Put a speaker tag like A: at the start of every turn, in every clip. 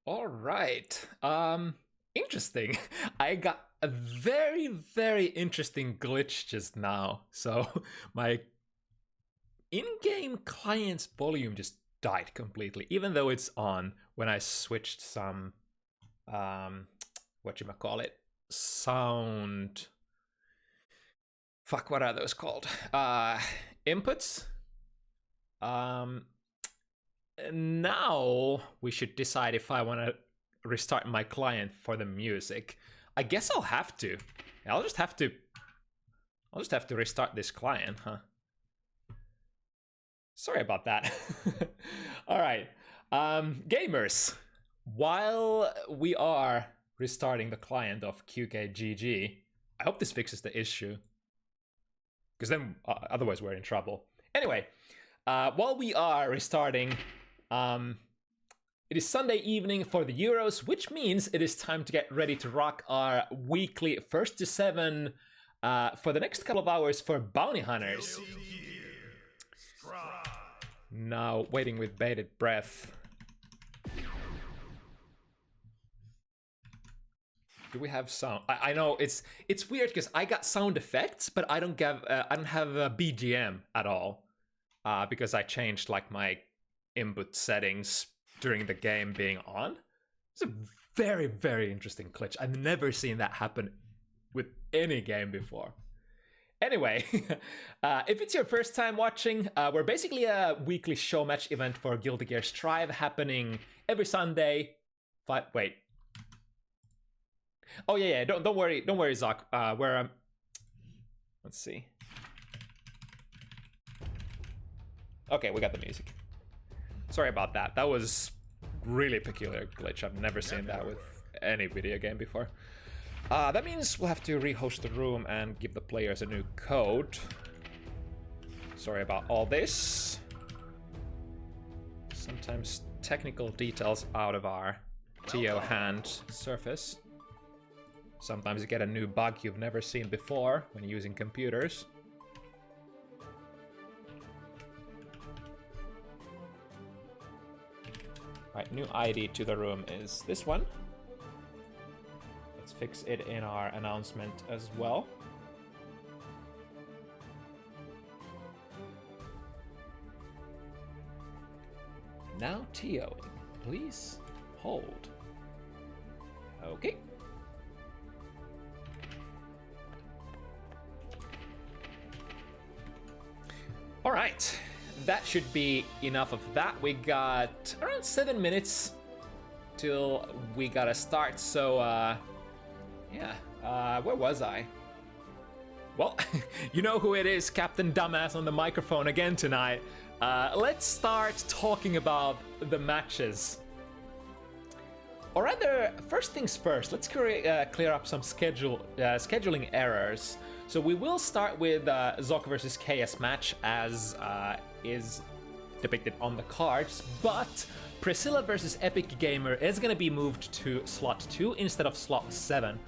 A: All right. Interesting. I got a very, very interesting glitch just now. So my in-game client's volume just died completely, even though it's on when I switched some, whatchamacallit, sound. Fuck, what are those called? Inputs. Now we should decide if I want to restart my client for the music. I guess I'll have to. I'll just have to restart this client, huh? Sorry about that. All right, gamers. While we are restarting the client of QKGG, I hope this fixes the issue, because then otherwise we're in trouble. Anyway, while we are restarting, it is Sunday evening for the Euros, which means it is time to get ready to rock our weekly 1st to 7 for the next couple of hours for Bounty Hunters. Now, waiting with bated breath. Do we have sound? I know it's weird because I got sound effects, but I don't have a BGM at all because I changed like my input settings during the game being on. It's a very, very interesting glitch. I've never seen that happen with any game before. Anyway, if it's your first time watching, we're basically a weekly show match event for Guilty Gear Strive happening every Sunday. Wait. Oh yeah. Don't worry, Zok. Let's see. Okay, we got the music. Sorry about that. That was really peculiar glitch. I've never seen that with any video game before. That means we'll have to rehost the room and give the players a new code. Sorry about all this. Sometimes technical details out of our TO hand surface. Sometimes you get a new bug you've never seen before when using computers. Alright, new ID to the room is this one. Let's fix it in our announcement as well. Now TOing. Please hold. Okay. All right, that should be enough of that. We got around 7 minutes till we gotta start. So, where was I? Well, you know who it is, Captain Dumbass on the microphone again tonight. Let's start talking about the matches. Or rather, first things first, let's clear up some scheduling errors. So we will start with ZoK versus KS match as is depicted on the cards, but Priscilla versus Epic Gamer is going to be moved to slot 2 instead of slot 7.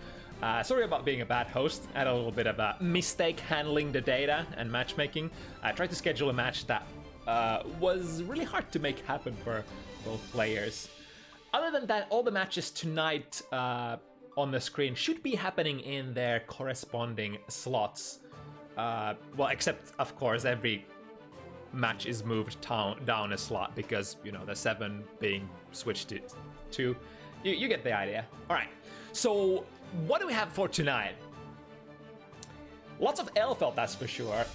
A: Sorry about being a bad host. I had a little bit of a mistake handling the data and matchmaking. I tried to schedule a match that was really hard to make happen for both players. Other than that, all the matches tonight on the screen should be happening in their corresponding slots. Well, except, of course, every match is moved down a slot because, you know, the 7 being switched to 2. You get the idea. All right, so what do we have for tonight? Lots of Elfelt, that's for sure.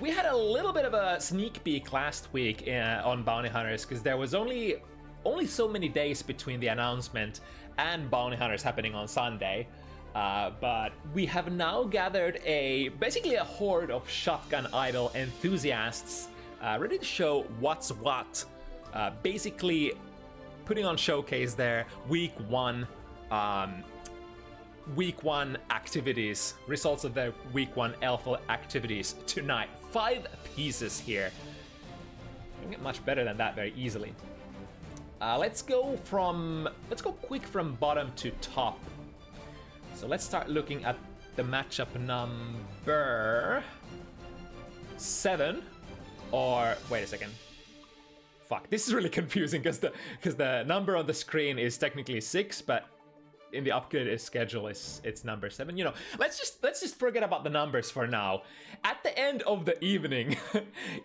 A: We had a little bit of a sneak peek last week on Bounty Hunters because there was only so many days between the announcement and Bounty Hunters happening on Sunday, but we have now gathered basically a horde of Shotgun Idol enthusiasts ready to show what's what. Basically putting on showcase their week one activities, results of their week 1 Elfelt activities tonight. 5 pieces here. You can get much better than that very easily. Let's go quick from bottom to top. So let's start looking at the matchup number 7, or wait a second, Fuck, this is really confusing because the number on the screen is technically 6, but in the upgraded schedule it's number 7. You know, let's just forget about the numbers for now. At the end of the evening,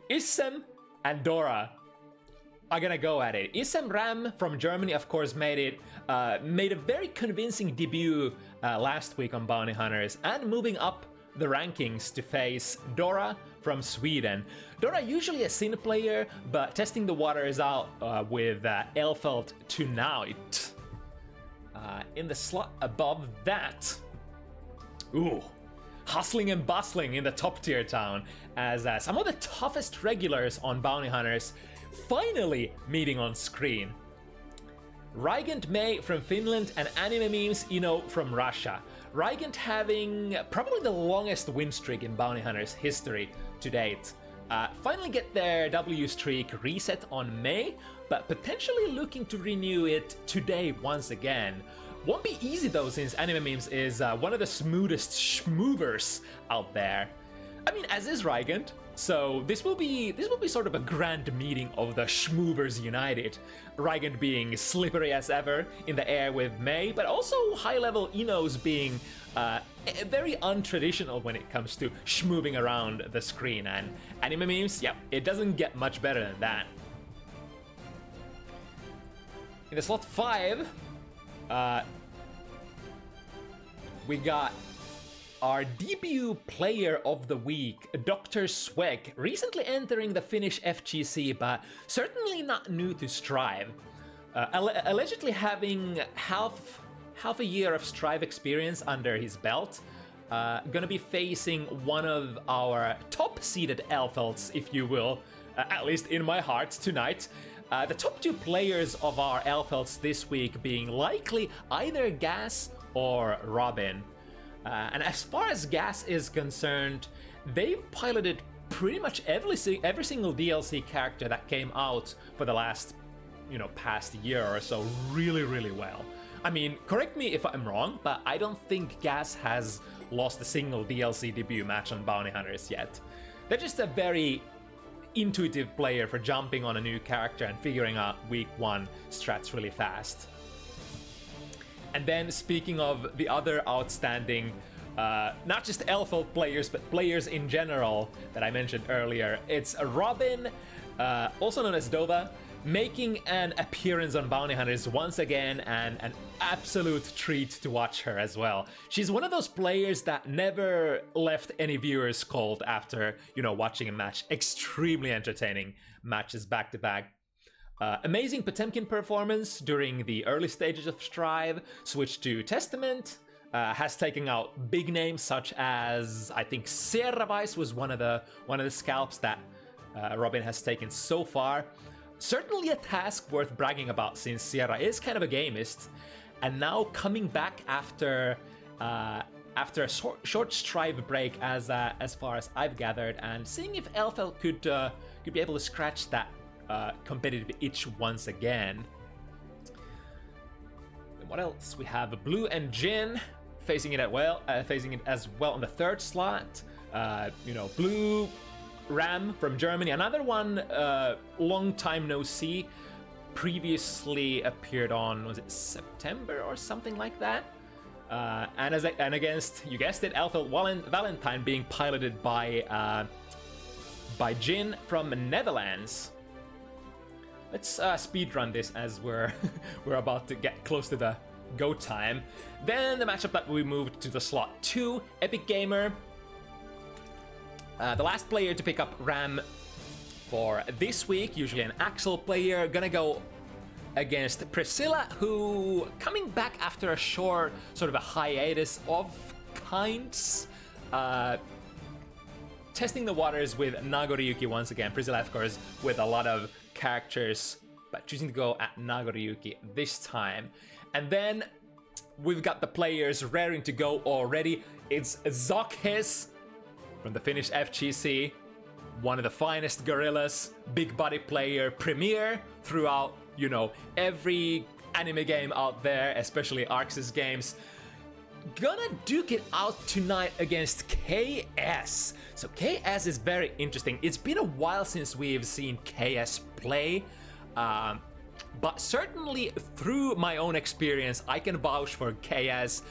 A: Issem and Dora are gonna go at it. Issem Ram from Germany, of course, made a very convincing debut last week on Bounty Hunters, and moving up the rankings to face Dora from Sweden. Dora usually a Sin player, but testing the waters out with Elverts tonight. In the slot above that, ooh, hustling and bustling in the top tier town as some of the toughest regulars on Bounty Hunters finally meeting on screen. Rygand May from Finland and Anime Memes, you know, from Russia. Rygand having probably the longest win streak in Bounty Hunters history to date. Finally get their W streak reset on May, but potentially looking to renew it today once again. Won't be easy though, since Anime Memes is one of the smoothest schmovers out there. I mean, as is Rygand. So this will be sort of a grand meeting of the schmovers united. Rygand being slippery as ever in the air with May, but also high-level Inos being very untraditional when it comes to schmoving around the screen. And Anime Memes, yeah, it doesn't get much better than that. In the slot 5, we got our debut player of the week, Dr. Sweg, recently entering the Finnish FGC, but certainly not new to Strive. Allegedly having half a year of Strive experience under his belt, gonna be facing one of our top-seeded Elverts, if you will, at least in my heart tonight. The top 2 players of our Elverts this week being likely either Gas or Robin. And as far as Gas is concerned, they've piloted pretty much every single DLC character that came out for the last, past year or so really, really well. I mean, correct me if I'm wrong, but I don't think Gas has lost a single DLC debut match on Bounty Hunters yet. They're just a very intuitive player for jumping on a new character and figuring out week 1 strats really fast. And then, speaking of the other outstanding, not just Elverts players, but players in general that I mentioned earlier, it's Robin, also known as Dora, making an appearance on Bounty Hunters once again, and an absolute treat to watch her as well. She's one of those players that never left any viewers cold after, watching a match. Extremely entertaining matches back to back. Amazing Potemkin performance during the early stages of Strive, switched to Testament, has taken out big names such as, I think Sierra Vice was one of the scalps that Robin has taken so far. Certainly a task worth bragging about, since Sierra is kind of a gamist, and now coming back after a short Strive break, as far as I've gathered, and seeing if Elfeld could be able to scratch that competitive itch once again. And what else? We have Blue and Jin facing it as well on the 3rd slot. Blue, Ram from Germany, another one long time no see. Previously appeared on, was it September or something like that? And against, you guessed it, Alpha Valentine being piloted by Jin from Netherlands. Let's speedrun this as we're about to get close to the go time. Then the matchup that we moved to the slot 2, Epic Gamer. The last player to pick up Ram for this week, usually an Axel player, gonna go against Priscilla, who coming back after a short sort of a hiatus of kinds. Testing the waters with Nagoriyuki once again. Priscilla, of course, with a lot of characters, but choosing to go at Nagoriyuki this time. And then we've got the players raring to go already. It's ZoKHiZ from the Finnish FGC, one of the finest gorillas, big body player, premier throughout, every anime game out there, especially Arxis games. Gonna duke it out tonight against KS. So KS is very interesting. It's been a while since we've seen KS play. But certainly through my own experience, I can vouch for KS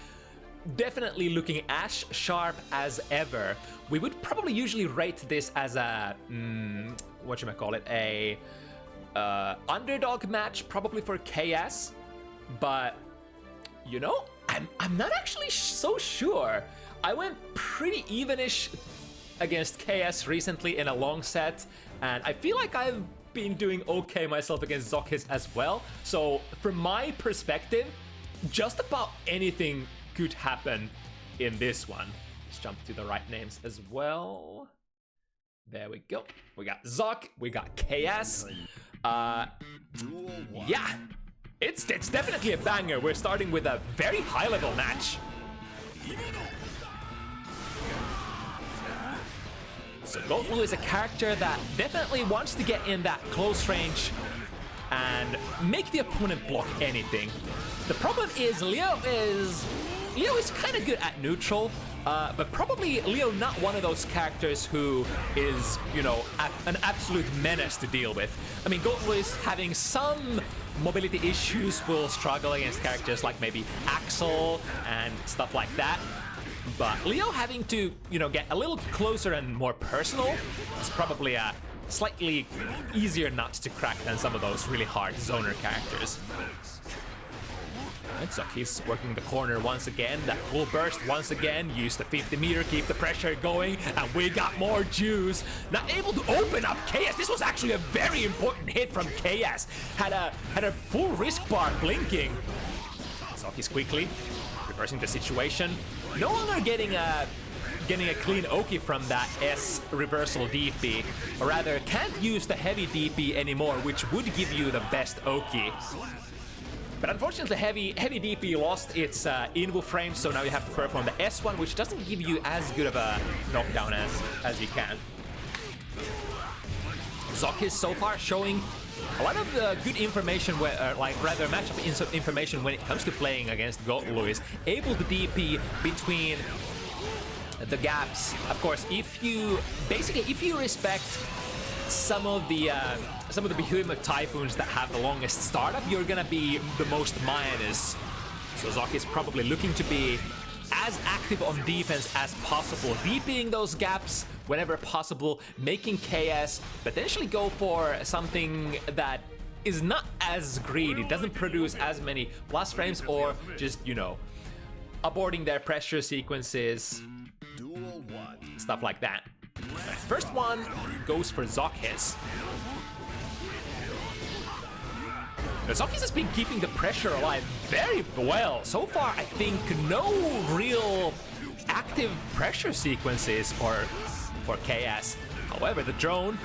A: definitely looking as sharp as ever. We would probably usually rate this as a, whatchamacallit, a underdog match probably for KS, but you know, I'm not actually so sure. I went pretty evenish against KS recently in a long set, and I feel like I've been doing okay myself against ZoKHiZ as well. So from my perspective, just about anything could happen in this one. Let's jump to the right names as well. There we go. We got ZoK, we got KS. Yeah, it's definitely a banger. We're starting with a very high level match. So GoToLu is a character that definitely wants to get in that close range and make the opponent block anything. The problem is Leo is kind of good at neutral, but probably Leo not one of those characters who is, you know, an absolute menace to deal with. I mean, GoToLu is having some mobility issues, will struggle against characters like maybe Axel and stuff like that. But Leo having to, you know, get a little closer and more personal is probably a slightly easier nut to crack than some of those really hard zoner characters. Alright, ZoKHiZ working the corner once again. That full burst once again. Use the 50 meter, keep the pressure going, and we got more juice. Not able to open up KS. This was actually a very important hit from KS. Had a full risk bar blinking. ZoKHiZ quickly reversing the situation. No longer getting a clean Oki from that S reversal DP, or rather can't use the heavy DP anymore, which would give you the best Oki. But unfortunately, heavy DP lost its invo frame, so now you have to perform the S1, which doesn't give you as good of a knockdown as you can. ZoKHiZ so far showing a lot of good information, rather matchup information when it comes to playing against GoToLu. Is able to DP between the gaps. Of course, if you respect some of the behemoth typhoons that have the longest startup, you're gonna be the most minus. So ZoKHiZ is probably looking to be as active on defense as possible, DPing those gaps whenever possible, making KS potentially go for something that is not as greedy, doesn't produce as many plus frames, or just, you know, aborting their pressure sequences, stuff like that. First one goes for ZoKHiZ. ZoKHiZ has been keeping the pressure alive very well. So far, I think no real active pressure sequences for KS. However, the drone,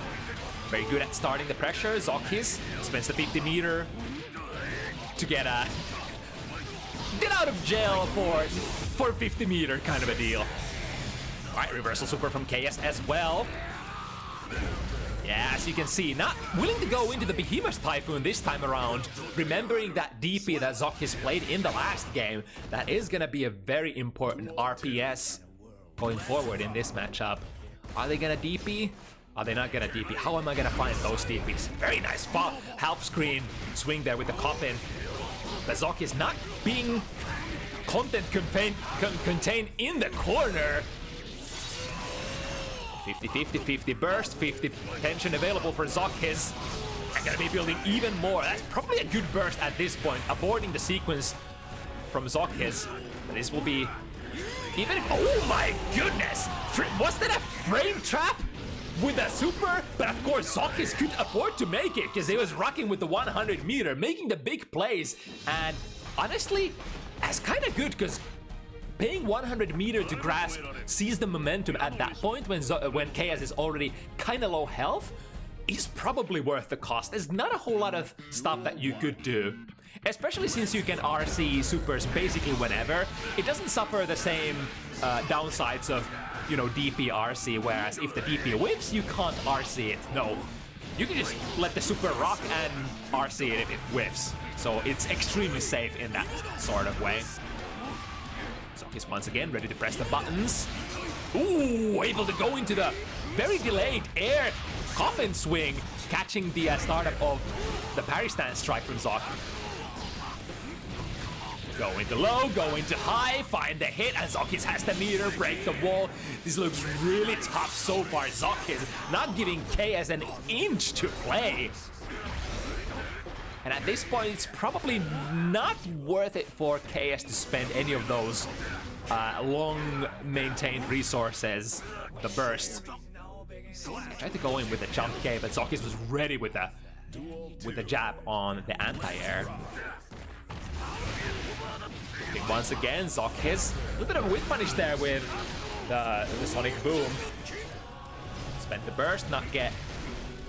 A: very good at starting the pressure. ZoKHiZ spends the 50 meter to get out of jail for 50 meter kind of a deal. All right, reversal super from KS as well. Yeah, as you can see, not willing to go into the Behemoth Typhoon this time around, remembering that DP that ZoKHiZ played in the last game. That is gonna be a very important RPS going forward in this matchup. Are they gonna DP? Are they not gonna DP? How am I gonna find those DPs? Very nice half screen swing there with the coffin. But ZoKHiZ not being content contained in the corner. 50-50, 50 burst, 50 tension available for ZoKHiZ. I'm gonna be building even more. That's probably a good burst at this point, aborting the sequence from ZoKHiZ. But this will be even if, oh my goodness! Was that a frame trap with a super? But of course, ZoKHiZ could afford to make it because he was rocking with the 100 meter, making the big plays. And honestly, that's kind of good because paying 100 meter to grasp, seize the momentum at that point when KS is already kind of low health, is probably worth the cost. There's not a whole lot of stuff that you could do, especially since you can RC supers basically whenever. It doesn't suffer the same downsides of, you know, DP RC, whereas if the DP whiffs, you can't RC it. No, you can just let the super rock and RC it if it whiffs. So it's extremely safe in that sort of way. ZoKHiZ once again ready to press the buttons. Ooh, able to go into the very delayed air coffin swing, catching the startup of the parry stance strike from Zok. Going to low, going to high, find the hit, and ZoKHiZ has the meter, break the wall. This looks really tough so far. ZoKHiZ not giving KS an inch to play. And at this point, it's probably not worth it for KS to spend any of those long-maintained resources. The burst. I tried to go in with the jump K, but ZoKHiZ was ready with the jab on the anti-air. Once again, ZoKHiZ, a little bit of a whiff punish there with the Sonic Boom. Spent the burst, not get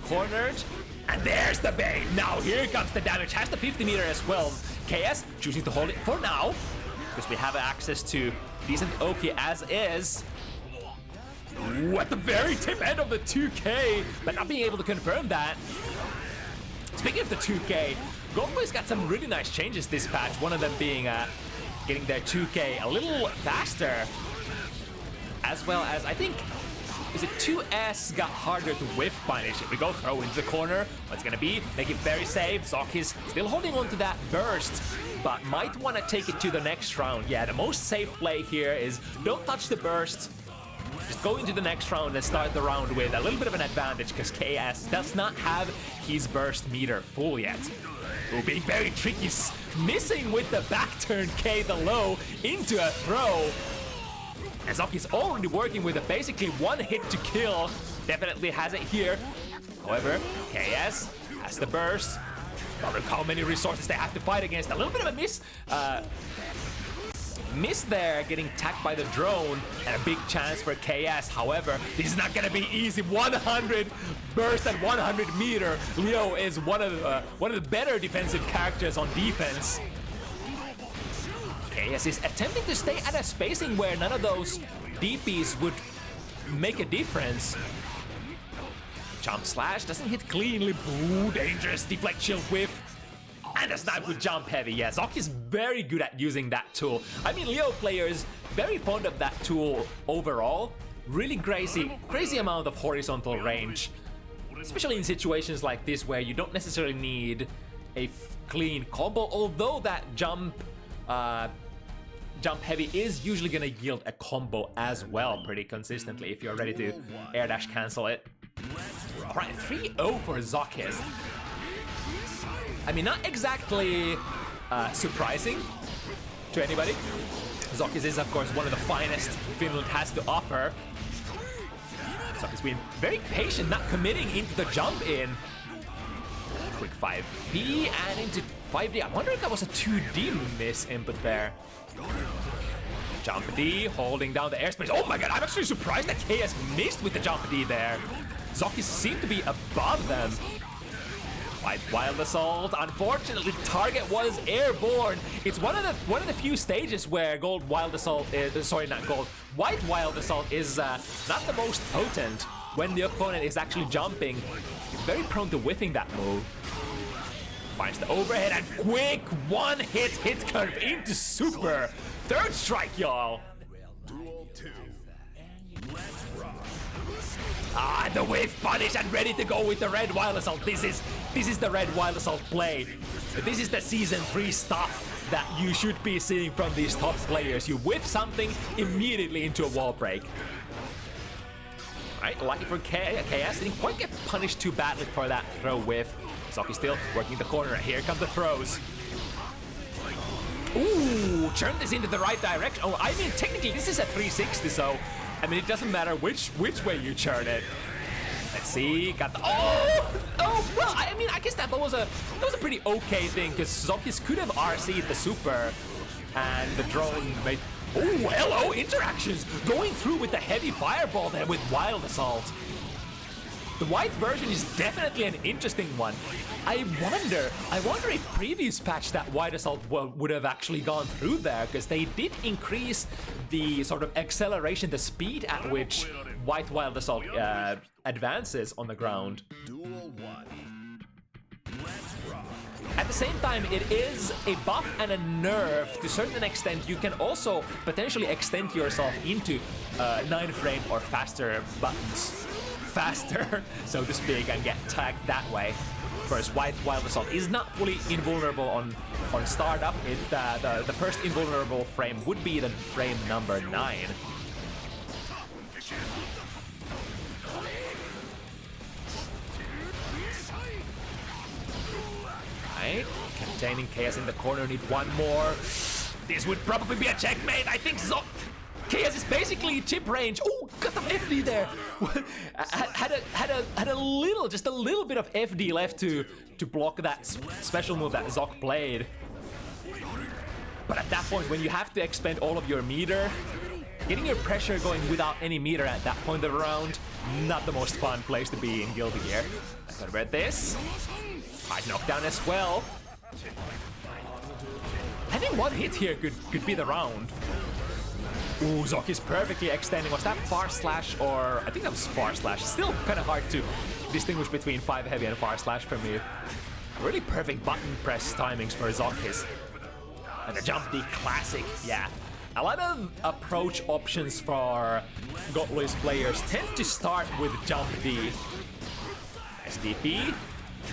A: cornered. And there's the bait. Now here comes the damage. Has the 50 meter as well. KS choosing to hold it for now, because we have access to decent Oki as is. Ooh, at the very tip end of the 2K, but not being able to confirm that. Speaking of the 2K, Goldboy's got some really nice changes this patch. One of them being getting their 2K a little faster, as well as, I think, is it 2S got harder to whiff punish. If we go throw into the corner, what's gonna be? Make it very safe. ZoKHiZ still holding on to that burst, but might want to take it to the next round. Yeah, the most safe play here is don't touch the burst. Just go into the next round and start the round with a little bit of an advantage, because KS does not have his burst meter full yet. Ooh, being very tricky, missing with the back turn K, the low, into a throw. And ZoKHiZ already working with a basically one hit to kill. Definitely has it here. However, KS has the burst. But look how many resources they have to fight against. A little bit of a miss there, getting attacked by the drone, and a big chance for KS. However, this is not gonna be easy. 100 burst at 100 meter. Leo is one of the better defensive characters on defense. KS is attempting to stay at a spacing where none of those DPs would make a difference. Jump slash doesn't hit cleanly. Ooh, dangerous deflect shield whiff. And a snipe with jump heavy. Yeah, ZoKHiZ is very good at using that tool. I mean, Leo players very fond of that tool overall. Really crazy amount of horizontal range, especially in situations like this where you don't necessarily need a clean combo. Although that jump heavy is usually gonna yield a combo as well pretty consistently if you're ready to air dash cancel it. All right, 3-0 for ZoKHiZ. I mean, not exactly surprising to anybody. ZoKHiZ is, of course, one of the finest Finland has to offer. ZoKHiZ being very patient, not committing into the jump in. Quick 5B and into 5D. I wonder if that was a 2D miss input there. Jump D, holding down the airspace. Oh my god, I'm actually surprised that KS missed with the jump D there. ZoKHiZ seemed to be above them. Wild Assault. Unfortunately, target was airborne. It's one of the few stages where White Wild Assault is not the most potent when the opponent is actually jumping. Very prone to whiffing that move. Finds the overhead and quick one hit curve into super. Third strike, y'all. Ah, the whiff punish and ready to go with the red Wild Assault. This is the red Wild Assault play. This is the season 3 stuff that you should be seeing from these top players. You whiff something immediately into a wall break. Alright, lucky for KS, didn't quite get punished too badly for that throw whiff. ZoKHiZ still working the corner. Here come the throws. Ooh, turn this into the right direction. Oh, I mean, technically this is a 360, so I mean, it doesn't matter which way you churn it. Let's see, got the well, I mean, I guess that was a pretty okay thing, because ZoKHiZ could have RC'd the super, and the drone made. Oh, hello, interactions going through with the heavy fireball there with Wild Assault. The white version is definitely an interesting one. I wonder if previous patch that Wild Assault would have actually gone through there, because they did increase the sort of acceleration, the speed at which White Wild Assault advances on the ground. At the same time, it is a buff and a nerf. To a certain extent, you can also potentially extend yourself into 9-frame or faster buttons. Faster, so to speak, and get tagged that way. burst. Wild Assault is not fully invulnerable on startup. The first invulnerable frame would be the frame number 9. Right, containing Chaos in the corner, need one more. This would probably be a checkmate. I think Chaos is basically chip range. Oh, got the FD there. had a little, just a little bit of FD left to block that special move that ZoK played. But at that point, when you have to expend all of your meter, getting your pressure going without any meter at that point of the round, not the most fun place to be in Guilty Gear. I could read this. Hard knockdown as well. I think one hit here could be the round. Ooh, ZoKHiZ perfectly extending. Was that far slash or... I think that was far slash. Still kind of hard to distinguish between 5 heavy and far slash for me. Really perfect button press timings for ZoKHiZ. And the jump D classic, yeah. A lot of approach options for GoTLuiZ players tend to start with jump D. Nice DP.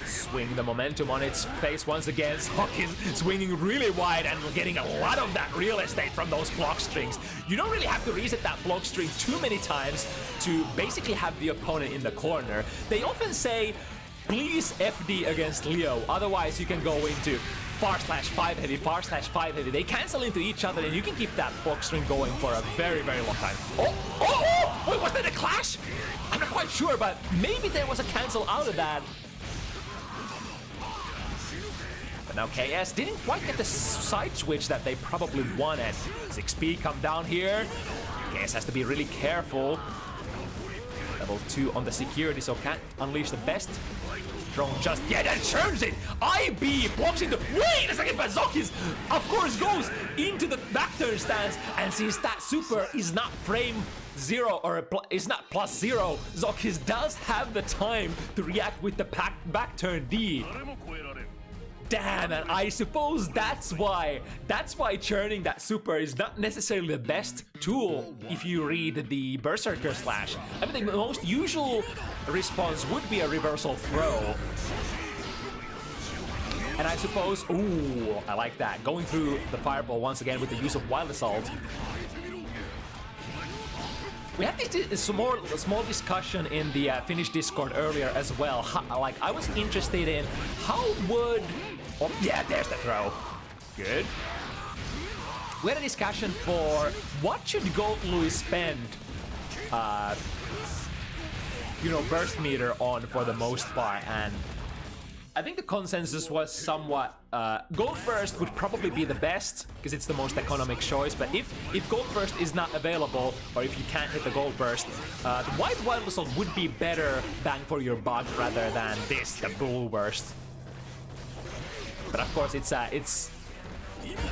A: Swing the momentum on its face once again. ZoKHiZ swinging really wide and getting a lot of that real estate from those block strings. You don't really have to reset that block string too many times to basically have the opponent in the corner. They often say, please FD against Leo, otherwise you can go into far slash 5 heavy, far slash 5 heavy. They cancel into each other and you can keep that block string going for a very, very long time. Oh! Wait, was that a clash? I'm not quite sure, but maybe there was a cancel out of that. Now KS didn't quite get the side switch that they probably wanted. 6P come down here. KS has to be really careful. Level 2 on the security, so can't unleash the best drone just yet and churns it. IB blocks into... Wait a second, but ZoKHiZ, of course, goes into the back turn stance. And since that super is not frame 0 or is not +0, ZoKHiZ does have the time to react with the back turn D. Damn, and I suppose that's why churning that super is not necessarily the best tool if you read the Berserker slash. I mean, the most usual response would be a reversal throw. And I suppose, ooh, I like that. Going through the fireball once again with the use of Wild Assault. We had this small discussion in the Finnish Discord earlier as well. Like, I was interested in how would... Oh, yeah, there's the throw. Good. We had a discussion for what should GoTLuiZ spend, burst meter on for the most part, and I think the consensus was somewhat Gold Burst would probably be the best because it's the most economic choice. But if Gold Burst is not available or if you can't hit the Gold Burst, the White Wild Assault would be better bang for your buck rather than this, the Blue Burst. But of course, it's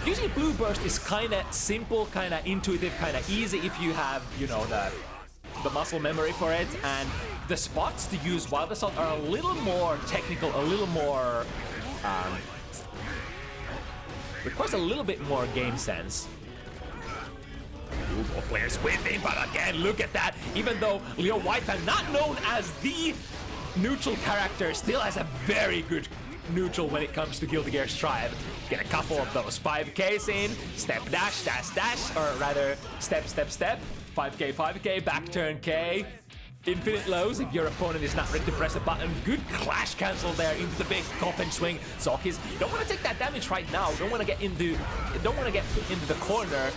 A: using Blue Burst is kind of simple, kind of intuitive, kind of easy if you have the muscle memory for it, and the spots to use Wild Assault are a little more technical, a little more requires a little bit more game sense. Both players whipping, but again, look at that. Even though Leo Whiteman, not known as the neutral character, still has a very good neutral when it comes to Guilty Gear Strive. Get a couple of those 5Ks in, step dash, dash, dash, or rather step, step, step, 5K, 5K, back turn K, infinite lows if your opponent is not ready to press a button. Good clash cancel there into the big coffin swing. ZoKHiZ, don't want to take that damage right now. Don't want to get put into the corner.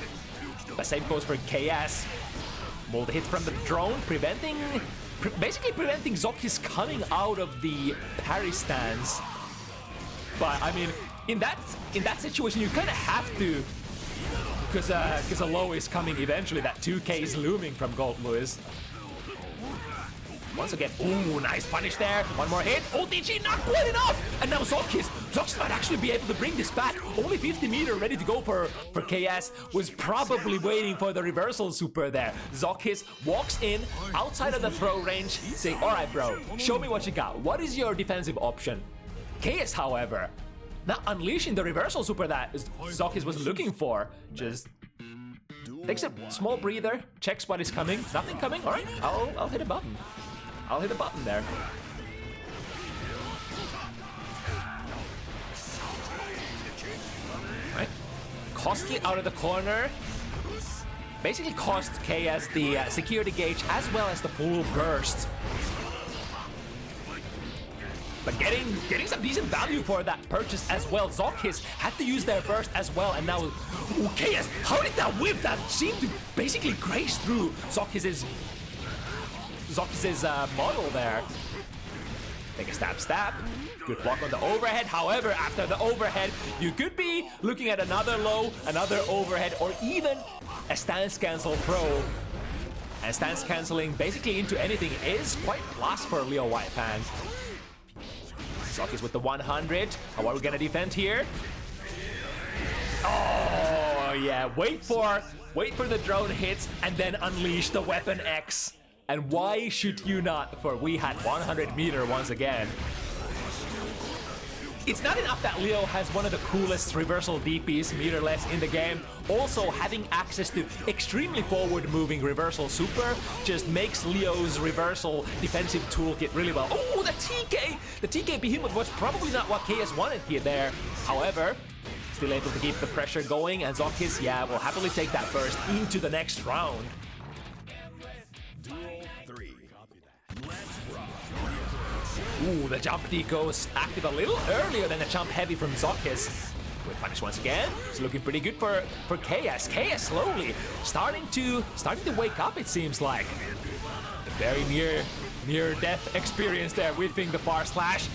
A: The same goes for KS. Multi hit from the drone, basically preventing ZoKHiZ coming out of the parry stance. But I mean, in that situation, you kind of have to, because a low is coming eventually. That 2K is looming from GoTLuiZ. Once again, ooh, nice punish there. One more hit. OTG, not quite enough. And now ZoKHiZ might actually be able to bring this back. Only 50 meter ready to go for KS. Was probably waiting for the reversal super there. ZoKHiZ walks in outside of the throw range, saying, all right, bro, show me what you got. What is your defensive option? KS, however, not unleashing the reversal super that ZoKHiZ was looking for. Just takes a small breather, checks what is coming. Nothing coming? All right, I'll hit a button. I'll hit a button there. costly out of the corner. Basically cost KS the security gauge as well as the full burst. But getting some decent value for that purchase as well. ZoKHiZ had to use their burst as well, and now KS, how did that whip that seemed to basically graze through ZoKHiz's model there? Take a stab. Good block on the overhead. However, after the overhead, you could be looking at another low, another overhead, or even a stance cancel throw. And stance canceling basically into anything is quite plus for Leo Whitefang. ZoKHiZ with the 100. How are we gonna defend here? Oh yeah, wait for the drone hits and then unleash the weapon X. And why should you not? For we had 100 meter once again. It's not enough that Leo has one of the coolest reversal DPs, meterless, in the game. Also, having access to extremely forward-moving reversal super just makes Leo's reversal defensive toolkit really well. Oh, the TK! The TK Behemoth was probably not what KS wanted here there. However, still able to keep the pressure going, and ZoKHiZ, yeah, will happily take that burst into the next round. Ooh, the jump D goes active a little earlier than the jump heavy from ZoKHiZ. With punish once again. It's looking pretty good for KS. KS slowly starting to wake up, it seems like. A very near death experience there, whiffing the far slash.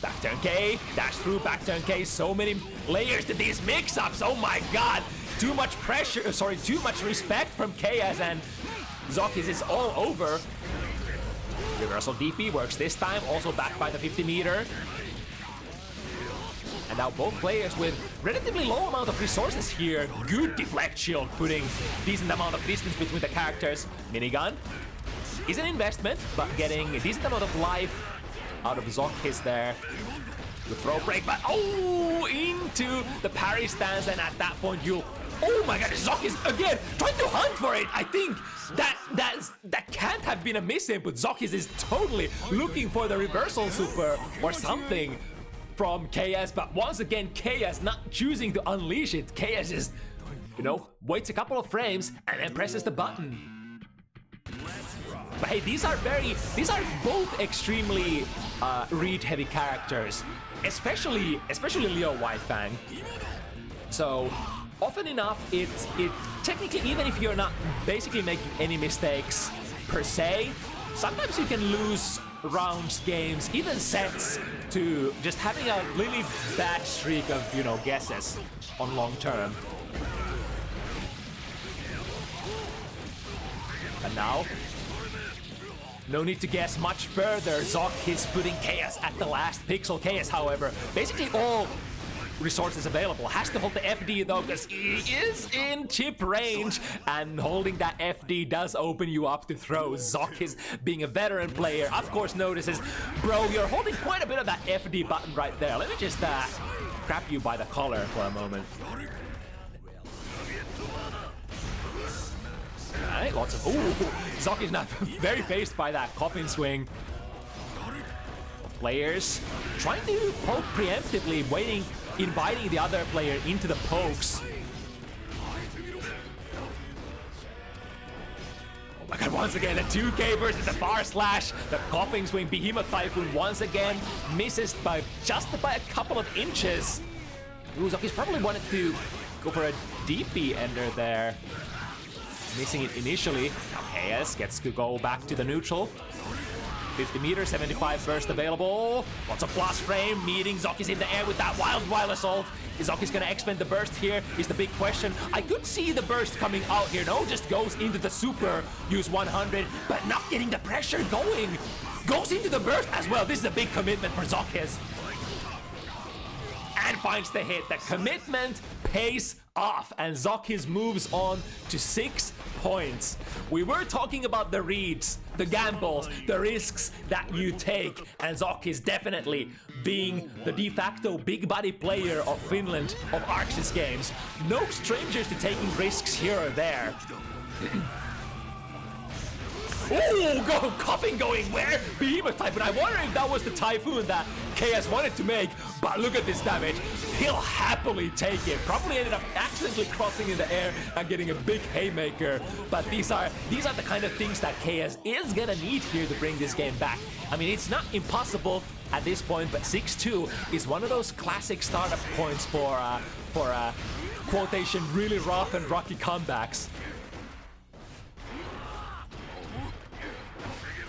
A: Back turn K, dash through, back turn K. So many layers to these mix-ups. Oh my god. Too much pressure, too much respect from KS, and ZoKHiZ is all over. Reversal DP works this time, also backed by the 50 meter. And now both players with relatively low amount of resources here. Good deflect shield, putting decent amount of distance between the characters. Minigun is an investment, but getting a decent amount of life out of ZoKHiZ there. The throw break, but oh, into the parry stance, and at that point you'll... Oh my god, ZoKHiZ again trying to hunt for it. I think that can't have been a misinput. ZoKHiZ is totally looking for the reversal super or something from KS, but once again KS not choosing to unleash it. KS is, waits a couple of frames and then presses the button. But hey, these are both extremely read-heavy characters, especially Leo Whitefang. So often enough, it technically, even if you're not basically making any mistakes per se, sometimes you can lose rounds, games, even sets to just having a really bad streak of, guesses on long term. And now, no need to guess much further. ZoKHiZ putting KS at the last pixel. KS, however, basically all resources available. Has to hold the FD though, because he is in chip range, and holding that FD does open you up to throw. ZoKHiZ, being a veteran player, of course notices, bro, you're holding quite a bit of that FD button right there. Let me just grab you by the collar for a moment. Alright, lots of... Ooh, ZoKHiZ not very phased by that coffin swing. Players trying to poke preemptively, inviting the other player into the pokes. Oh my god, once again, the 2K versus the far slash. The coughing swing, Behemoth Typhoon once again misses by just by a couple of inches. Ooh, ZoKHiZ probably wanted to go for a DP ender there. Missing it initially. Now KS gets to go back to the neutral. 50 meters, 75 burst available. Lots of plus frame, meeting ZoKHiZ in the air with that wild assault. Is ZoKHiZ gonna expend the burst here? Is the big question. I could see the burst coming out here. No, just goes into the super, use 100, but not getting the pressure going. Goes into the burst as well. This is a big commitment for ZoKHiZ. And finds the hit. The commitment pays off, and ZoKHiZ moves on to 6 points. We were talking about the reads, the gambles, the risks that you take, and ZoKHiZ definitely being the de facto big body player of Finland, of Arxis games. No strangers to taking risks here or there. Oh, coughing going where? Behemoth Typhoon. I wonder if that was the Typhoon that KS wanted to make, but look at this damage. He'll happily take it. Probably ended up accidentally crossing in the air and getting a big haymaker, but these are the kind of things that KS is gonna need here to bring this game back. I mean, it's not impossible at this point, but 6-2 is one of those classic startup points for quotation really rough and rocky comebacks.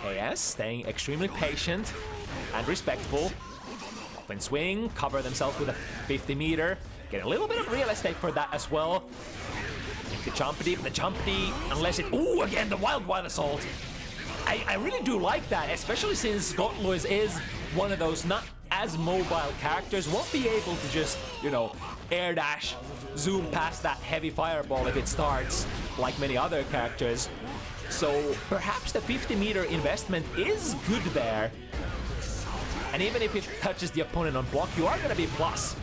A: KS staying extremely patient and respectful. Up and swing, cover themselves with a 50-meter. Get a little bit of real estate for that as well. The jumpity, unless it... Ooh, again, the wild assault. I really do like that, especially since ZoKHiZ is one of those not as mobile characters. Won't be able to just, you know, air dash, zoom past that heavy fireball if it starts, like many other characters. So perhaps the 50-meter investment is good there. And even if it touches the opponent on block, you are going to be plus.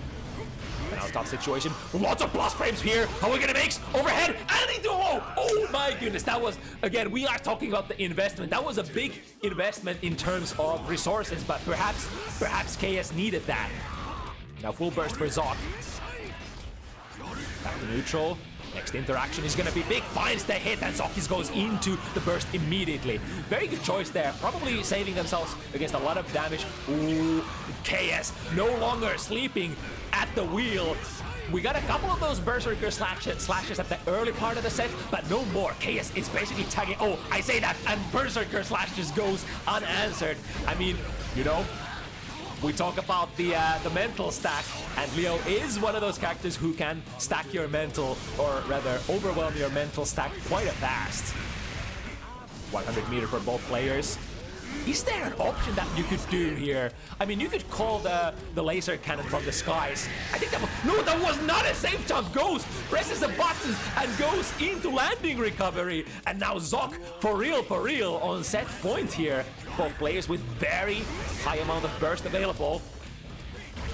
A: Now tough situation. Lots of plus frames here. How are we going to mix? Overhead. And into oh my goodness. That was, again, we are talking about the investment. That was a big investment in terms of resources, but perhaps KS needed that. Now full burst for ZoK. Back to neutral. Next interaction is gonna be big, finds the hit, and ZoKHiZ goes into the burst immediately. Very good choice there, probably saving themselves against a lot of damage. Ooh, KS no longer sleeping at the wheel. We got a couple of those Berserker slashes at the early part of the set, but no more. KS is basically tagging, oh, I say that, and Berserker slash just goes unanswered. I mean, you know, we talk about the mental stack, and Leo is one of those characters who can stack your mental, or rather overwhelm your mental stack quite fast. 100 meter for both players. Is there an option that you could do here? I mean, you could call the laser cannon from the skies. I think that was, no, that was not a safe jump. Goes, presses the button, and goes into landing recovery. And now ZoK, for real, on set point here. Both players with very high amount of burst available.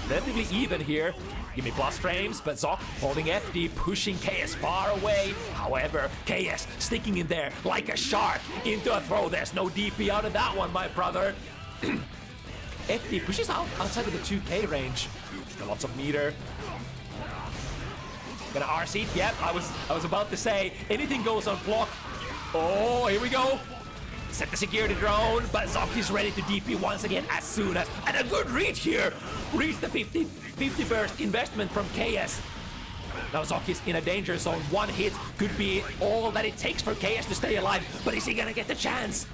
A: Relatively even here. Give me plus frames, but ZoK holding FD, pushing KS far away. However, KS sticking in there like a shark into a throw. There's no DP out of that one, my brother. FD pushes out outside of the 2K range. Lots of meter. Gonna RC? Yep, I was about to say anything goes on block. Oh, here we go. Set the security drone, but ZoK is ready to DP once again as soon as, and a good reach here. Reach the 50 burst investment from KS. Now ZoK is in a danger zone. One hit could be all that it takes for KS to stay alive, but is he gonna get the chance?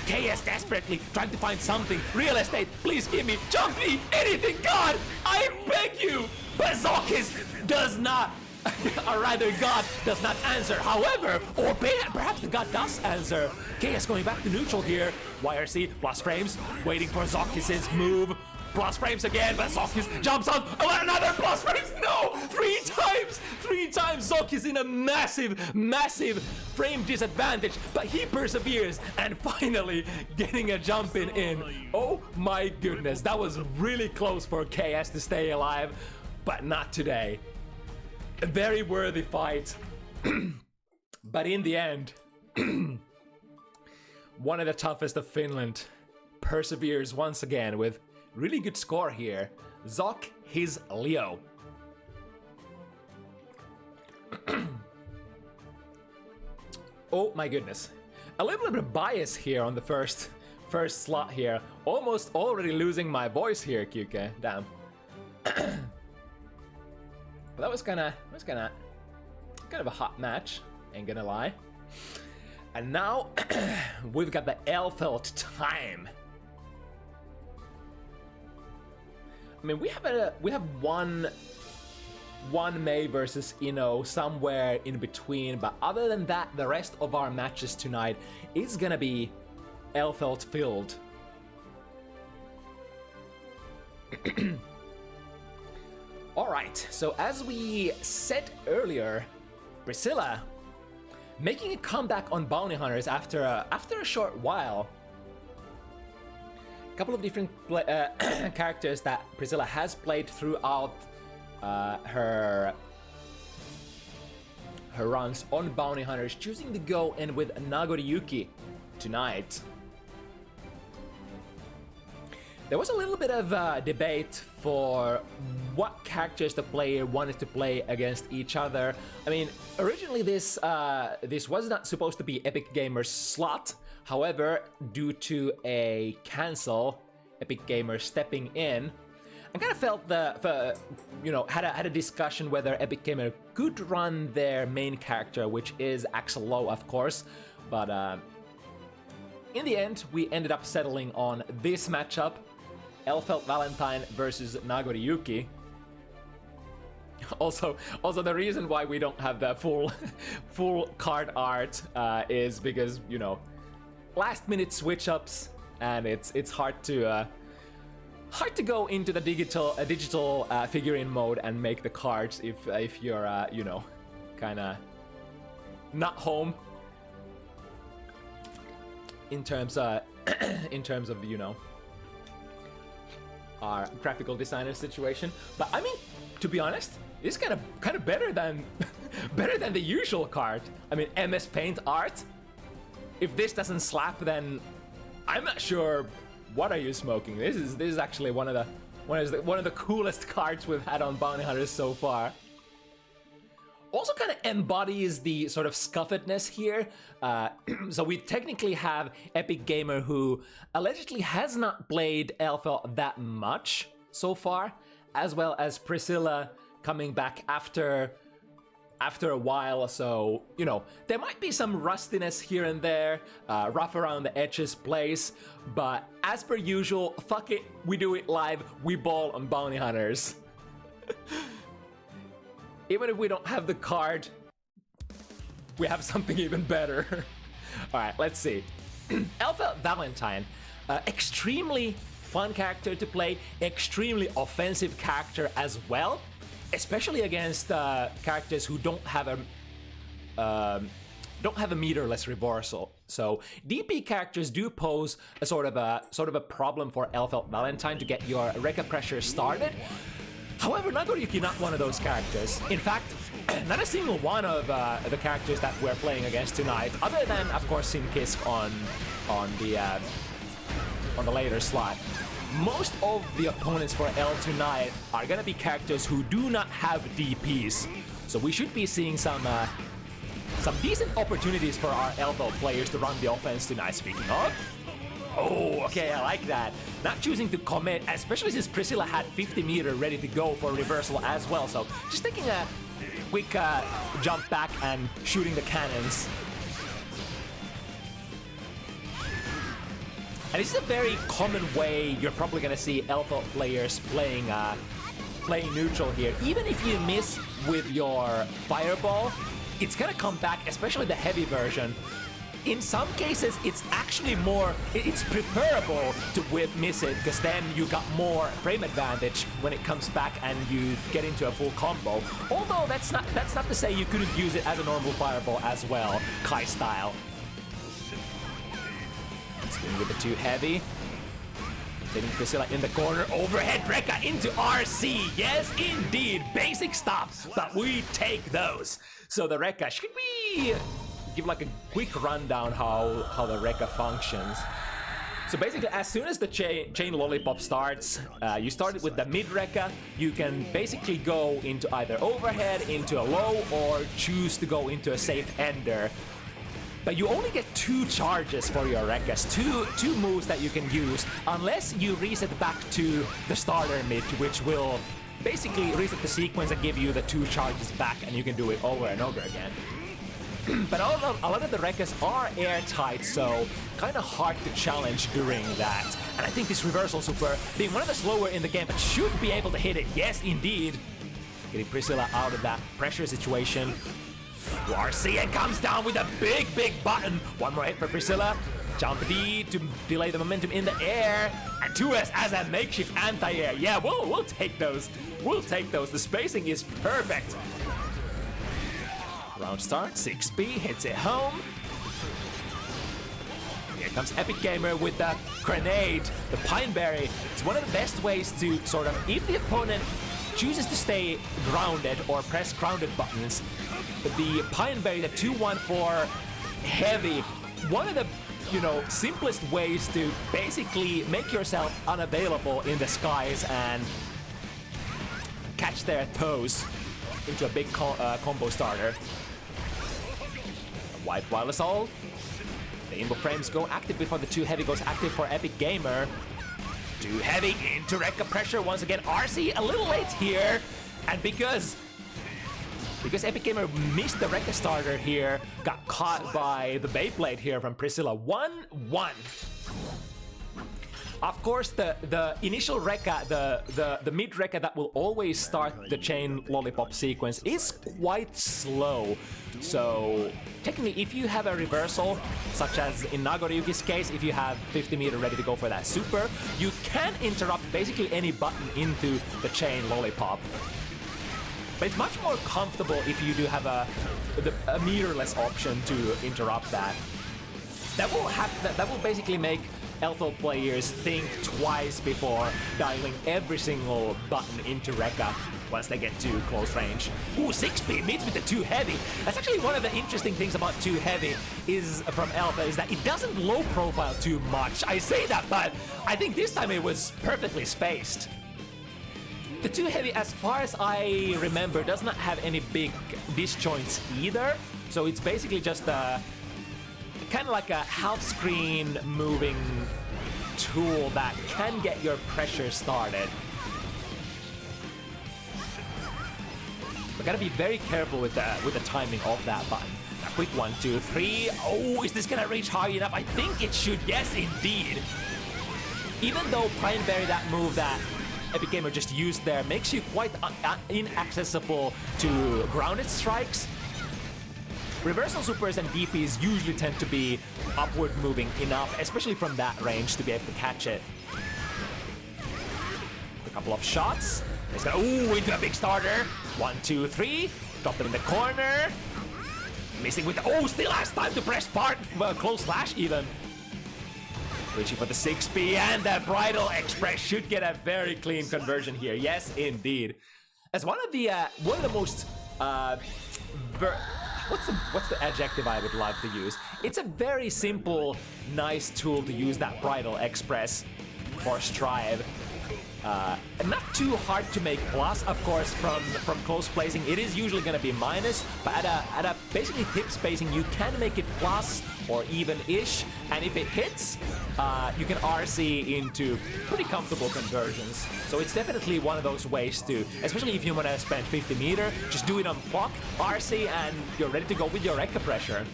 A: KS desperately trying to find something. Real estate, please give me, jump me, anything, God, I beg you. But ZoK does not, or rather God does not answer. However, or perhaps the God does answer. KS going back to neutral here. YRC, plus frames, waiting for ZoKHiz's move. Plus frames again, but ZoKHiZ jumps on. Oh, another plus frames, no! Three times ZoKHiZ in a massive frame disadvantage, but he perseveres and finally getting a jump in. Oh my goodness, that was really close for KS to stay alive, but not today. A very worthy fight, but in the end, one of the toughest of Finland perseveres once again with really good score here. ZoKHiZ Leo. Oh my goodness. A little bit of bias here on the first slot here. Almost already losing my voice here, QK. Damn. But that was kind of a hot match, ain't gonna lie. And now we've got the Elverts time. I mean, we have one May versus Ino somewhere in between, but other than that, the rest of our matches tonight is gonna be Elverts filled. All right, so as we said earlier, Priscilla making a comeback on Bounty Hunters after a short while. A couple of different characters that Priscilla has played throughout her runs on Bounty Hunters, choosing to go in with Nagoriyuki tonight. There was a little bit of debate for what characters the player wanted to play against each other. I mean, originally this was not supposed to be Epic Gamer's slot. However, due to a cancel, Epic Gamer stepping in, I kind of felt had a discussion whether Epic Gamer could run their main character, which is Axel Lowe, of course, but in the end, we ended up settling on this matchup. Elfelt Valentine versus Nagoriyuki. Also, the reason why we don't have the full card art is because, you know, last minute switch ups, and it's hard to go into the digital figurine mode and make the cards if you're you know, kind of not home in terms of you know, our graphical designer situation. But I mean, to be honest, it's kind of better than the usual card. I mean, MS Paint art. If this doesn't slap, then I'm not sure what are you smoking. This is actually one of the coolest cards we've had on Bounty Hunters so far. Also kind of embodies the sort of scuffedness here. So we technically have Epic Gamer, who allegedly has not played Elfelt that much so far, as well as Priscilla coming back after a while. So, you know, there might be some rustiness here and there, rough around the edges plays, but as per usual, fuck it, we do it live, we ball on Bounty Hunters. Even if we don't have the card, we have something even better. Alright, let's see. Elfelt Valentine, extremely fun character to play, extremely offensive character as well, especially against characters who don't have a meterless reversal. So DP characters do pose a sort of a problem for Elfelt Valentine to get your Rekka pressure started. However, Nagoriyuki not one of those characters. In fact, not a single one of the characters that we're playing against tonight, other than, of course, Sin Kisk on the later slot. Most of the opponents for L tonight are gonna be characters who do not have DPs. So we should be seeing some decent opportunities for our Elfelt players to run the offense tonight. Speaking of, oh, okay, I like that. Not choosing to commit, especially since Priscilla had 50 meter ready to go for reversal as well. So just taking a quick jump back and shooting the cannons. And this is a very common way you're probably gonna see Elfelt players playing neutral here. Even if you miss with your fireball, it's gonna come back, especially the heavy version. In some cases, it's actually it's preferable to miss it, because then you got more frame advantage when it comes back and you get into a full combo. Although that's not to say you couldn't use it as a normal fireball as well, Kai style. Swing with the too heavy. Taking Priscilla in the corner, overhead Rekka into RC. Yes, indeed, basic stuff, but we take those. So the Rekka, should we give like a quick rundown how the Rekka functions? So basically, as soon as the chain lollipop starts, you start it with the mid Rekka. You can basically go into either overhead, into a low, or choose to go into a safe ender. But you only get 2 charges for your Rekkas, two moves that you can use, unless you reset back to the starter mid, which will basically reset the sequence and give you the 2 charges back, and you can do it over and over again. But a lot of the Rekkas are airtight, so kind of hard to challenge during that. And I think this reversal super, being one of the slower in the game, but should be able to hit it. Yes, indeed. Getting Priscilla out of that pressure situation. RC and comes down with a big button. One more hit for Priscilla. Jump D to delay the momentum in the air. And 2S as a makeshift anti-air. Yeah, we'll take those. We'll take those. The spacing is perfect. Round start, 6B, hits it home. Here comes Epic Gamer with the grenade, the Pineberry. It's one of the best ways to sort of, if the opponent chooses to stay grounded or press grounded buttons, the Pineberry, the 2-1-4 heavy, one of the
B: you know, simplest ways to basically make yourself unavailable in the skies and catch their toes into a big combo starter. White Wild Assault. The input frames go active before the 2 heavy goes active for Epic Gamer. 2 heavy into Rekka pressure once again. RC a little late here, and because Epic Gamer missed the Rekka starter here, got caught by the Beyblade here from Priscilla. 1-1. Of course, the initial Rekka, the mid Rekka that will always start the chain lollipop sequence is quite slow. So technically, if you have a reversal, such as in Nagoryuki's case, if you have 50 meter ready to go for that super, you can interrupt basically any button into the chain lollipop. But it's much more comfortable if you do have a meterless option to interrupt that. That will basically make Elfo players think twice before dialing every single button into Rekka once they get to close range. Ooh, 6-speed meets with the 2 heavy. That's actually one of the interesting things about 2 heavy is from Alpha is that it doesn't low profile too much. I say that, but I think this time it was perfectly spaced. The 2 heavy, as far as I remember, does not have any big disjoints either. So it's basically just a kind of like a half screen moving tool that can get your pressure started. But gotta be very careful with the timing of that button. A quick 1, 2, 3. Oh, is this gonna reach high enough? I think it should. Yes, indeed. Even though Prime Berry, that move that Epic Gamer just used there, makes you quite inaccessible to grounded strikes, reversal supers and DPs usually tend to be upward moving enough, especially from that range, to be able to catch it. A couple of shots. Ooh, into a big starter. 1, 2, 3. Drop it in the corner. Missing with the... Oh, still has time to press part. Close slash even. Reaching for the 6P, and the Bridal Express should get a very clean conversion here. Yes, indeed. As one of the most... What's the adjective I would love to use? It's a very simple, nice tool to use, that Bridal Express for Strive. Not too hard to make plus, of course, from close placing. It is usually going to be minus, but at a basically tip spacing, you can make it plus or even-ish, and if it hits, you can RC into pretty comfortable conversions. So it's definitely one of those ways to, especially if you want to spend 50 meter, just do it on block, RC, and you're ready to go with your Rekka pressure.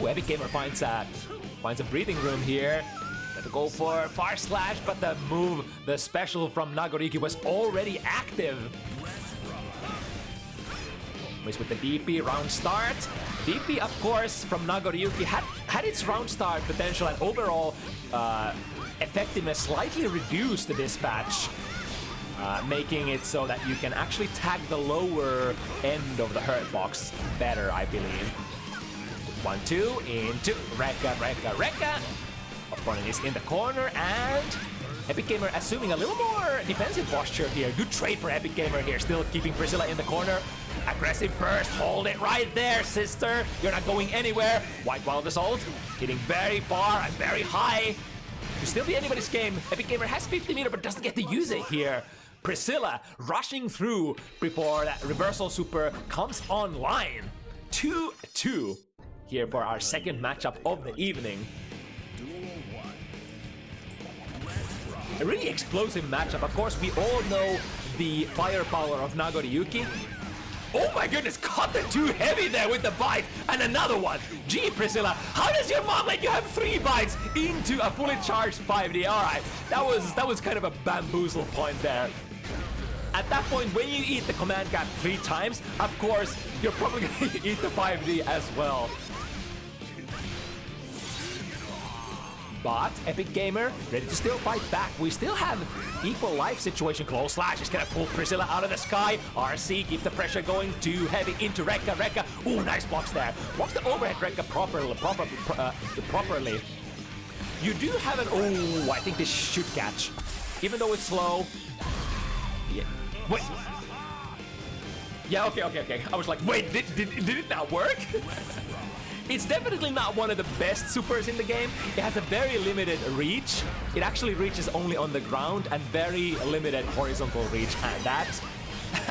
B: Ooh, Epic Gamer finds a breathing room here. To go for far slash, but the move, the special from Nagoryuki was already active. Miss with the DP, round start. DP, of course, from Nagoryuki had its round start potential, and overall effectiveness slightly reduced the dispatch, making it so that you can actually tag the lower end of the hurt box better, I believe. 1, 2, into Rekka, Rekka, Rekka. Opponent is in the corner, and Epic Gamer assuming a little more defensive posture here. Good trade for Epic Gamer here, still keeping Priscilla in the corner. Aggressive burst, hold it right there, sister. You're not going anywhere. White Wild Assault, hitting very far and very high. To still be anybody's game, Epic Gamer has 50 meter but doesn't get to use it here. Priscilla rushing through before that reversal super comes online. 2-2 here for our second matchup of the evening. A really explosive matchup. Of course, we all know the firepower of Nagoryuki. Oh my goodness, caught the 2 heavy there with the bite, and another one. Gee, Priscilla, how does your mom let you have 3 bites into a fully charged 5D? All right, that was kind of a bamboozle point there. At that point, when you eat the command gap 3 times, of course, you're probably going to eat the 5D as well. But Epic Gamer ready to still fight back. We still have equal life situation. Close slash is gonna pull Priscilla out of the sky. RC keeps the pressure going. 2 heavy into Rekka. Rekka. Ooh, nice blocks there. Blocks the overhead Rekka properly. You do have an... Oh, I think this should catch. Even though it's slow. Yeah. Wait. Yeah, okay. I was like, wait, did it not work? It's definitely not one of the best supers in the game. It has a very limited reach. It actually reaches only on the ground and very limited horizontal reach, and that,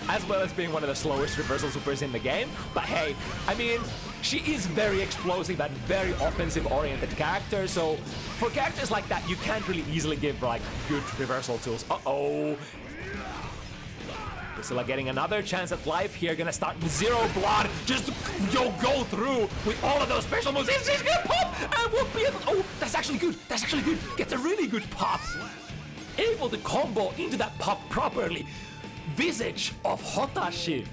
B: as well as being one of the slowest reversal supers in the game. But hey, I mean, she is very explosive and very offensive-oriented character, so for characters like that, you can't really easily give like good reversal tools. Uh-oh. Priscilla getting another chance at life here, gonna start with 0 blood, just go through with all of those special moves. She's gonna pop and won't be able to, oh, that's actually good, gets a really good pop. Able to combo into that pop properly. Visage of Hotashi.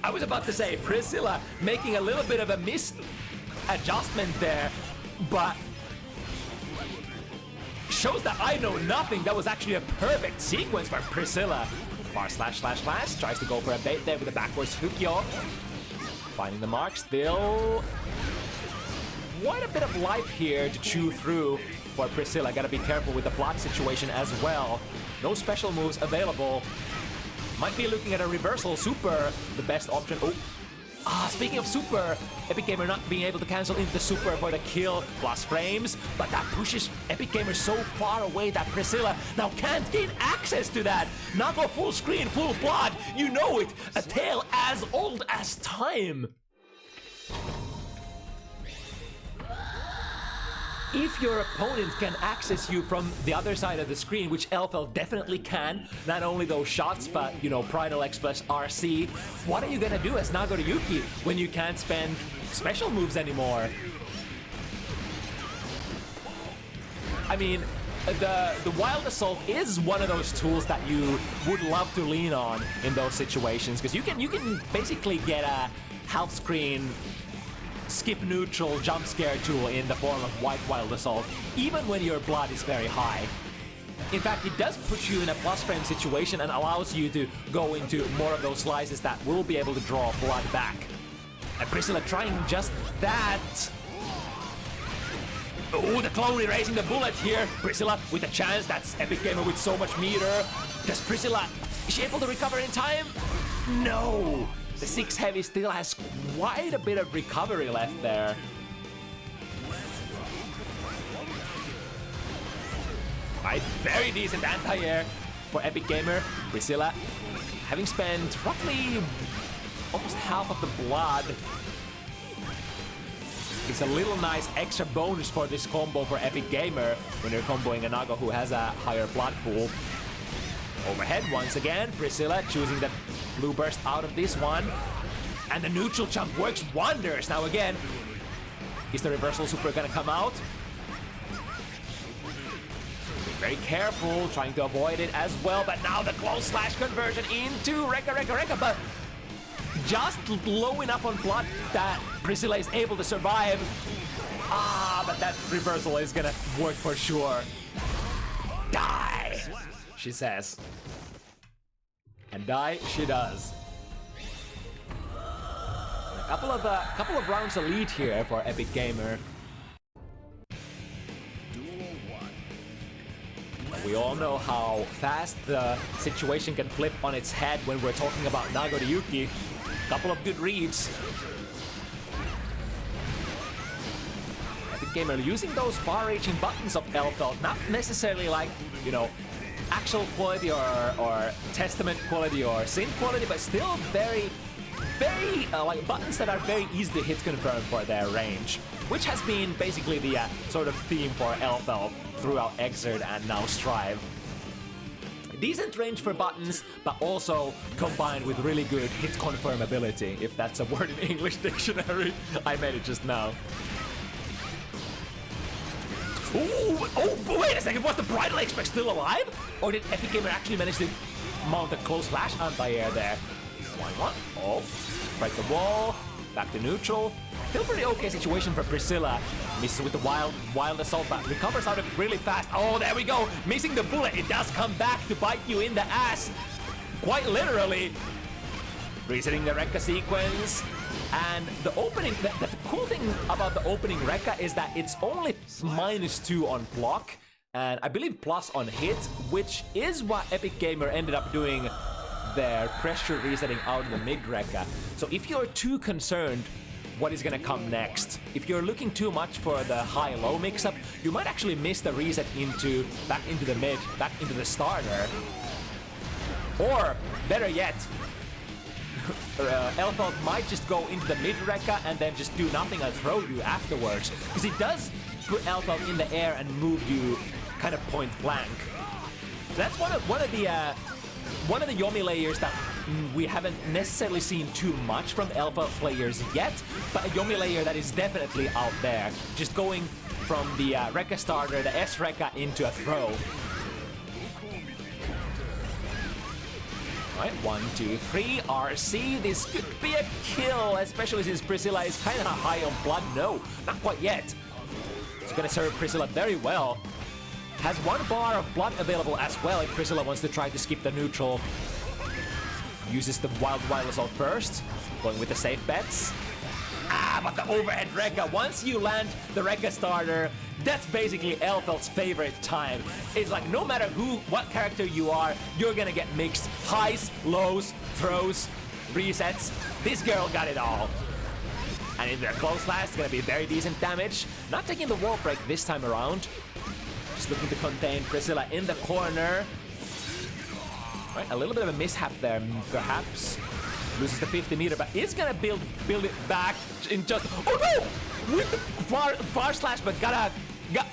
B: I was about to say Priscilla making a little bit of a misadjustment there, but shows that I know nothing. That was actually a perfect sequence for Priscilla. Bar slash, tries to go for a bait there with a backwards Hukyo. Finding the mark, still quite a bit of life here to chew through for Priscilla. Gotta be careful with the block situation as well. No special moves available. Might be looking at a reversal super, the best option. Oh, speaking of super, Epic Gamer not being able to cancel into the super for the kill plus frames, but that pushes Epic Gamer so far away that Priscilla now can't gain access to that. Nago full screen, full blood, you know it, a tale as old as time. If your opponent can access you from the other side of the screen, which LFL definitely can, not only those shots, but, you know, Primal Express RC, what are you gonna do as Nagoriyuki when you can't spend special moves anymore? I mean, the Wild Assault is one of those tools that you would love to lean on in those situations, because you can basically get a half screen skip neutral jump scare tool in the form of White Wild Assault, even when your blood is very high. In fact, it does put you in a plus frame situation and allows you to go into more of those slices that will be able to draw blood back. And Priscilla trying just that. Oh, the clone erasing the bullet here. Priscilla with a chance. That's Epic Gamer with so much meter. Does Priscilla, is she able to recover in time? No! The 6 heavy still has quite a bit of recovery left there. Right, very decent anti-air for Epic Gamer. Priscilla having spent roughly almost half of the blood. It's a little nice extra bonus for this combo for Epic Gamer when you're comboing a Nago who has a higher blood pool. Overhead once again, Priscilla choosing the blue burst out of this one. And the neutral jump works wonders. Now again, is the reversal super gonna come out? Be very careful, trying to avoid it as well. But now the close slash conversion into Rekka, but just low enough on blood that Priscilla is able to survive. Ah, but that reversal is gonna work for sure. Die, she says. And die she does. A couple of rounds of lead here for Epic Gamer. We all know how fast the situation can flip on its head when we're talking about Nagoriyuki. Couple of good reads. Epic Gamer using those far-reaching buttons of LFL, not necessarily like, you know, actual quality or testament quality or sync quality, but still very like buttons that are very easy to hit confirm for their range, which has been basically the sort of theme for LFL throughout Exert and now Strive. Decent range for buttons, but also combined with really good hit confirmability, if that's a word in English dictionary. I made it just now. Ooh, oh, wait a second, was the Bridal Expect still alive? Or did Epic Gamer actually manage to mount a close slash anti-air there? 1-1, oh, break the wall, back to neutral. Still pretty okay situation for Priscilla. Misses with the wild assault, but recovers out of it really fast. Oh, there we go, missing the bullet. It does come back to bite you in the ass, quite literally. Resetting the Rekka sequence. And the opening, the cool thing about the opening Rekka is that it's only -2 on block, and I believe plus on hit, which is what Epic Gamer ended up doing their pressure resetting out in the mid Rekka. So if you're too concerned what is gonna come next. If you're looking too much for the high-low mix-up, you might actually miss the reset back into the mid, back into the starter. Or, better yet, Elfelt might just go into the mid Rekka and then just do nothing and throw you afterwards. Because he does put Elfelt in the air and move you kind of point blank. So that's one of the Yomi layers that we haven't necessarily seen too much from Elfelt players yet, but a Yomi layer that is definitely out there. Just going from the Rekka starter, the S Rekka, into a throw. Right, 1, 2, 3, RC. This could be a kill, especially since Priscilla is kind of high on blood. No, not quite yet. It's gonna serve Priscilla very well. Has 1 bar of blood available as well if Priscilla wants to try to skip the neutral. Uses the Wild Assault first, going with the safe bets. But the overhead Rekka, once you land the Rekka starter, that's basically Elfelt's favorite time. It's like no matter what character you are, you're gonna get mixed highs, lows, throws, resets. This girl got it all. And in their close last, it's gonna be very decent damage. Not taking the wall break this time around. Just looking to contain Priscilla in the corner. Right, a little bit of a mishap there, perhaps. Loses the 50 meter, but is gonna build it back in just... Oh no! With the far slash, but got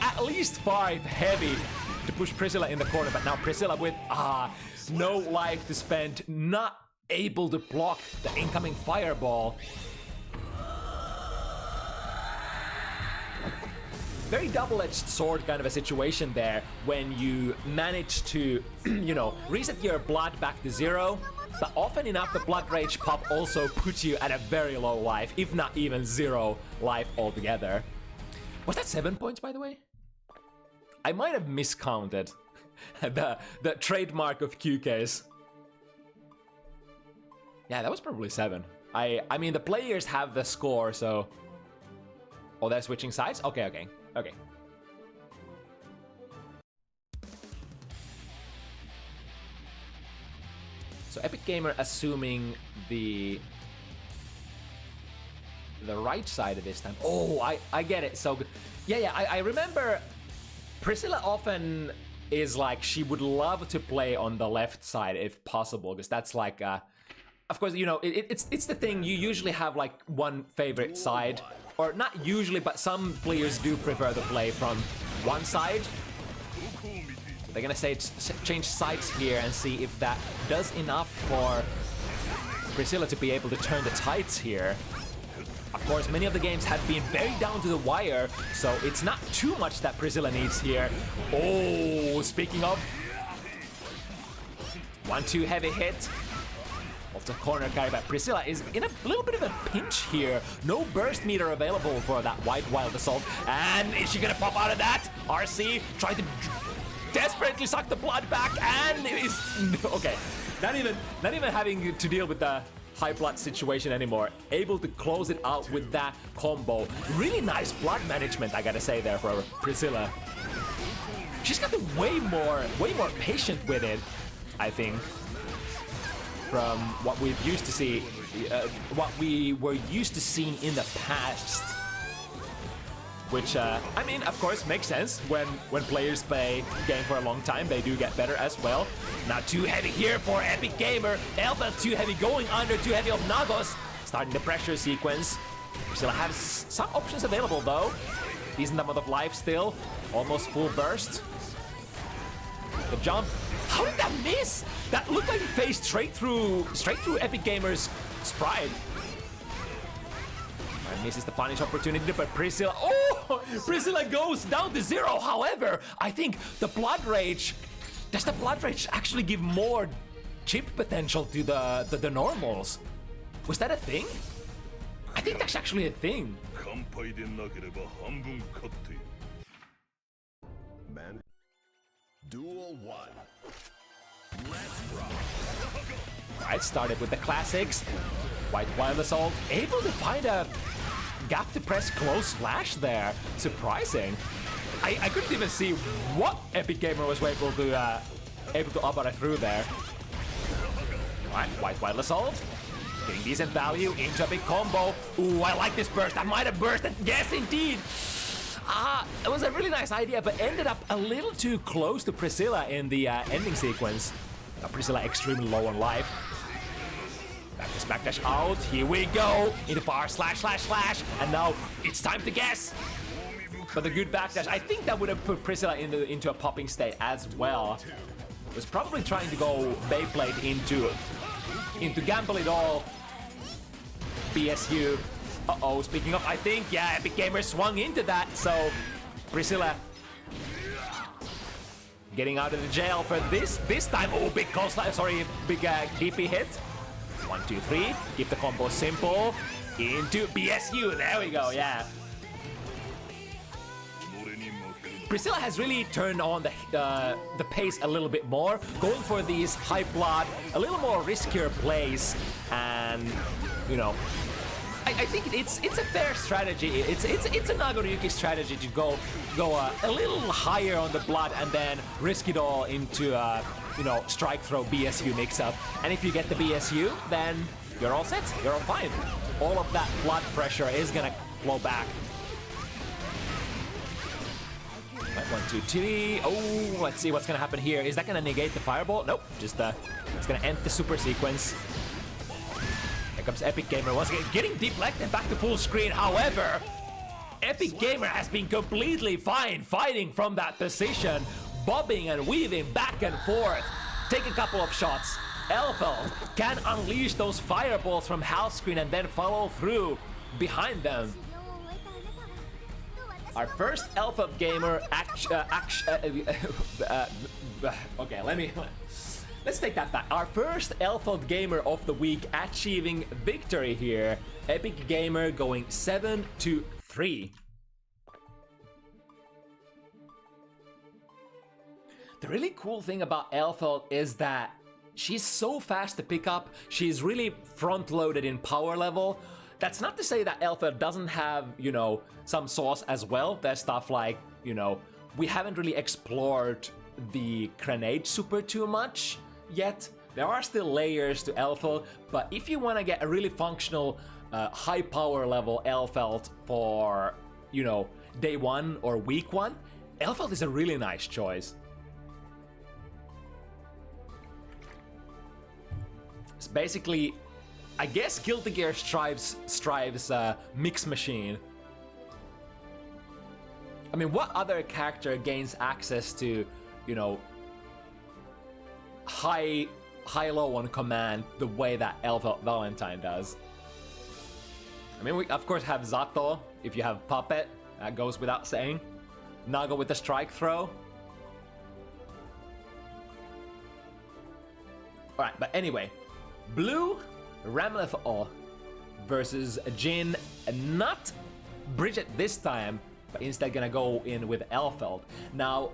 B: at least 5 heavy to push Priscilla in the corner. But now Priscilla with no life to spend, not able to block the incoming fireball. Very double-edged sword kind of a situation there when you manage to, you know, reset your blood back to 0, but often enough the blood rage pop also puts you at a very low life, if not even 0 life altogether. Was that 7 points, by the way? I might have miscounted the trademark of QKs. Yeah, that was probably 7. I mean, the players have the score, so... Oh, they're switching sides? Okay. So Epic Gamer assuming the right side of this time. Oh, I get it. So yeah, I remember Priscilla often is like she would love to play on the left side if possible, because that's like of course, you know, it's the thing, you usually have like one favorite side, or not usually, but some players do prefer to play from one side. They're gonna say change sides here and see if that does enough for Priscilla to be able to turn the tides here. Of course, many of the games have been very down to the wire, so it's not too much that Priscilla needs here. Oh, speaking of, 1-2 heavy hit. Off the corner carry, but Priscilla is in a little bit of a pinch here. No burst meter available for that Wild Assault. And is she gonna pop out of that? RC trying to desperately suck the blood back, and it is okay. Not even having to deal with the high blood situation anymore. Able to close it out with that combo. Really nice blood management, I gotta say there for Priscilla. She's got way more patient with it, I think. From what we've used to see, what we were used to seeing in the past. Which, I mean, of course, makes sense. When players play game for a long time, they do get better as well. Not too heavy here for Epic Gamer. Elverts too heavy, going under, too heavy of Nagos. Starting the pressure sequence. Still has some options available, though. Decent amount of life still. Almost full burst. The jump. How did that miss? That looked like it phased straight through Epic Gamer's sprite. And misses the punish opportunity, but Priscilla... Oh! Priscilla goes down to 0. However, I think the Blood Rage... Does the Blood Rage actually give more chip potential to the normals? Was that a thing? I think that's actually a thing.
C: Man. Duel 1. Let's rock.
B: Right, started with the classics. Wild Assault, able to find a gap to press close slash there. Surprising. I couldn't even see what Epic Gamer was able to up through there. Right, Wild Assault. Getting decent value into a big combo. Ooh, I like this burst. I might have bursted. Yes, indeed. It was a really nice idea, but ended up a little too close to Priscilla in the ending sequence. Priscilla extremely low on life. Backdash out. Here we go. Into fire slash. And now it's time to guess. But the good backdash, I think that would have put Priscilla into a popping state as well. Was probably trying to go Beyblade into gamble it all. BSU. Uh-oh, speaking of, I think, yeah, Epic Gamer swung into that, so Priscilla getting out of the jail for this time. Oh, big coastline, sorry, big DP hit. 1, 2, 3, keep the combo simple. Into BSU, there we go, yeah. Priscilla has really turned on the pace a little bit more, going for these high blood, a little more riskier plays, and, you know, I think it's a fair strategy. It's a Nagoriyuki strategy to go a little higher on the blood and then risk it all into you know, strike throw BSU mix up. And if you get the BSU, then you're all set. You're all fine. All of that blood pressure is gonna flow back. 1, 2, 3. Oh, let's see what's gonna happen here. Is that gonna negate the fireball? Nope. Just it's gonna end the super sequence. Here comes Epic Gamer once again, getting deflected back to full screen. However, Epic Gamer has been completely fine fighting from that position, bobbing and weaving back and forth. Take a couple of shots. Elfeld can unleash those fireballs from half screen and then follow through behind them. Our first Elfeld Gamer okay, let's take that back. Our first Elfeld Gamer of the week achieving victory here. Epic Gamer going 7-3. The really cool thing about Elfeld is that she's so fast to pick up. She's really front-loaded in power level. That's not to say that Elfeld doesn't have, you know, some sauce as well. There's stuff like, you know, we haven't really explored the grenade super too much yet. There are still layers to Elfeld, but if you want to get a really functional high power level Elfeld for, you know, day 1 or week 1, Elfeld is a really nice choice. It's basically, I guess, Guilty Gear Strive's mix machine. I mean, what other character gains access to, you know, high-low on command the way that Elfeld Valentine does? I mean, we of course have Zato. If you have Puppet, that goes without saying. Naga with the strike throw. Alright, but anyway. Blue Ramleth versus Jin. Not Bridget this time, but instead gonna go in with Elfeld. Now,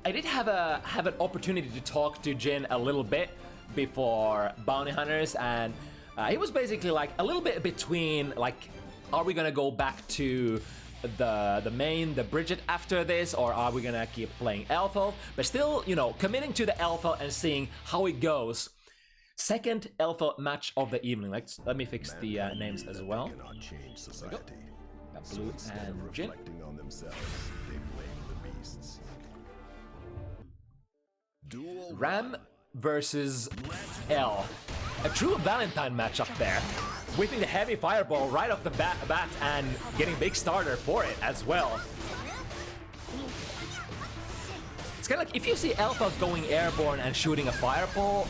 B: I did have an opportunity to talk to Jin a little bit before Bounty Hunters, and he was basically like a little bit between, like, are we gonna go back to the main, the Bridget after this, or are we gonna keep playing Elfeld? But still, you know, committing to the Elfeld and seeing how it goes. Second Elfeld match of the evening. Let me fix the names as well. Got Blue and Jin. Ram versus L. A true Valentine match up there. Whipping the heavy fireball right off the bat and getting big starter for it as well. It's kind of like if you see Elfeld going airborne and shooting a fireball,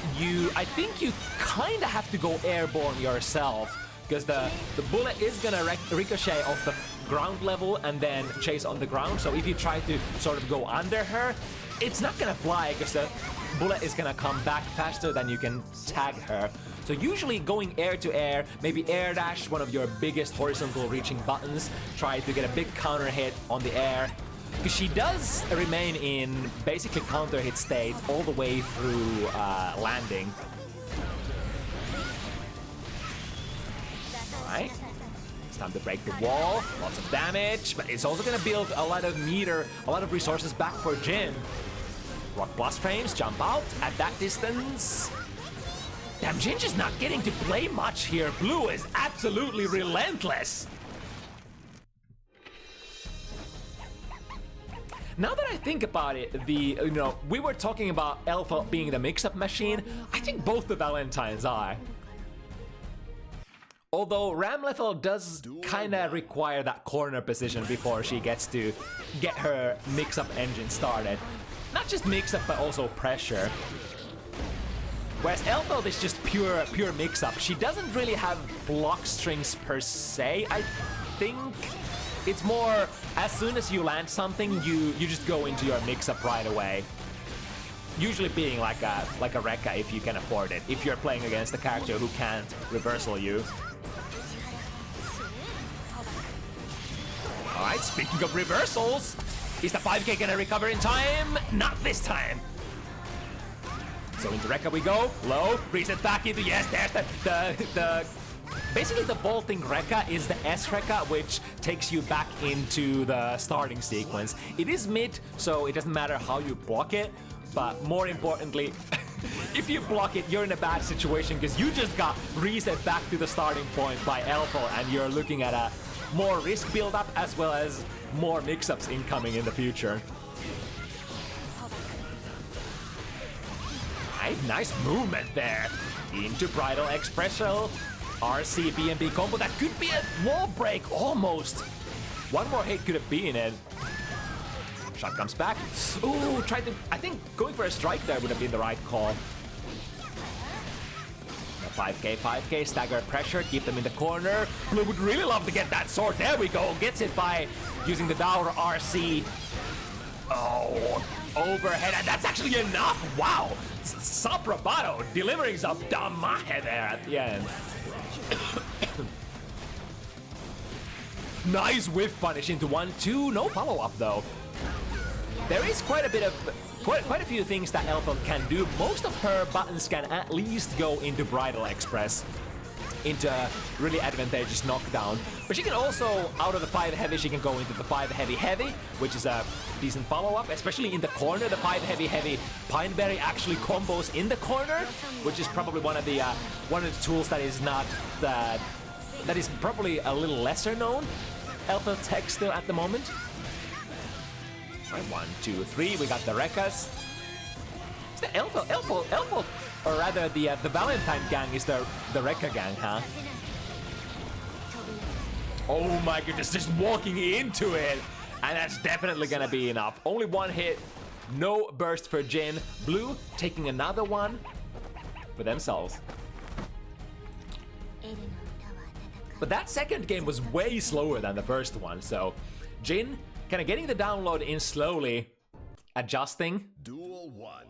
B: I think you kind of have to go airborne yourself, because the bullet is gonna ricochet off the ground level and then chase on the ground. So if you try to sort of go under her, it's not gonna fly because the bullet is gonna come back faster than you can tag her. So usually going air to air, maybe air dash, one of your biggest horizontal reaching buttons, try to get a big counter hit on the air, because she does remain in basically counter hit state all the way through landing. Alright, it's time to break the wall, lots of damage, but it's also gonna build a lot of meter, a lot of resources back for Jin. Rock blast frames, jump out at that distance. Damn, Jin's just not getting to play much here. Blue is absolutely relentless. Now that I think about it, we were talking about Alpha being the mix-up machine. I think both the Valentines are. Although Ramlethal does kinda require that corner position before she gets to get her mix-up engine started. Not just mix-up, but also pressure. Whereas Elfeld is just pure mix-up. She doesn't really have block strings per se, I think. It's more, as soon as you land something, you just go into your mix-up right away. Usually being like a Rekka if you can afford it. If you're playing against a character who can't reversal you. Alright, speaking of reversals, is the 5K gonna recover in time? Not this time! So into Rekka we go, low, reset back into, yes, there's the basically the vaulting Rekka is the S Rekka, which takes you back into the starting sequence. It is mid, so it doesn't matter how you block it, but more importantly, if you block it, you're in a bad situation because you just got reset back to the starting point by Elfo, and you're looking at a more risk build-up as well as more mix-ups incoming in the future. Nice movement there. Into Bridal Expresso. RC BNB combo. That could be a wall break almost. One more hit could have been it. Shot comes back. Ooh, I think going for a strike there would have been the right call. 5K, stagger pressure, keep them in the corner. Blue would really love to get that sword. There we go, gets it by using the Dora RC. Oh, overhead, and that's actually enough. Wow, Saprabato delivering some damahe there at the end. Nice whiff punish into 1-2, no follow-up though. There is quite a few things that Elfeld can do. Most of her buttons can at least go into Bridal Express, into really advantageous knockdown. But she can also, out of the 5 heavy, she can go into the 5 heavy, which is a decent follow-up, especially in the corner. The 5 heavy Pineberry actually combos in the corner, which is probably one of the tools that is not that is probably a little lesser known. Elfeld tech still at the moment. Right, 1, 2, 3. We got the Rekkas. It's the Elfo, or rather the Valentine gang is the Rekka gang, huh? Oh my goodness, just walking into it, and that's definitely gonna be enough. Only one hit, no burst for Jin. Blue taking another one for themselves. But that second game was way slower than the first one, so Jin kind of getting the download in slowly, adjusting,
C: Duel 1.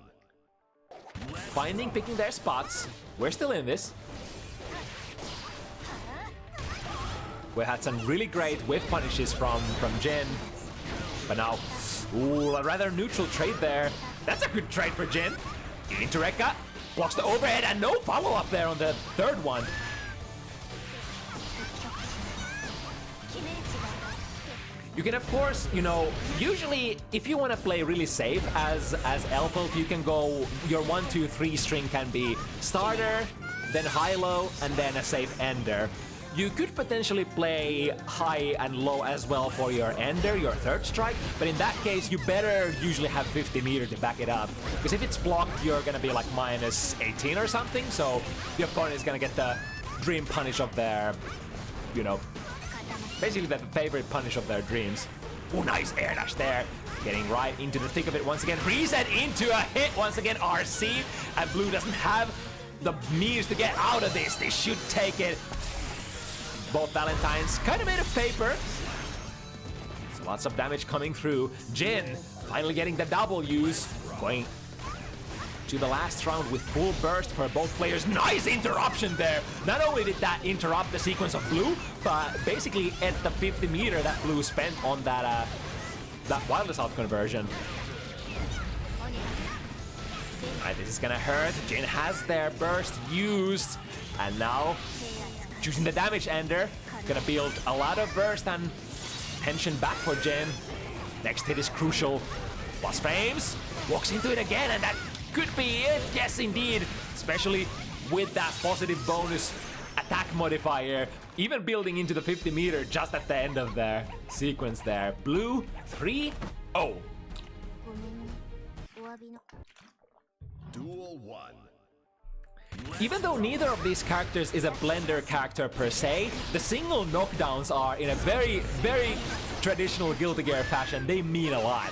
B: picking their spots. We're still in this. We had some really great whiff punishes from Jin, but now, ooh, a rather neutral trade there. That's a good trade for Jin. Into Rekka, blocks the overhead, and no follow-up there on the third one. You can, of course, usually if you want to play really safe as Elfeld, you can go, your 1, 2, 3 string can be starter, then high-low, and then a safe ender. You could potentially play high and low as well for your ender, your third strike, but in that case, you better usually have 50 meter to back it up. Because if it's blocked, you're gonna be like minus 18 or something, so the opponent is gonna get the dream punish of their, basically the favorite punish of their dreams. Oh, nice air dash there. Getting right into the thick of it once again. Reset into a hit once again, RC. And Blue doesn't have the means to get out of this. They should take it. Both Valentines kind of made of paper. So lots of damage coming through. Jin finally getting the W's. Going to the last round with full burst for both players. Nice interruption there. Not only did that interrupt the sequence of Blue, but basically at the 50 meter that Blue spent on that Wild Assault conversion. Alright, this is gonna hurt. Jin has their burst used, and now choosing the damage ender. Gonna build a lot of burst and tension back for Jin. Next hit is crucial. Plus frames, walks into it again, and that could be it. Yes, indeed. Especially with that positive bonus attack modifier, even building into the 50 meter just at the end of their sequence there. Blue 3-0.
C: Duel 1.
B: Even though neither of these characters is a blender character per se, the single knockdowns are in a very, very traditional Guilty Gear fashion. They mean a lot.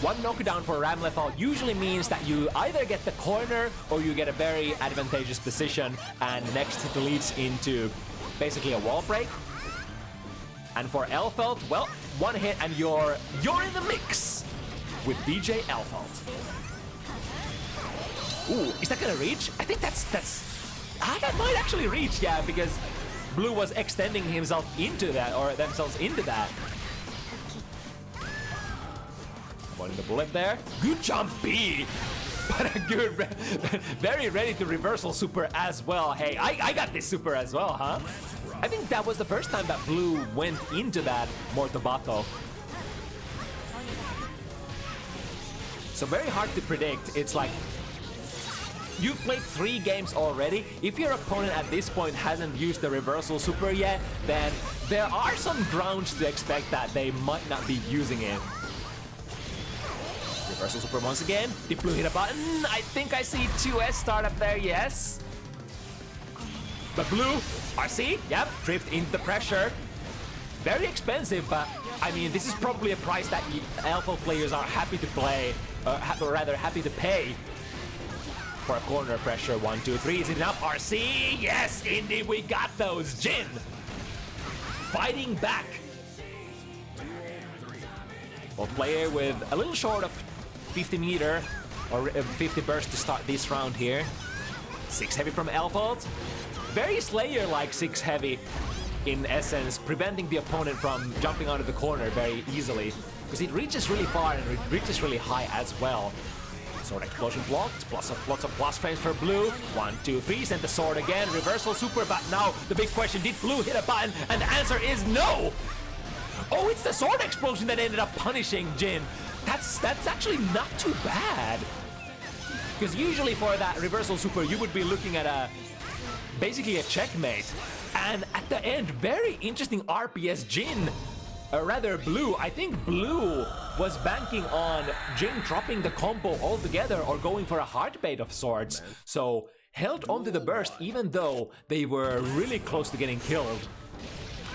B: One knockdown for Ramlethal usually means that you either get the corner or you get a very advantageous position, and next hit leads into basically a wall break. And for Elfelt, well, one hit and you're in the mix with DJ Elfelt. Ooh, is that gonna reach? I think that might actually reach, yeah, because Blue was extending himself into that, or themselves into that. Avoiding the bullet there. Good jump, B! But a good, very ready to reversal super as well. Hey, I got this super as well, huh? I think that was the first time that Blue went into that Mortobato. So very hard to predict. It's like, you've played 3 games already. If your opponent at this point hasn't used the reversal super yet, then there are some grounds to expect that they might not be using it. Reversal super once again. Did Blue hit a button? I think I see 2S start up there, yes. But Blue, RC, yep, drift into the pressure. Very expensive, but I mean, this is probably a price that Alpha players are happy to play, or rather happy to pay for a corner pressure. 1, 2, 3, is it enough? RC, yes, indeed, we got those. Jin fighting back. Both player with a little short of 50 meter or 50 burst to start this round here. 6 heavy from Elfelt. Very Slayer-like 6 heavy in essence, preventing the opponent from jumping onto the corner very easily, because it reaches really far and it reaches really high as well. Sword explosion blocked, lots of plus frames for Blue. 1, 2, 3, send the sword again, reversal super, but now the big question, did Blue hit a button? And the answer is no! Oh, it's the sword explosion that ended up punishing Jin. That's actually not too bad. Because usually for that reversal super, you would be looking at basically a checkmate. And at the end, very interesting RPS Jin. Rather Blue. I think Blue was banking on Jin dropping the combo altogether or going for a hard bait of sorts. So held onto the burst even though they were really close to getting killed.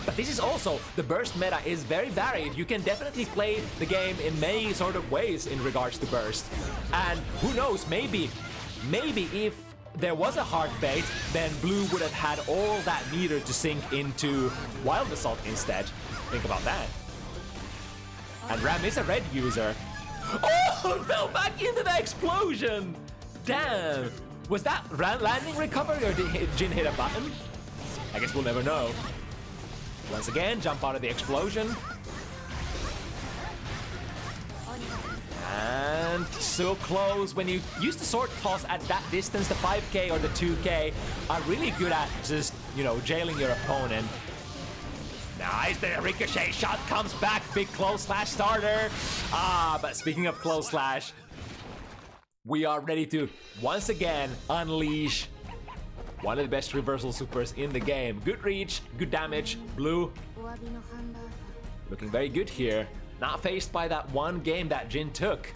B: But this is also, the burst meta is very varied. You can definitely play the game in many sort of ways in regards to burst. And who knows, maybe if there was a hard bait, then Blue would have had all that meter to sink into Wild Assault instead. Think about that. And Ram is a red user. Oh, fell back into the explosion! Damn! Was that landing recovery or did Jin hit a button? I guess we'll never know. Once again, jump out of the explosion. And so close. When you use the sword toss at that distance, the 5k or the 2k are really good at just, you know, jailing your opponent. Nice, the ricochet shot comes back. Big close slash starter. But speaking of close slash, we are ready to once again unleash one of the best reversal supers in the game. Good reach, good damage. Blue looking very good here. Not faced by that one game that Jin took.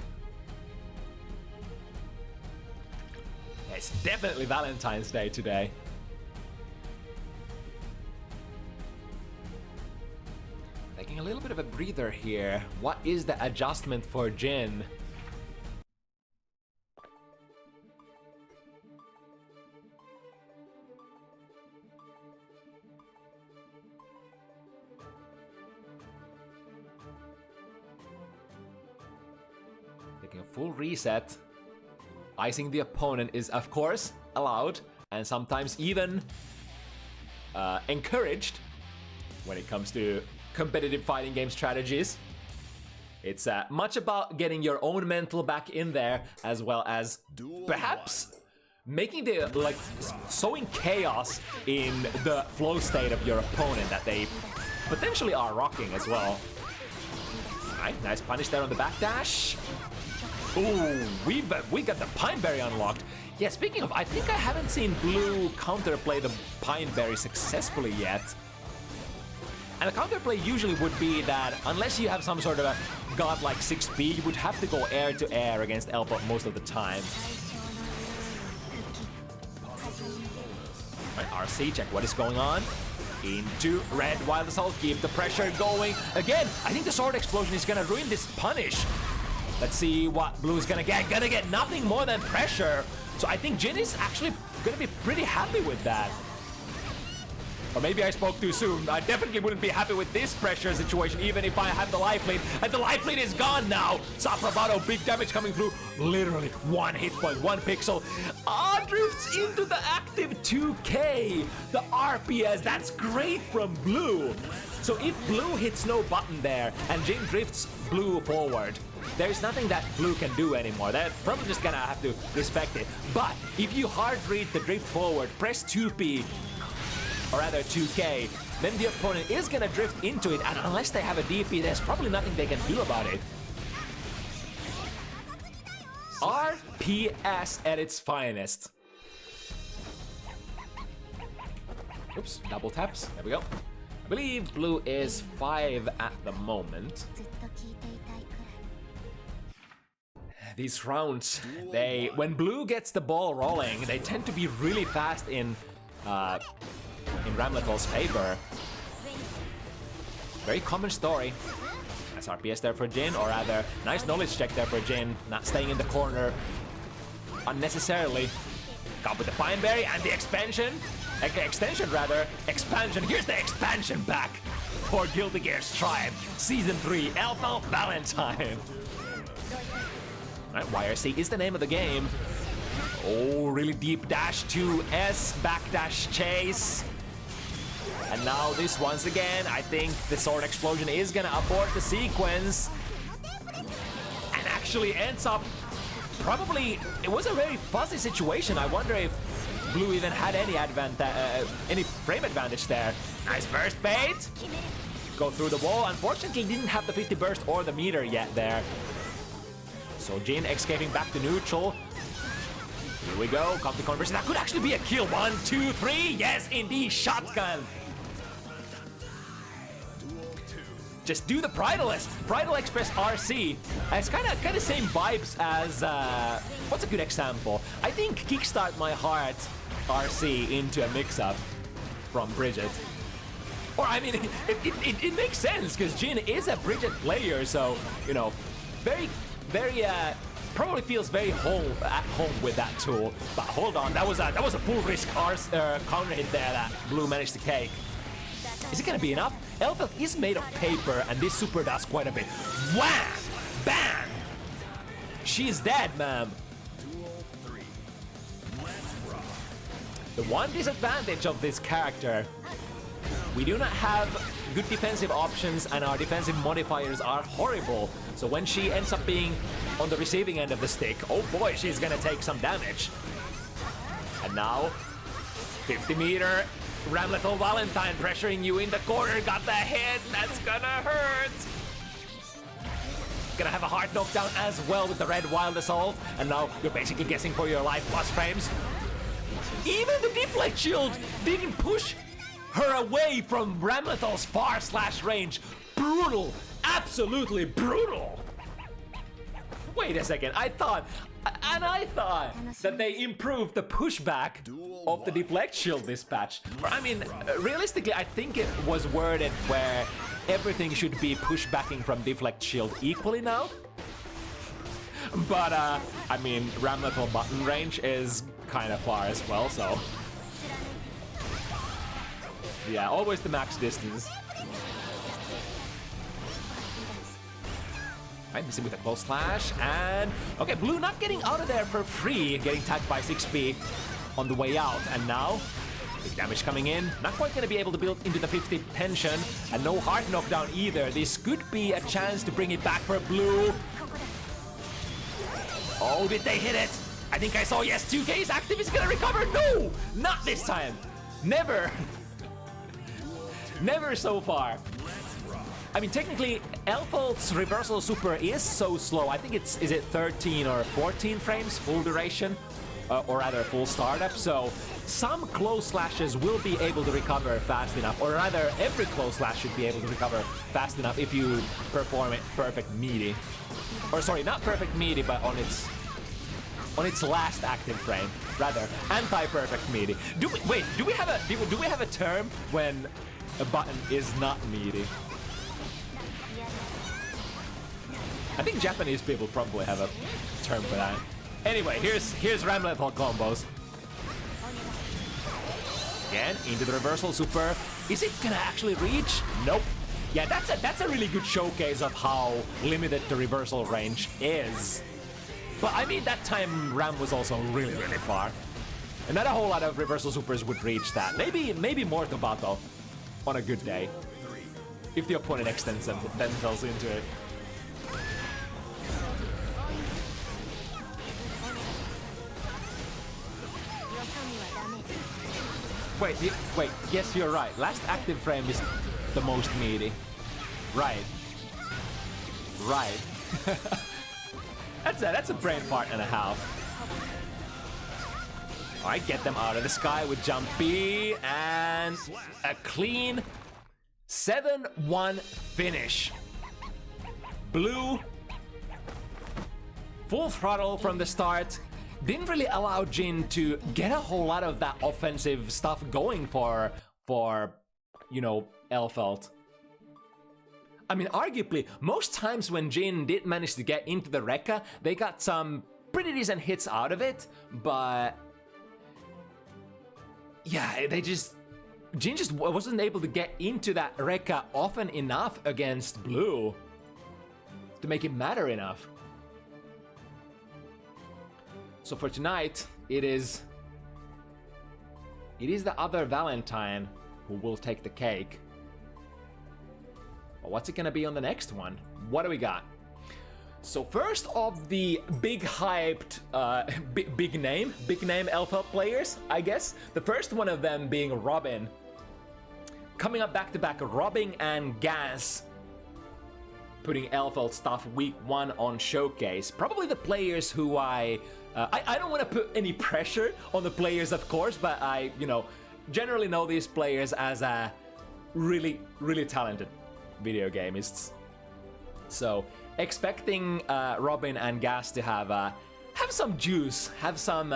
B: It's definitely Valentine's Day today. Taking a little bit of a breather here. What is the adjustment for Jin? Taking a full reset. Icing the opponent is, of course, allowed and sometimes even encouraged when it comes to competitive fighting game strategies. It's much about getting your own mental back in there, as well as perhaps making the, like, sowing chaos in the flow state of your opponent that they potentially are rocking as well. Alright, nice punish there on the backdash. Ooh, we got the Pineberry unlocked. Yeah, speaking of, I think I haven't seen blue counterplay the Pineberry successfully yet. And the counterplay usually would be that unless you have some sort of a godlike 6B, you would have to go air to air against Elvert most of the time. Right, RC, check what is going on. Into red Wild Assault, keep the pressure going. Again, I think the sword explosion is gonna ruin this punish. Let's see what blue is gonna get. Gonna get nothing more than pressure. So I think Jin is actually gonna be pretty happy with that. Or maybe I spoke too soon. I definitely wouldn't be happy with this pressure situation, even if I had the life lead. And the life lead is gone now. Saprabato, big damage coming through. Literally 1 hit point, 1 pixel. Drifts into the active 2K. The RPS, that's great from blue. So if blue hits no button there and Jin drifts blue forward, there's nothing that blue can do anymore. They're probably just gonna have to respect it. But if you hard read the drift forward, press 2P, or rather 2K, then the opponent is gonna drift into it, and unless they have a DP, there's probably nothing they can do about it. RPS at its finest. Oops, double taps, there we go. I believe blue is 5 at the moment. These rounds, when blue gets the ball rolling, they tend to be really fast in Ramlethal's favor. Very common story. Nice RPS there for Jin, or rather, nice knowledge check there for Jin, not staying in the corner unnecessarily. Got with the Pineberry and the expansion. Extension rather. Expansion. Here's the expansion back for Guilty Gear's Tribe. Season 3, Alpha Valentine. Alright, YRC is the name of the game. Oh, really deep dash to S, backdash chase. And now this once again, I think the sword explosion is gonna abort the sequence. And actually ends up probably, it was a very fuzzy situation. I wonder if blue even had any frame advantage there. Nice burst bait. Go through the wall. Unfortunately, didn't have the 50 burst or the meter yet there. So Jin escaping back to neutral. Here we go, copy conversion. That could actually be a kill. 1, 2, 3. Yes, indeed, shotgun. Just do the Bridal Express RC. It's kind of same vibes as what's a good example? I think Kickstart My Heart RC into a mix-up from Bridget. Or I mean, it makes sense because Jin is a Bridget player, so you know, very probably feels very at home with that tool. But hold on, that was a full risk counter hit there that blue managed to take. Is it gonna be enough? Elvert is made of paper, and this super does quite a bit. Wham! Bam! She's dead, ma'am. The one disadvantage of this character, we do not have good defensive options, and our defensive modifiers are horrible. So when she ends up being on the receiving end of the stick, oh boy, she's gonna take some damage. And now, 50-meter Ramlethal Valentine pressuring you in the corner, got the hit, that's gonna hurt. Gonna have a hard knockdown as well with the red Wild Assault, and now you're basically guessing for your life plus frames. Even the deflect shield didn't push her away from Ramlethal's far slash range. Brutal, absolutely brutal. Wait a second, I thought that they improved the pushback of the deflect shield this patch. I mean, realistically, I think it was worded where everything should be pushbacking from deflect shield equally now. But, I mean, Ramlethal button range is kind of far as well, so... yeah, always the max distance. Right, missing with a close slash, and... okay, blue not getting out of there for free, getting tagged by 6B on the way out, and now... big damage coming in, not quite gonna be able to build into the 50 pension, and no hard knockdown either. This could be a chance to bring it back for blue. Oh, did they hit it? I think I saw, yes, 2K's active is gonna recover. No, not this time. Never. Never so far. I mean, technically, Elverts' reversal super is so slow. I think is it 13 or 14 frames full duration, or rather full startup. So some close slashes will be able to recover fast enough, or rather every close slash should be able to recover fast enough if you perform it perfect meaty. Or sorry, not perfect meaty, but on its last active frame, rather anti-perfect meaty. Do we have a term when a button is not meaty? I think Japanese people probably have a term for that. Anyway, here's ram level combos. Again, into the reversal super. Is it gonna actually reach? Nope. Yeah, that's a really good showcase of how limited the reversal range is. But I mean, that time Ram was also really far. And not a whole lot of reversal supers would reach that. Maybe more Tobato on a good day. If the opponent extends themselves into it. Wait, yes, you're right. Last active frame is the most meaty. Right. That's a brain fart and a half. Alright, get them out of the sky with Jumpy and a clean 7-1 finish. Blue, full throttle from the start. Didn't really allow Jin to get a whole lot of that offensive stuff going for you know, Elfelt. I mean, arguably, most times when Jin did manage to get into the Rekka, they got some pretty decent hits out of it, but yeah, Jin just wasn't able to get into that Rekka often enough against Blue to make it matter enough. So for tonight, it is the other Valentine who will take the cake. But what's it gonna be on the next one? What do we got? So first of the big hyped, big name Elfelt players, I guess. The first one of them being Robin. Coming up back to back, Robin and Gas. Putting Elfelt stuff week 1 on Showcase. Probably the players who I don't want to put any pressure on the players, of course, but I, you know, generally know these players as a really talented video gamists. So expecting Robin and Gas to have some juice, have some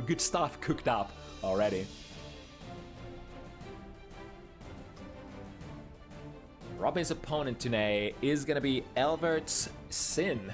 B: good stuff cooked up already. Robin's opponent today is gonna be Elverts Sin.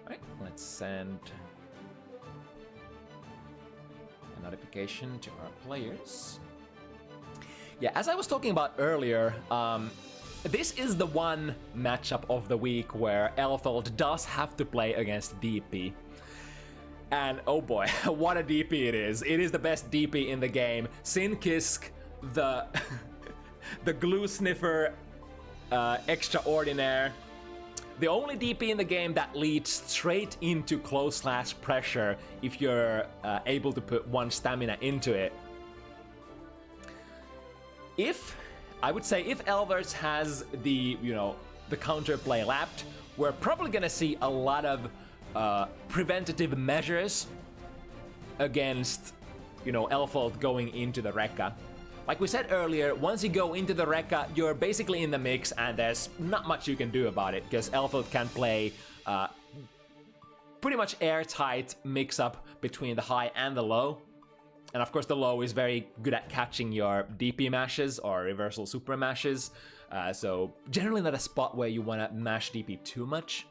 B: Right, let's send a notification to our players. Yeah, as I was talking about earlier, this is the one matchup of the week where Elfelt does have to play against DP. And oh boy, what a DP it is. It is the best DP in the game. Sinkisk, the glue sniffer extraordinaire. The only DP in the game that leads straight into close slash pressure if you're able to put 1 stamina into it. I would say if Elverts has the, you know, the counterplay lapped, we're probably gonna see a lot of preventative measures against, you know, Elfelt going into the Rekka. Like we said earlier, once you go into the Rekka, you're basically in the mix and there's not much you can do about it, because Elfelt can play pretty much airtight mix-up between the high and the low. And of course the low is very good at catching your DP mashes or reversal super mashes, so generally not a spot where you want to mash DP too much.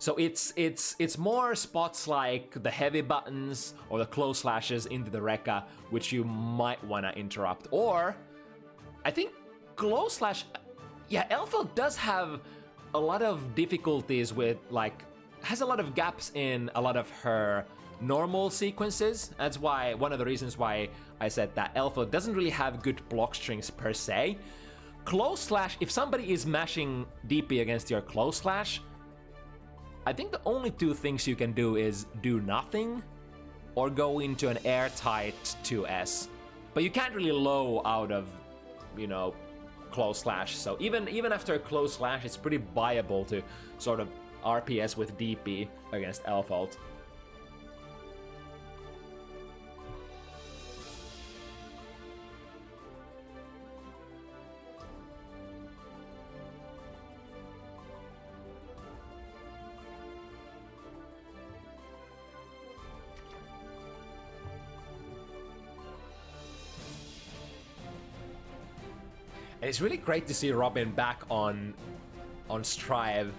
B: So it's more spots like the heavy buttons or the close slashes into the Rekka which you might want to interrupt. Or I think close slash, yeah, Elfelt does have a lot of difficulties with, like, has a lot of gaps in a lot of her normal sequences. That's why one of the reasons why I said that Elfo doesn't really have good block strings per se. Close slash, if somebody is mashing DP against your close slash, I think the only two things you can do is do nothing or go into an airtight 2S. But you can't really low out of, you know, close slash. So even after a close slash, it's pretty viable to sort of RPS with DP against Elfalt. And it's really great to see Robin back on Strive.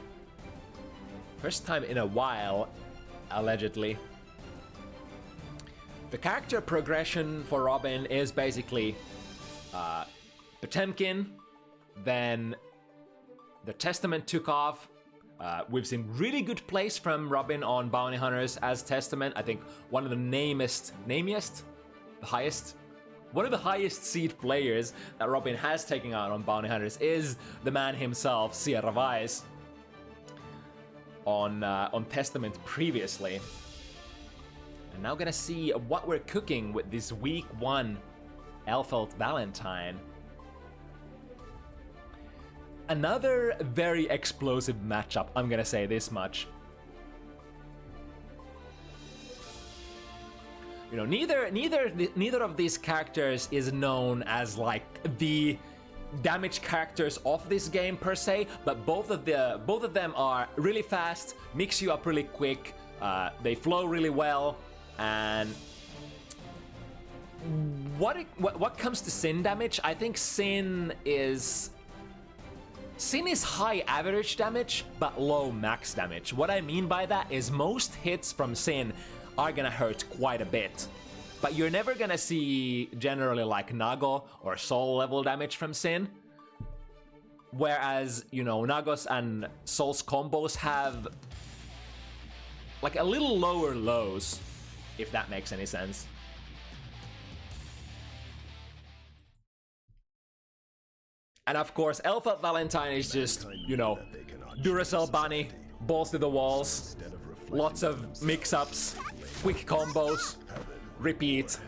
B: First time in a while, allegedly. The character progression for Robin is basically Potemkin, then the Testament took off. We've seen really good plays from Robin on Bounty Hunters as Testament. I think one of the highest seed players that Robin has taken out on Bounty Hunters is the man himself, Sierra Weiss, on Testament previously. And now gonna see what we're cooking with this week 1 Elfelt Valentine. Another very explosive matchup, I'm gonna say this much. You know, neither of these characters is known as like the damage characters of this game per se, but both of them are really fast, mix you up really quick, they flow really well, and what comes to Sin damage, I think Sin is high average damage, but low max damage. What I mean by that is most hits from Sin are gonna hurt quite a bit, but you're never gonna see generally like Nago or Soul level damage from Sin. Whereas, you know, Nagos and Soul's combos have like a little lower lows, if that makes any sense. And of course, Elfelt Valentine is just, you know, Duracell Bunny, balls to the walls, lots of mix-ups, quick combos, repeat.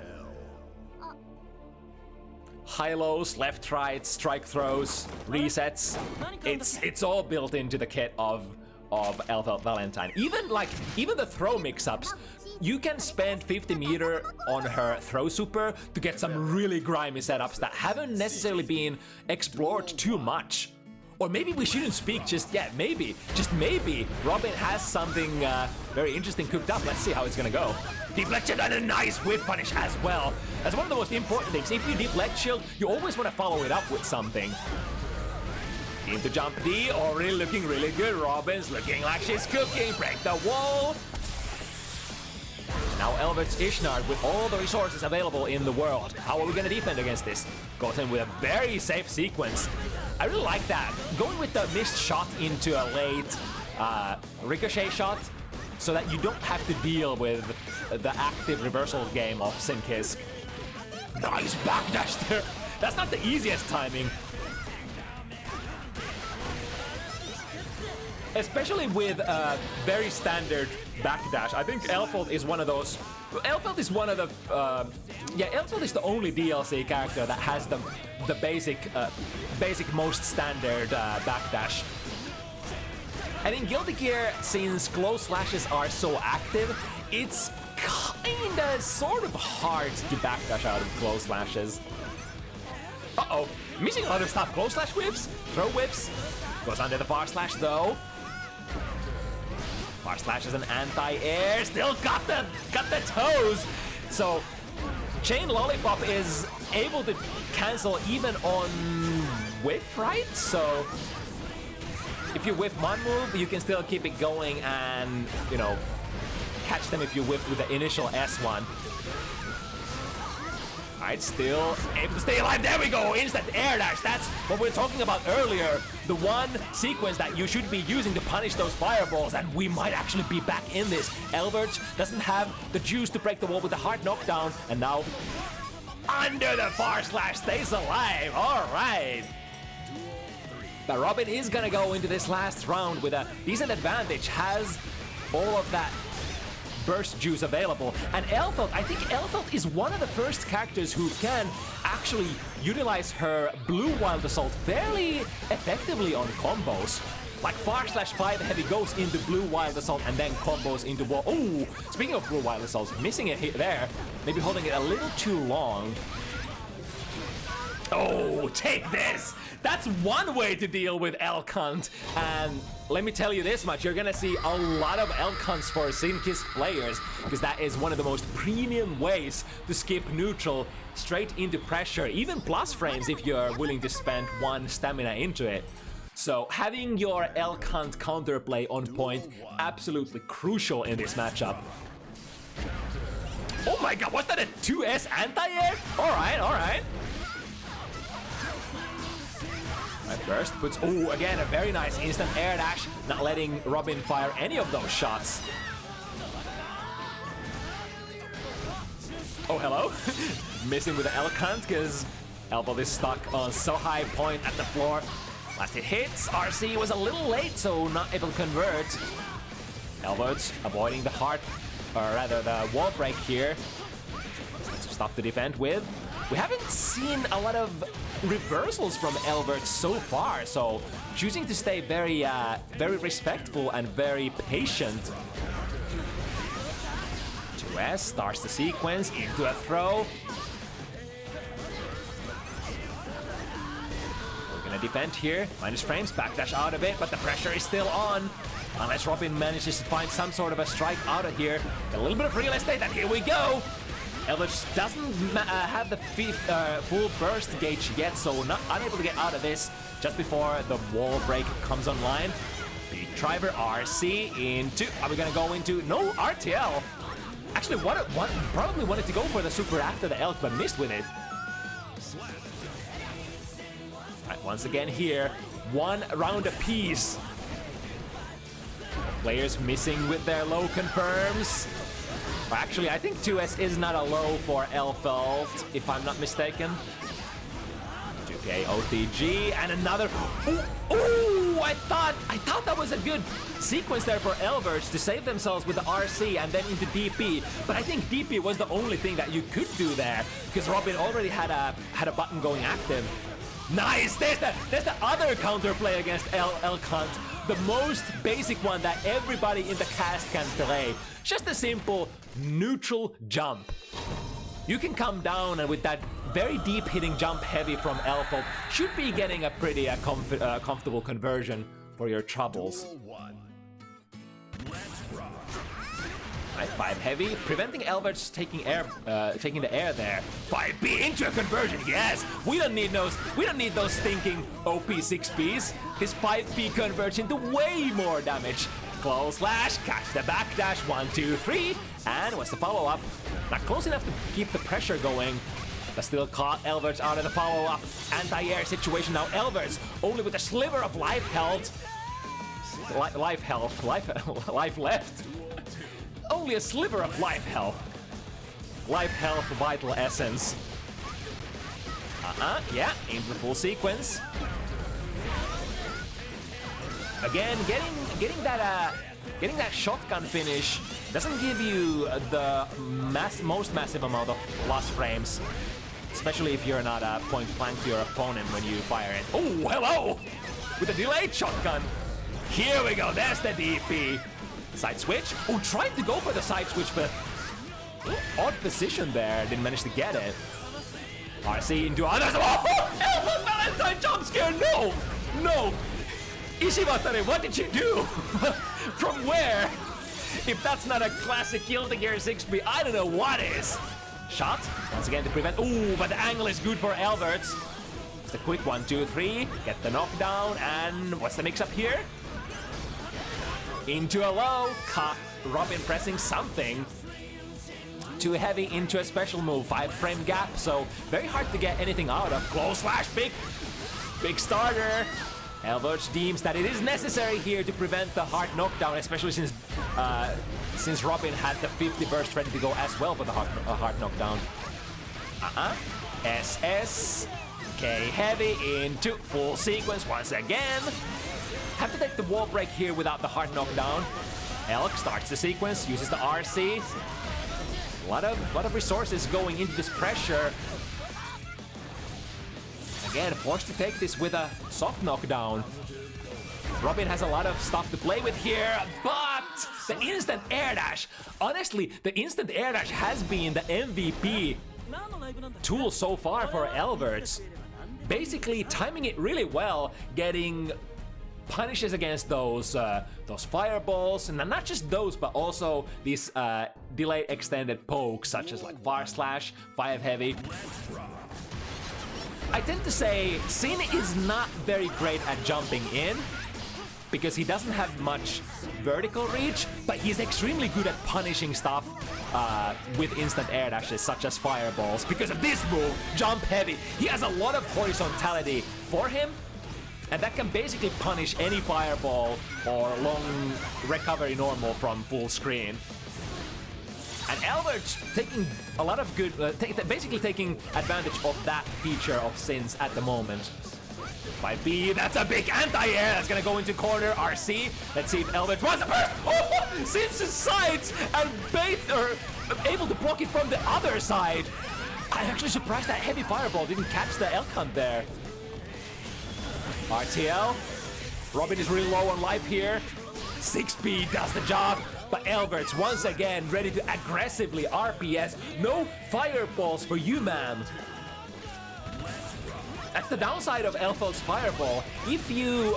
B: High-lows, left-right, strike throws, resets. It's all built into the kit of Elfelt Valentine. Even the throw mix-ups, you can spend 50 meter on her throw super to get some really grimy setups that haven't necessarily been explored too much. Or maybe we shouldn't speak just yet. Maybe, just maybe, Robin has something very interesting cooked up. Let's see how it's gonna go. Deflection and a nice whip punish as well. That's one of the most important things. If you deflect shield, you always want to follow it up with something. Into jump D, already looking really good. Robin's looking like she's cooking. Break the wall. Now Elverts Ishnard with all the resources available in the world. How are we gonna defend against this? Goes in with a very safe sequence. I really like that. Going with the missed shot into a late ricochet shot so that you don't have to deal with the active reversal game of ZoKHiZ. Nice backdash there. That's not the easiest timing. Especially with a very standard backdash. I think Elfelt is one of those. Elfelt is one of the. Elfelt is the only DLC character that has the basic most standard backdash. And in Guilty Gear, since close slashes are so active, it's kinda sort of hard to backdash out of close slashes. Uh-oh, missing a lot of stuff. Close slash whips, throw whips, goes under the far slash though. Far slash is an anti-air, still got the toes. So Chain Lollipop is able to cancel even on whiff, right? So if you whiff one move, you can still keep it going and, you know, catch them if you whiff with the initial S1. Alright, still able to stay alive. There we go! Instant air dash. That's what we were talking about earlier. The one sequence that you should be using to punish those fireballs, and we might actually be back in this. Elverts doesn't have the juice to break the wall with the hard knockdown, and now under the far slash stays alive. Alright. But Robin is gonna go into this last round with a decent advantage, has all of that burst juice available. And Elfelt, I think Elfelt is one of the first characters who can actually utilize her blue wild assault fairly effectively on combos. Like /5 heavy goes into blue wild assault and then combos into wall. Oh, speaking of blue wild assault, missing it here there, maybe holding it a little too long. Oh, take this! That's one way to deal with Elkhunt. And let me tell you this much, you're gonna see a lot of Elkhunts for ZoKHiZ players, because that is one of the most premium ways to skip neutral straight into pressure, even plus frames if you're willing to spend one stamina into it. So having your Elkhunt counterplay on point, absolutely crucial in this matchup. Oh my god, was that a 2S anti-air? Alright, alright. Burst puts, oh, again, a very nice instant air dash, not letting Robin fire any of those shots. Oh, hello. Missing with the Elkhunt, because Elbow is stuck on so high point at the floor. Last it hits, RC was a little late, so not able to convert. Elverts avoiding the hard, or rather the wall break here. Some stuff to defend with. We haven't seen a lot of reversals from Elverts so far, so choosing to stay very respectful and very patient. 2S starts the sequence into a throw. We're gonna defend here, minus frames, backdash out of it, but the pressure is still on. Unless Robin manages to find some sort of a strike out of here. A little bit of real estate, and here we go! Elverts doesn't have the full burst gauge yet, so unable to get out of this just before the wall break comes online. Big driver RC into, are we gonna go into, no, RTL. Actually, probably wanted to go for the super after the Elk, but missed with it. Right, once again here, one round apiece. Players missing with their low confirms. Actually, I think 2S is not a low for Elfelt, if I'm not mistaken. 2K OTG and another. Ooh, I thought that was a good sequence there for Elverts to save themselves with the RC and then into DP. But I think DP was the only thing that you could do there, because Robin already had a button going active. Nice! There's the other counterplay against Elkhunt. The most basic one that everybody in the cast can play. Just a simple neutral jump. You can come down, and with that very deep hitting jump heavy from Elfelt, should be getting a pretty comfortable conversion for your troubles. Right, 5 heavy, preventing Elverts taking the air there. 5B into a conversion, yes! We don't need those stinking OP 6Bs. This 5B converts into way more damage. Close slash, catch the backdash, 1, 2, 3, and what's the follow-up? Not close enough to keep the pressure going, but still caught Elverts out of the follow-up. Anti-air situation now. Elverts only with a sliver of life health. Life left. Only a sliver of life health. Life health, vital essence. Yeah, into the full sequence. Again, getting that shotgun finish doesn't give you the most massive amount of lost frames, especially if you're not point blank to your opponent when you fire it. Oh, hello! With a delayed shotgun. Here we go. There's the DP. Side switch. Oh, tried to go for the side switch, but odd position there. Didn't manage to get it. RC into others. Oh, Elfert Valentine jump scare. No, no. Ishibatare, what did you do? From where? If that's not a classic Kill the Gear 6B, I don't know what is. Shot, once again to prevent. Ooh, but the angle is good for Elverts. It's a quick 1, 2, 3. Get the knockdown, and what's the mix-up here? Into a low. Robin pressing something. too heavy into a special move, 5-frame gap, so very hard to get anything out of. Close slash, big starter. Elverts deems that it is necessary here to prevent the hard knockdown, especially since Robin had the 50 burst ready to go as well for the hard knockdown. SS, K heavy into full sequence once again. Have to take the wall break here without the hard knockdown. Elk starts the sequence, uses the RC. A lot of resources going into this pressure. Again, forced to take this with a soft knockdown. Robin has a lot of stuff to play with here, but the instant air dash. Honestly, the instant air dash has been the MVP tool so far for Elverts. Basically timing it really well, getting punishes against those fireballs, and not just those, but also these delay extended pokes, such as like Fire Slash, 5 heavy. I tend to say Sin is not very great at jumping in because he doesn't have much vertical reach, but he's extremely good at punishing stuff with instant air dashes, such as fireballs. Because of this move, Jump Heavy, he has a lot of horizontality for him, and that can basically punish any fireball or long recovery normal from full screen. And Elverts taking a lot of good, basically taking advantage of that feature of Sin's at the moment. 5B, that's a big anti-air, that's gonna go into corner, RC. Let's see if Elverts wants a burst! Oh, Sin's sides and able to block it from the other side. I'm actually surprised that heavy fireball didn't catch the elk hunt there. RTL, Robin is really low on life here. 6B does the job. But Elverts once again ready to aggressively RPS. No fireballs for you, ma'am. That's the downside of Elfald's fireball. If you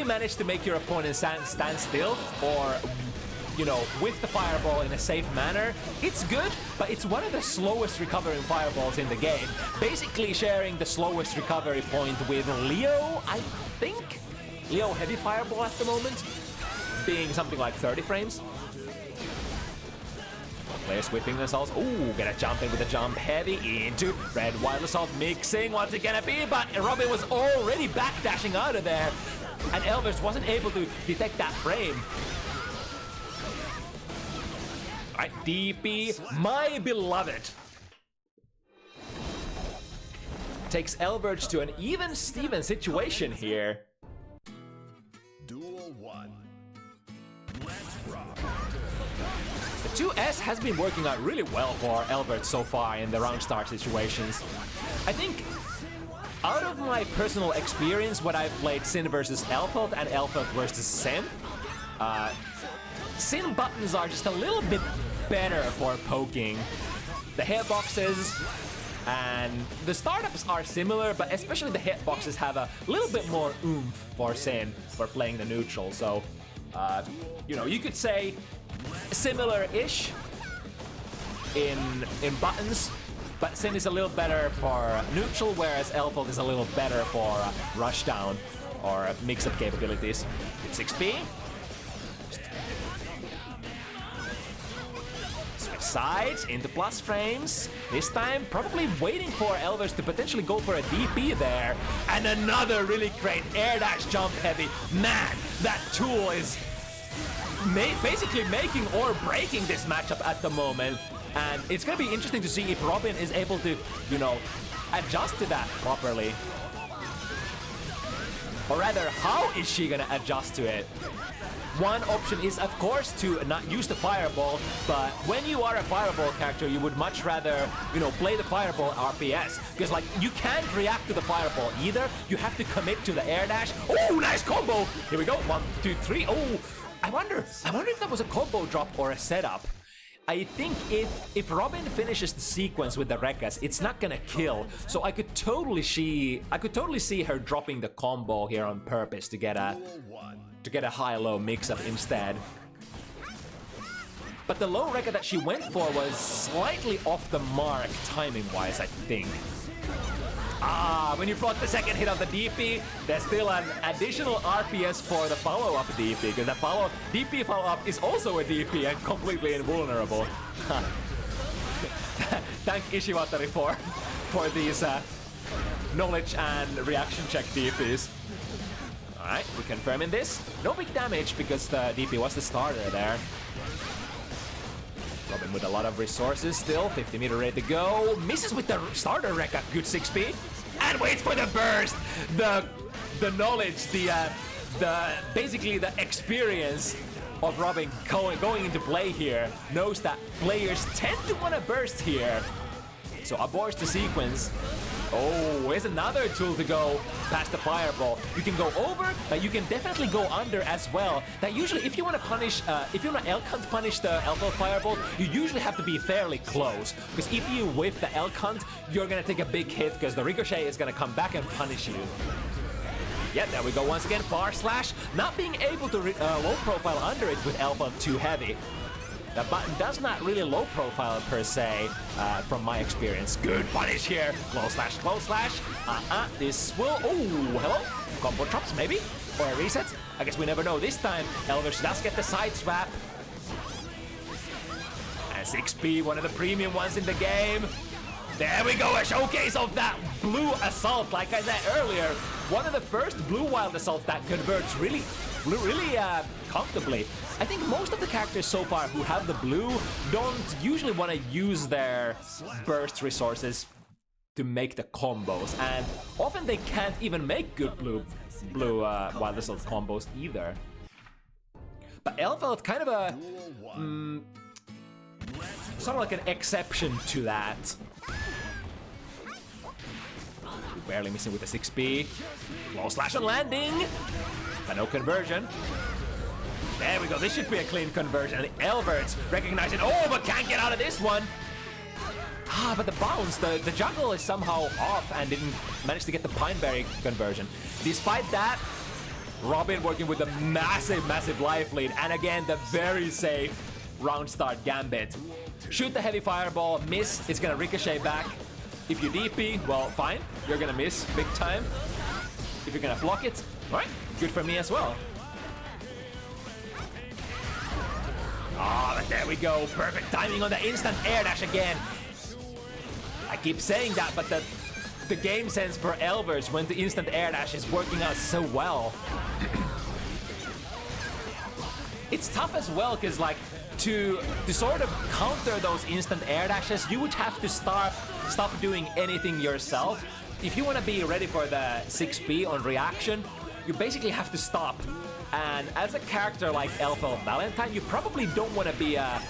B: manage to make your opponent stand still, or with the fireball in a safe manner, it's good, but it's one of the slowest recovering fireballs in the game. Basically sharing the slowest recovery point with Leo, I think. Leo heavy fireball at the moment, being something like 30 frames. Players whipping themselves. Ooh, gonna jump in with a jump heavy into red wild assault, mixing. What's it gonna be? But Robin was already backdashing out of there, and Elverts wasn't able to detect that frame. Alright, DP, my beloved. Takes Elverts to an even Steven situation here.
C: Duel 1. Let's rock.
B: The 2S has been working out really well for Elverts so far in the round start situations. I think, out of my personal experience when I've played Sin versus Elfeld and Elfeld versus Sin, Sin buttons are just a little bit better for poking. The hitboxes and the startups are similar, but especially the hitboxes have a little bit more oomph for Sin for playing the neutral. So, you could say similar-ish in buttons, but Sin is a little better for neutral, whereas Elfeld is a little better for rushdown or mix-up capabilities. 6B. Switch sides into plus frames. This time, probably waiting for Elverts to potentially go for a DP there. And another really great air dash jump heavy. Man, that tool is basically making or breaking this matchup at the moment. And it's going to be interesting to see if Robin is able to, adjust to that properly. Or rather, how is she going to adjust to it? One option is, of course, to not use the fireball, but when you are a fireball character, you would much rather, play the fireball RPS. Because, you can't react to the fireball either. You have to commit to the air dash. Oh, nice combo! Here we go. 1, 2, 3. Oh, I wonder if that was a combo drop or a setup. I think if Robin finishes the sequence with the Rekas, it's not gonna kill. So I could totally see her dropping the combo here on purpose to get a high-low mix-up instead. But the low Reka that she went for was slightly off the mark timing-wise, I think. When you brought the second hit of the DP, there's still an additional RPS for the follow-up DP, because the DP follow-up is also a DP and completely invulnerable. thank Ishiwatari for these knowledge and reaction check DPs. Alright, we're confirming this. No big damage because the DP was the starter there. Robin with a lot of resources still. 50 meter ready to go. Misses with the starter Rekka. Good 6p. And waits for the burst. The knowledge, the basically the experience of Robin going into play here knows that players tend to want to burst here. So aborts the sequence. Oh, here's another tool to go past the fireball. You can go over, but you can definitely go under as well. That usually, if you want to punish, if you want to Elk Hunt punish the Elbow Fireball, you usually have to be fairly close. Because if you whiff the Elk Hunt, you're gonna take a big hit because the Ricochet is gonna come back and punish you. Yeah, there we go once again. Bar slash, not being able to low profile under it with Alpha too heavy. The button does not really low profile per se, from my experience. Good punish here. Close slash, close slash. This will, oh, hello? Combo drops maybe? Or a reset? I guess we never know. This time, Elverts does get the side swap. And 6p, one of the premium ones in the game. There we go, a showcase of that blue assault. Like I said earlier, one of the first blue wild assaults that converts really comfortably. I think most of the characters so far who have the blue don't usually want to use their burst resources to make the combos, and often they can't even make good blue wild assault combos either. But Elfelt kind of a sort of like an exception to that. Barely missing with the 6p. Low slash on landing. But no conversion. There we go. This should be a clean conversion. And Elverts recognizing, oh, but can't get out of this one. But the bounce, the juggle is somehow off and didn't manage to get the Pineberry conversion. Despite that, Robin working with a massive, massive life lead. And again, the very safe round start gambit. Shoot the heavy fireball, miss, it's gonna ricochet back. If you DP, well, fine, you're gonna miss big time. If you're gonna block it, all right, good for me as well. But there we go, perfect timing on the instant air dash again. I keep saying that, but the game sense for Elverts when the instant air dash is working out so well. It's tough as well, because like, to sort of counter those instant air dashes, you would have to stop doing anything yourself. If you want to be ready for the 6p on reaction, you basically have to stop. And as a character like Elfel Valentine, you probably don't want to be a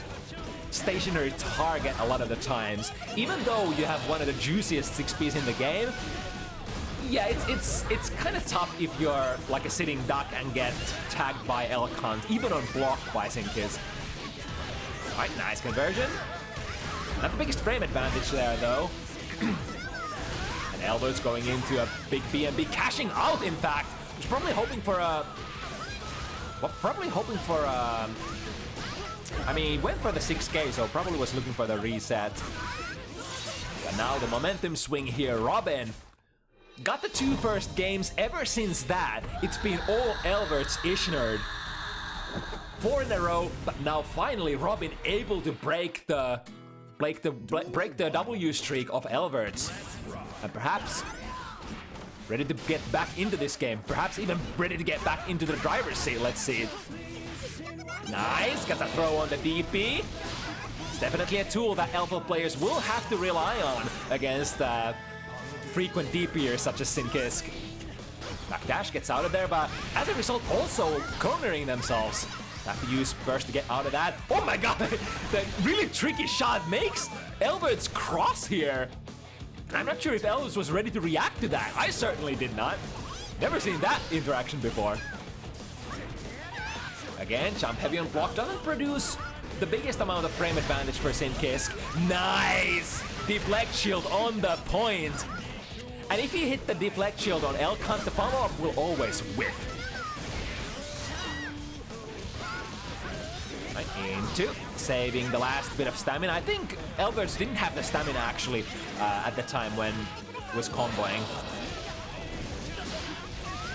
B: stationary target a lot of the times. Even though you have one of the juiciest 6ps in the game, yeah, it's kind of tough if you're like a sitting duck and get tagged by Elk Hunt, even on block by ZoKHiZ. Alright, nice conversion. Not the biggest frame advantage there, though. And Elverts going into a big BMB, cashing out, in fact. Was probably hoping for a... Well, probably hoping for a... I mean, he went for the 6k, so probably was looking for the reset. But now the momentum swing here. Robin got the 2 first games. Ever since that, it's been all Elverts Ishnard. 4 in a row, but now finally Robin able to break the W streak of Elverts. And perhaps ready to get back into this game. Perhaps even ready to get back into the driver's seat. Let's see. Nice, got the throw on the DP. It's definitely a tool that Elfel players will have to rely on against frequent DPers such as ZoKHiZ. Backdash gets out of there, but as a result also cornering themselves. Have to use burst to get out of that. Oh my god, the really tricky shot makes Elverts cross here. And I'm not sure if Elverts was ready to react to that. I certainly did not. Never seen that interaction before. Again, jump heavy on block doesn't produce the biggest amount of frame advantage for ZoKHiZ. Nice! Deflect shield on the point. And if you hit the deflect shield on Elk Hunt, the follow-up will always whiff. Into saving the last bit of stamina. I think Elverts didn't have the stamina actually at the time when it was comboing.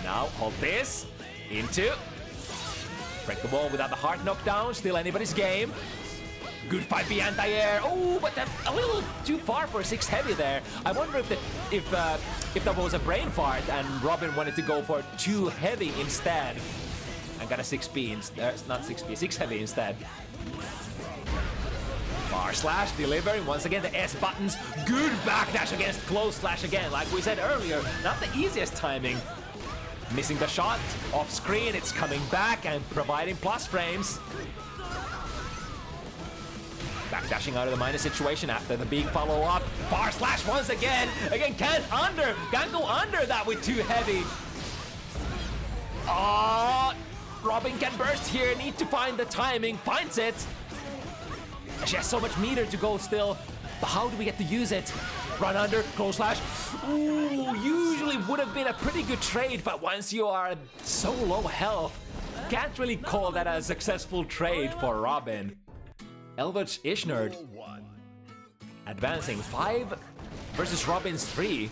B: Now hold this into break the wall without the hard knockdown. Still anybody's game. Good 5B anti-air. Oh, but that's a little too far for a 6 heavy there. I wonder if that was a brain fart and Robin wanted to go for 2 heavy instead. And got a 6B instead. Not 6B, 6 heavy instead. Bar slash delivering once again the S buttons. Good backdash against close slash again. Like we said earlier, not the easiest timing. Missing the shot off screen. It's coming back and providing plus frames. Backdashing out of the minus situation after the big follow-up. Bar slash once again. Again, can't go under that with 2 heavy. Oh, Robin can burst here. Need to find the timing. Finds it. She has so much meter to go still. But how do we get to use it? Run under, close slash. Ooh, usually would have been a pretty good trade, but once you are so low health, can't really call that a successful trade for Robin. Elverts Ishnard advancing 5 versus Robin's 3.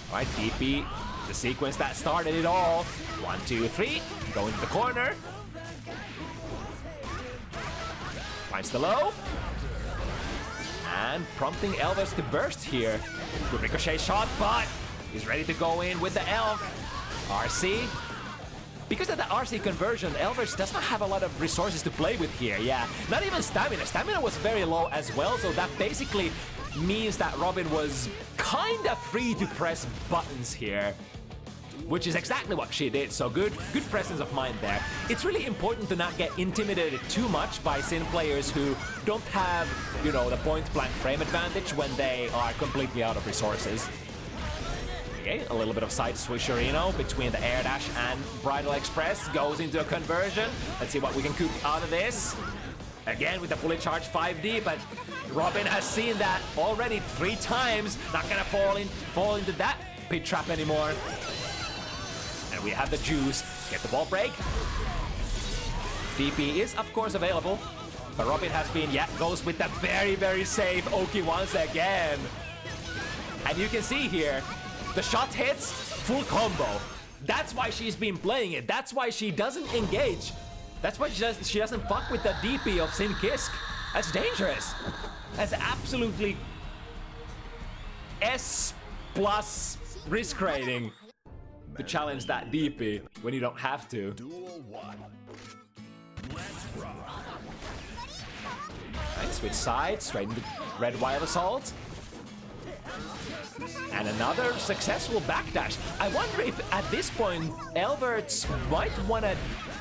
B: Alright, DP, the sequence that started it all. 1, 2, 3, going to the corner. Finds the low. And prompting Elverts to burst here. Good ricochet shot, but he's ready to go in with the elk. RC. Because of the RC conversion, Elverts does not have a lot of resources to play with here, yeah. Not even stamina. Stamina was very low as well, so that basically means that Robin was kinda free to press buttons here. Which is exactly what she did, so good presence of mind there. It's really important to not get intimidated too much by Sin players who don't have, you know, the point-blank frame advantage when they are completely out of resources. Okay, a little bit of side swisherino between the air dash and Bridal Express. Goes into a conversion. Let's see what we can cook out of this. Again with the fully charged 5D, but Robin has seen that already 3 times. Not gonna fall into that pit trap anymore. And we have the juice. Get the ball break. DP is of course available, but Robin has been, goes with the very, very safe Oki once again. And you can see here, the shot hits, full combo. That's why she's been playing it. That's why she doesn't engage. That's why she doesn't fuck with the DP of Sin Kisk. That's dangerous. That's absolutely S+ risk rating to challenge that DP when you don't have to.
C: Duel 1. Let's rock.
B: Right, switch sides, straight into Red Wild Assault. And another successful backdash. I wonder if at this point Elverts might want to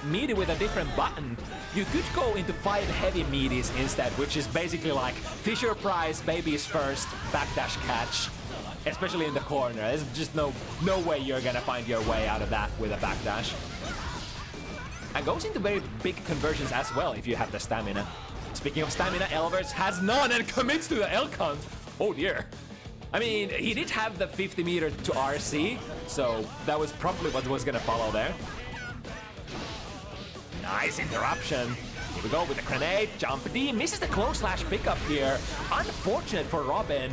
B: meet it with a different button. You could go into 5 heavy meaties instead, which is basically like Fisher Price, baby's first backdash catch, especially in the corner. There's just no way you're gonna find your way out of that with a backdash. And goes into very big conversions as well if you have the stamina. Speaking of stamina, Elverts has none and commits to the L count. Oh dear. I mean, he did have the 50 meter to RC, so that was probably what was gonna follow there. Nice interruption. Here we go with the grenade. Jump D misses the close slash pickup here. Unfortunate for Robin.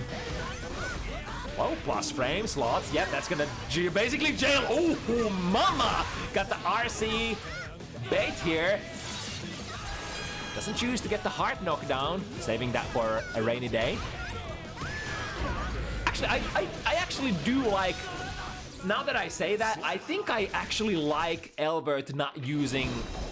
B: Oh, plus frame slots. Yep, that's gonna basically jail. Oh, mama! Got the RC bait here. Doesn't choose to get the heart knockdown, saving that for a rainy day. Actually, I actually do like, now that I say that, I think I actually like Elvert not using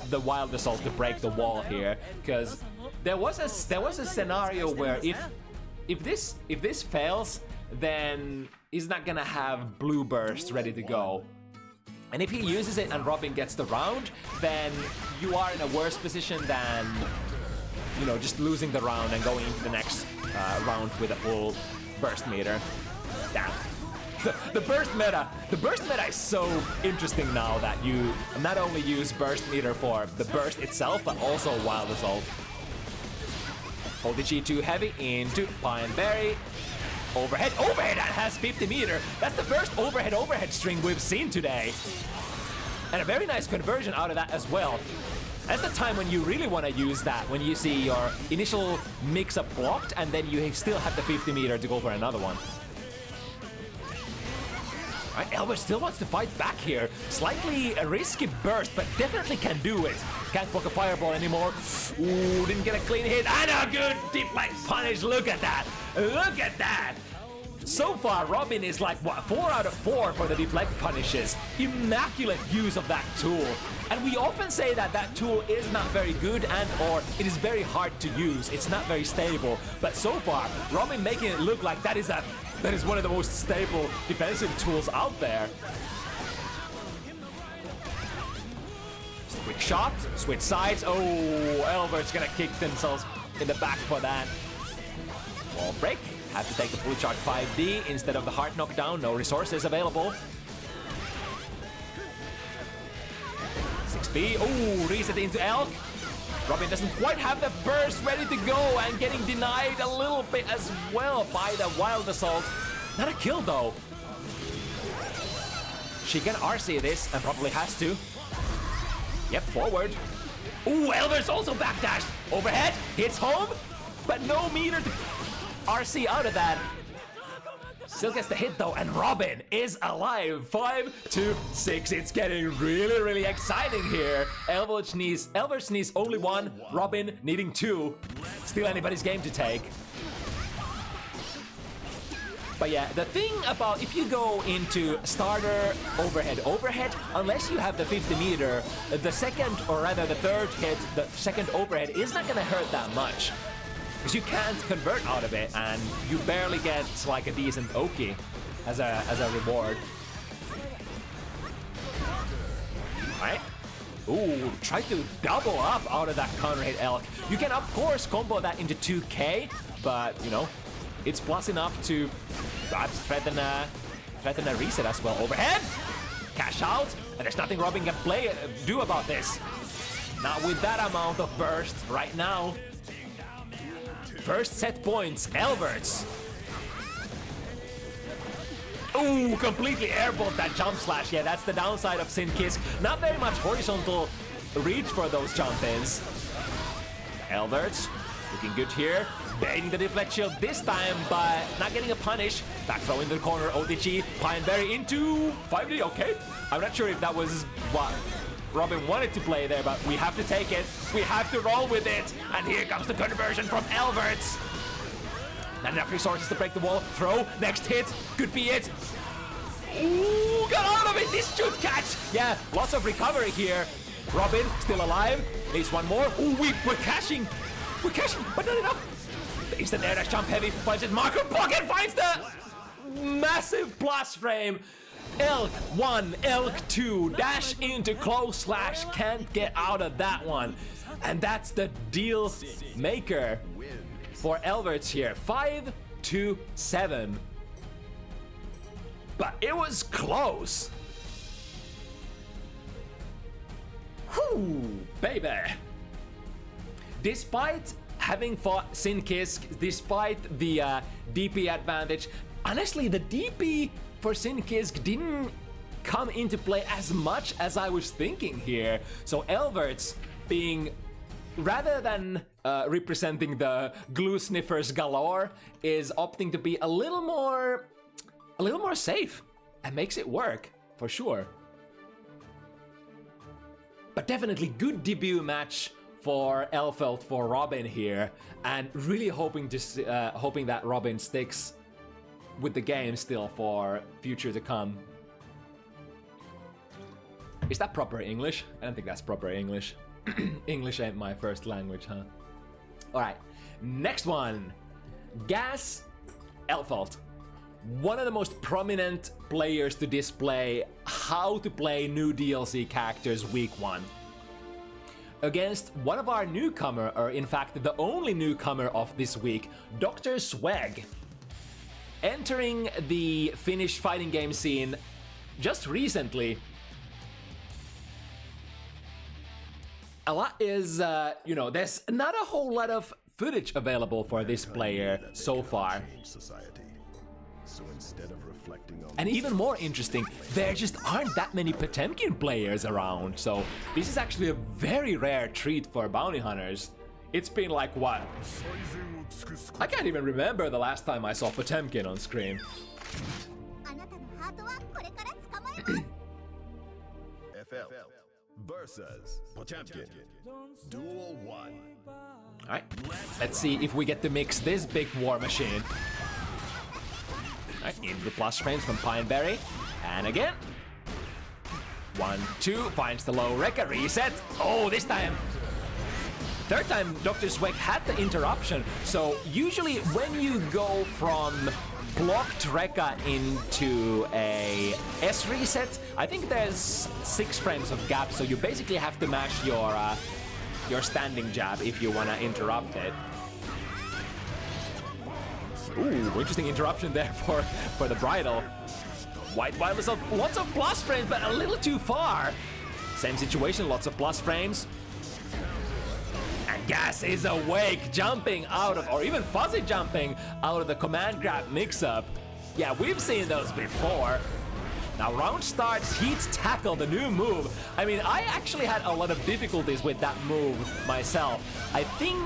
B: the Wild Assault to break the wall here, because there was a scenario where if this fails, then he's not gonna have Blue Burst ready to go. And if he uses it and Robin gets the round, then you are in a worse position than, you know, just losing the round and going into the next round with a full burst meter. Damn. The burst meta is so interesting now that you not only use burst meter for the burst itself, but also Wild Assault. Hold the G2 heavy into Pine Berry. Overhead that has 50 meter. That's the first overhead string we've seen today. And a very nice conversion out of that as well. That's the time when you really want to use that, when you see your initial mix-up blocked and then you still have the 50 meter to go for another one. Right, Elverts still wants to fight back here. Slightly a risky burst, but definitely can do it. Can't block a fireball anymore. Ooh, didn't get a clean hit. And a good deflect punish. Look at that. Look at that. So far, Robin is like, what, 4 out of 4 for the deflect punishes. Immaculate use of that tool. And we often say that that tool is not very good and or it is very hard to use. It's not very stable. But so far, Robin making it look like that is one of the most stable defensive tools out there. Just a quick shot, switch sides. Oh, Elverts gonna kick themselves in the back for that. Wall break. Have to take the full charge 5D instead of the hard knockdown. No resources available. 6B. Oh, reset into Elk. Robin doesn't quite have the burst ready to go and getting denied a little bit as well by the Wild Assault. Not a kill though. She can RC this and probably has to. Yep, forward. Ooh, Elverts also backdashed. Overhead, hits home, but no meter to RC out of that. Still gets the hit though, and Robin is alive. 5-6. It's getting really, really exciting here. Elverts needs only 1, Robin needing 2. Still anybody's game to take. But yeah, the thing about if you go into starter overhead, unless you have the 50 meter, the second or rather the third hit, the second overhead is not gonna hurt that much. Because you can't convert out of it, and you barely get like a decent Oki as a reward. Right? Ooh, try to double up out of that counter hit Elk. You can of course combo that into 2K, but you know, it's plus enough to perhaps threaten a reset as well. Overhead, cash out, and there's nothing Robin can do about this. Not with that amount of burst right now. First set points, Elverts. Ooh, completely airballed that jump slash. Yeah, that's the downside of ZoKHiZ. Not very much horizontal reach for those jump-ins. Elverts, looking good here. Baiting the deflect shield this time, but not getting a punish. Back throw into the corner, OTG. Pineberry into 5D, okay. I'm not sure if that was what Robin wanted to play there, but we have to take it. We have to roll with it. And here comes the conversion from Elverts. Not enough resources to break the wall. Throw, next hit, could be it. Ooh, got out of it, this should catch. Yeah, lots of recovery here. Robin, still alive. Needs one more. Ooh, we're cashing. We're cashing, but not enough. The instant air dash jump heavy, finds it. Marco Pocket finds the massive plus frame. Elk 1, Elk 2, dash into close slash, can't get out of that one. And that's the deal maker for Elverts here, 5-7. But it was close. Whew, baby. Despite having fought ZoKHiZ, despite the DP advantage, honestly, the DP for ZoKHiZ didn't come into play as much as I was thinking here. So Elverts being, rather than representing the glue sniffers galore, is opting to be a little more safe and makes it work for sure. But definitely good debut match for Elfelt for Robin here, and really hoping that Robin sticks with the game still for future to come. Is that proper English? I don't think that's proper English. English ain't my first language, huh? Alright, next one. Gas Elfelt. One of the most prominent players to display how to play new DLC characters week 1. Against one of our newcomer, or in fact the only newcomer of this week, Dr. Swag. Entering the Finnish fighting game scene just recently. A lot is, you know, there's not a whole lot of footage available for this player so far.
C: So instead of reflecting on,
B: and even more interesting, there just aren't that many Potemkin players around, so this is actually a very rare treat for bounty hunters. It's been like, what? I can't even remember the last time I saw Potemkin on screen.
C: FL versus Potemkin. Duel 1.
B: Alright, let's see if we get to mix this big war machine. Alright, into the plus frames from Pineberry. And again. 1, 2, finds the low Rekka, reset. Oh, this time. Third time Dr. Sweg had the interruption. So usually when you go from blocked Rekka into a S reset, I think there's 6 frames of gap. So you basically have to mash your standing jab if you want to interrupt it. Ooh, interesting interruption there for the bridle. White Wireless, lots of plus frames, but a little too far. Same situation, lots of plus frames. And Gas is awake, jumping out of, or even fuzzy jumping out of the command grab mix-up. Yeah, we've seen those before. Now round starts, Heat Tackle, the new move. I mean, I actually had a lot of difficulties with that move myself. I think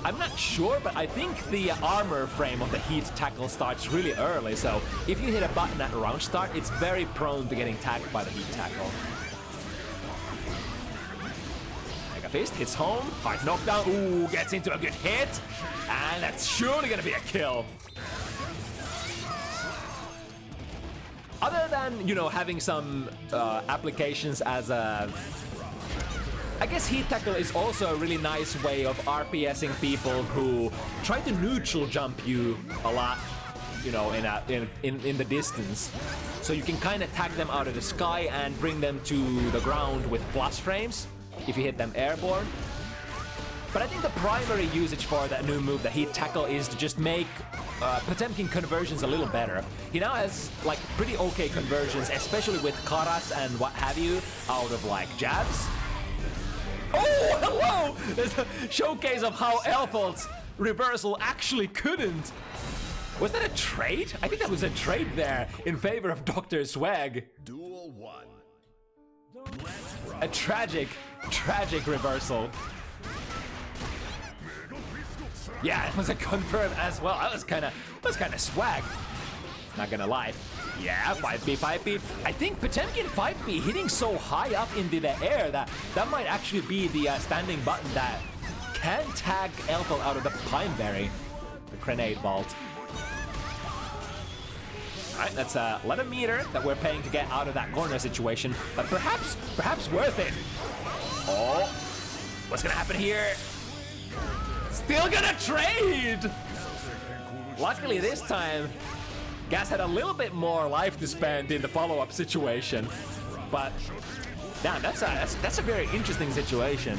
B: I'm not sure, but I think the armor frame of the Heat Tackle starts really early, so if you hit a button at round start, it's very prone to getting tagged by the Heat Tackle. Mega Fist hits home, hard knockdown, ooh, gets into a good hit, and that's surely gonna be a kill. Other than, you know, having some applications as a... I guess Heat Tackle is also a really nice way of RPSing people who try to neutral jump you a lot, you know, in the distance. So you can kind of tag them out of the sky and bring them to the ground with plus frames if you hit them airborne. But I think the primary usage for that new move, the Heat Tackle, is to just make Potemkin conversions a little better. He now has like pretty okay conversions, especially with Karas and what have you, out of like jabs. Oh, hello! There's a showcase of how Elverts reversal actually couldn't. Was that a trade? I think that was a trade there in favor of Dr. Swag.
C: Duel 1.
B: A tragic reversal. Yeah, it was a confirm as well. That was kind of swag. Not gonna lie. Yeah, 5B, 5B. I think Potemkin 5B hitting so high up into the air that might actually be the standing button that can tag Elfel out of the Pineberry. The grenade vault. Alright, that's a lot of meter that we're paying to get out of that corner situation, but perhaps worth it. Oh, what's gonna happen here? Still gonna trade! Luckily this time, Gas had a little bit more life to spend in the follow-up situation, but damn, that's a very interesting situation.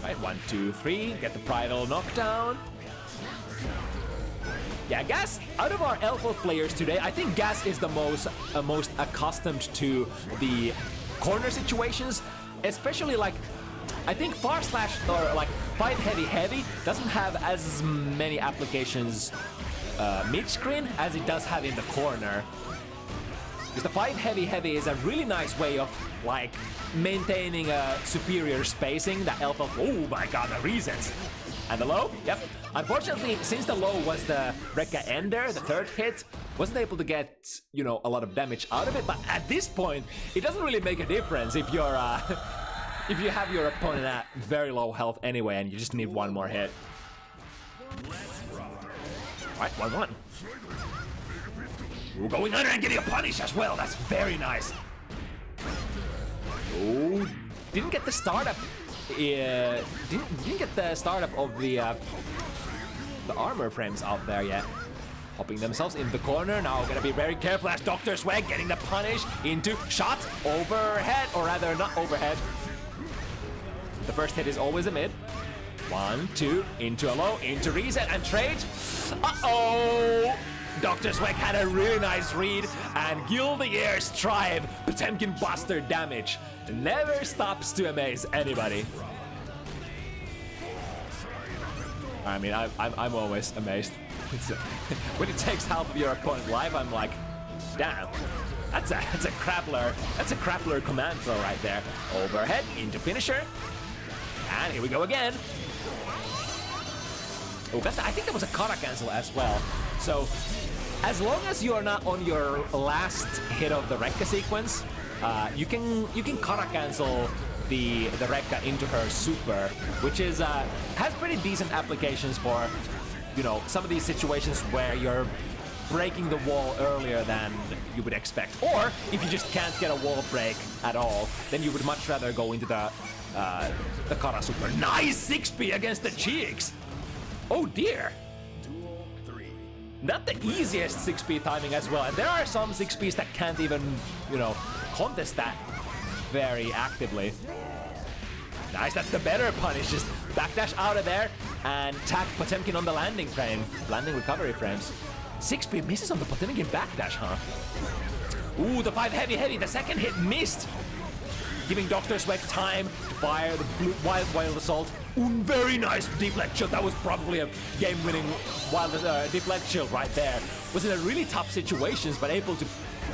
B: Right, 1, 2, 3, get the bridal knockdown. Yeah, Gas, out of our Elfo players today, I think Gas is the most accustomed to the corner situations, especially like, I think far slash or like 5 heavy doesn't have as many applications mid-screen as it does have in the corner. Because the 5 heavy is a really nice way of like maintaining a superior spacing that Elf of, oh my god, the resets. And the low, yep. Unfortunately, since the low was the Rekka ender, the third hit, wasn't able to get, you know, a lot of damage out of it, but at this point, it doesn't really make a difference if you're if you have your opponent at very low health anyway and you just need one more hit. Alright, 1-1. Ooh, going under and getting a punish as well, that's very nice. Ooh, didn't get the startup. Didn't get the startup of the armor frames out there yet. Popping themselves in the corner. Now gonna be very careful as Dr. Swag getting the punish into shot overhead, or rather not overhead. The first hit is always a mid. 1, 2, into a low, into reset and trade. Uh-oh! Dr. Swag had a really nice read, and Gildier's Tribe, Potemkin Buster damage. Never stops to amaze anybody. I mean, I'm always amazed. When it takes half of your opponent's life, I'm like, damn, that's a Crappler command throw right there. Overhead into finisher, and here we go again. Oh, I think that was a kata cancel as well. So, as long as you are not on your last hit of the Rekka sequence, you can kata cancel the Rekka into her super, which is has pretty decent applications for, you know, some of these situations where you're breaking the wall earlier than you would expect. Or if you just can't get a wall break at all, then you would much rather go into the kata super. Nice 6P against the cheeks. Oh dear.
C: Duel 3.
B: Not the easiest 6P timing as well. And there are some 6Ps that can't even, you know, contest that very actively. Nice, that's the better punish. Just backdash out of there and tag Potemkin on the landing frame. Landing recovery frames. 6P misses on the Potemkin backdash, huh? Ooh, the 5 heavy. The second hit missed. Giving Dr. Swag time to fire the blue, wild assault. Ooh, very nice deflect shield. That was probably a game-winning wild deflect shield right there. Was in a really tough situations, but able to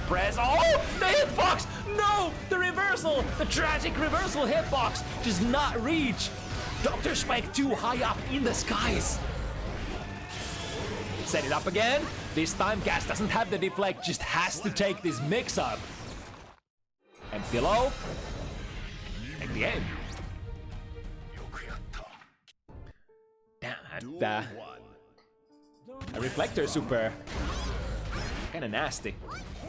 B: press. Oh, the hitbox! No, the reversal, the tragic reversal hitbox does not reach Dr. Swag too high up in the skies. Set it up again. This time Gas doesn't have the deflect, just has to take this mix-up. Empty low. Take the aim. Damn, a reflector super. Kinda nasty.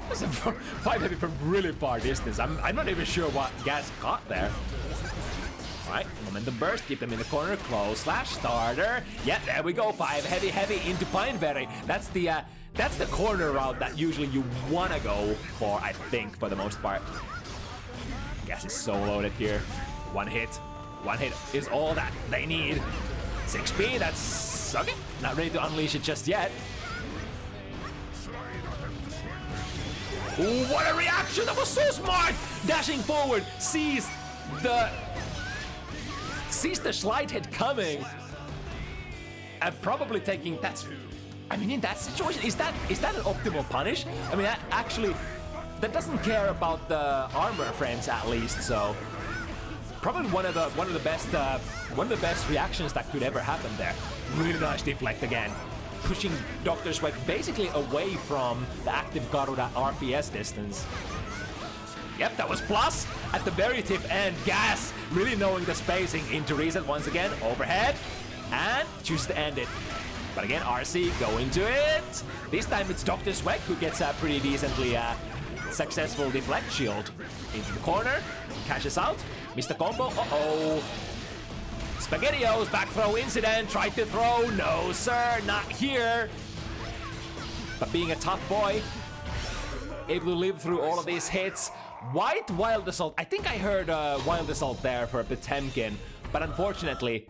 B: That's a 5 heavy from really far distance. I'm not even sure what Gas got there. Alright, momentum burst, keep them in the corner, close slash starter. Yeah, there we go, 5 heavy into Pineberry. That's the corner route that usually you wanna go for, I think, for the most part. Gas is so loaded here. One hit is all that they need. 6P, that's okay. Not ready to unleash it just yet. Ooh, what a reaction! That was so smart! Dashing forward, sees the slide hit coming, and probably taking I mean, in that situation, is that an optimal punish? I mean, that doesn't care about the armor frames at least. So probably one of the best reactions that could ever happen there. Really nice deflect again, pushing Dr. Swag basically away from the active Garuda RPS distance. Yep, that was plus at the very tip end. Gas really knowing the spacing into reset once again. Overhead and chooses to end it. But again, RC go into it. This time it's Dr. Swag who gets a pretty decently successful deflect shield. Into the corner, cashes out, missed the combo. Uh-oh. SpaghettiOs back throw incident, tried to throw. No, sir, not here. But being a tough boy, able to live through all of these hits. White Wild Assault. I think I heard Wild Assault there for Potemkin, but unfortunately,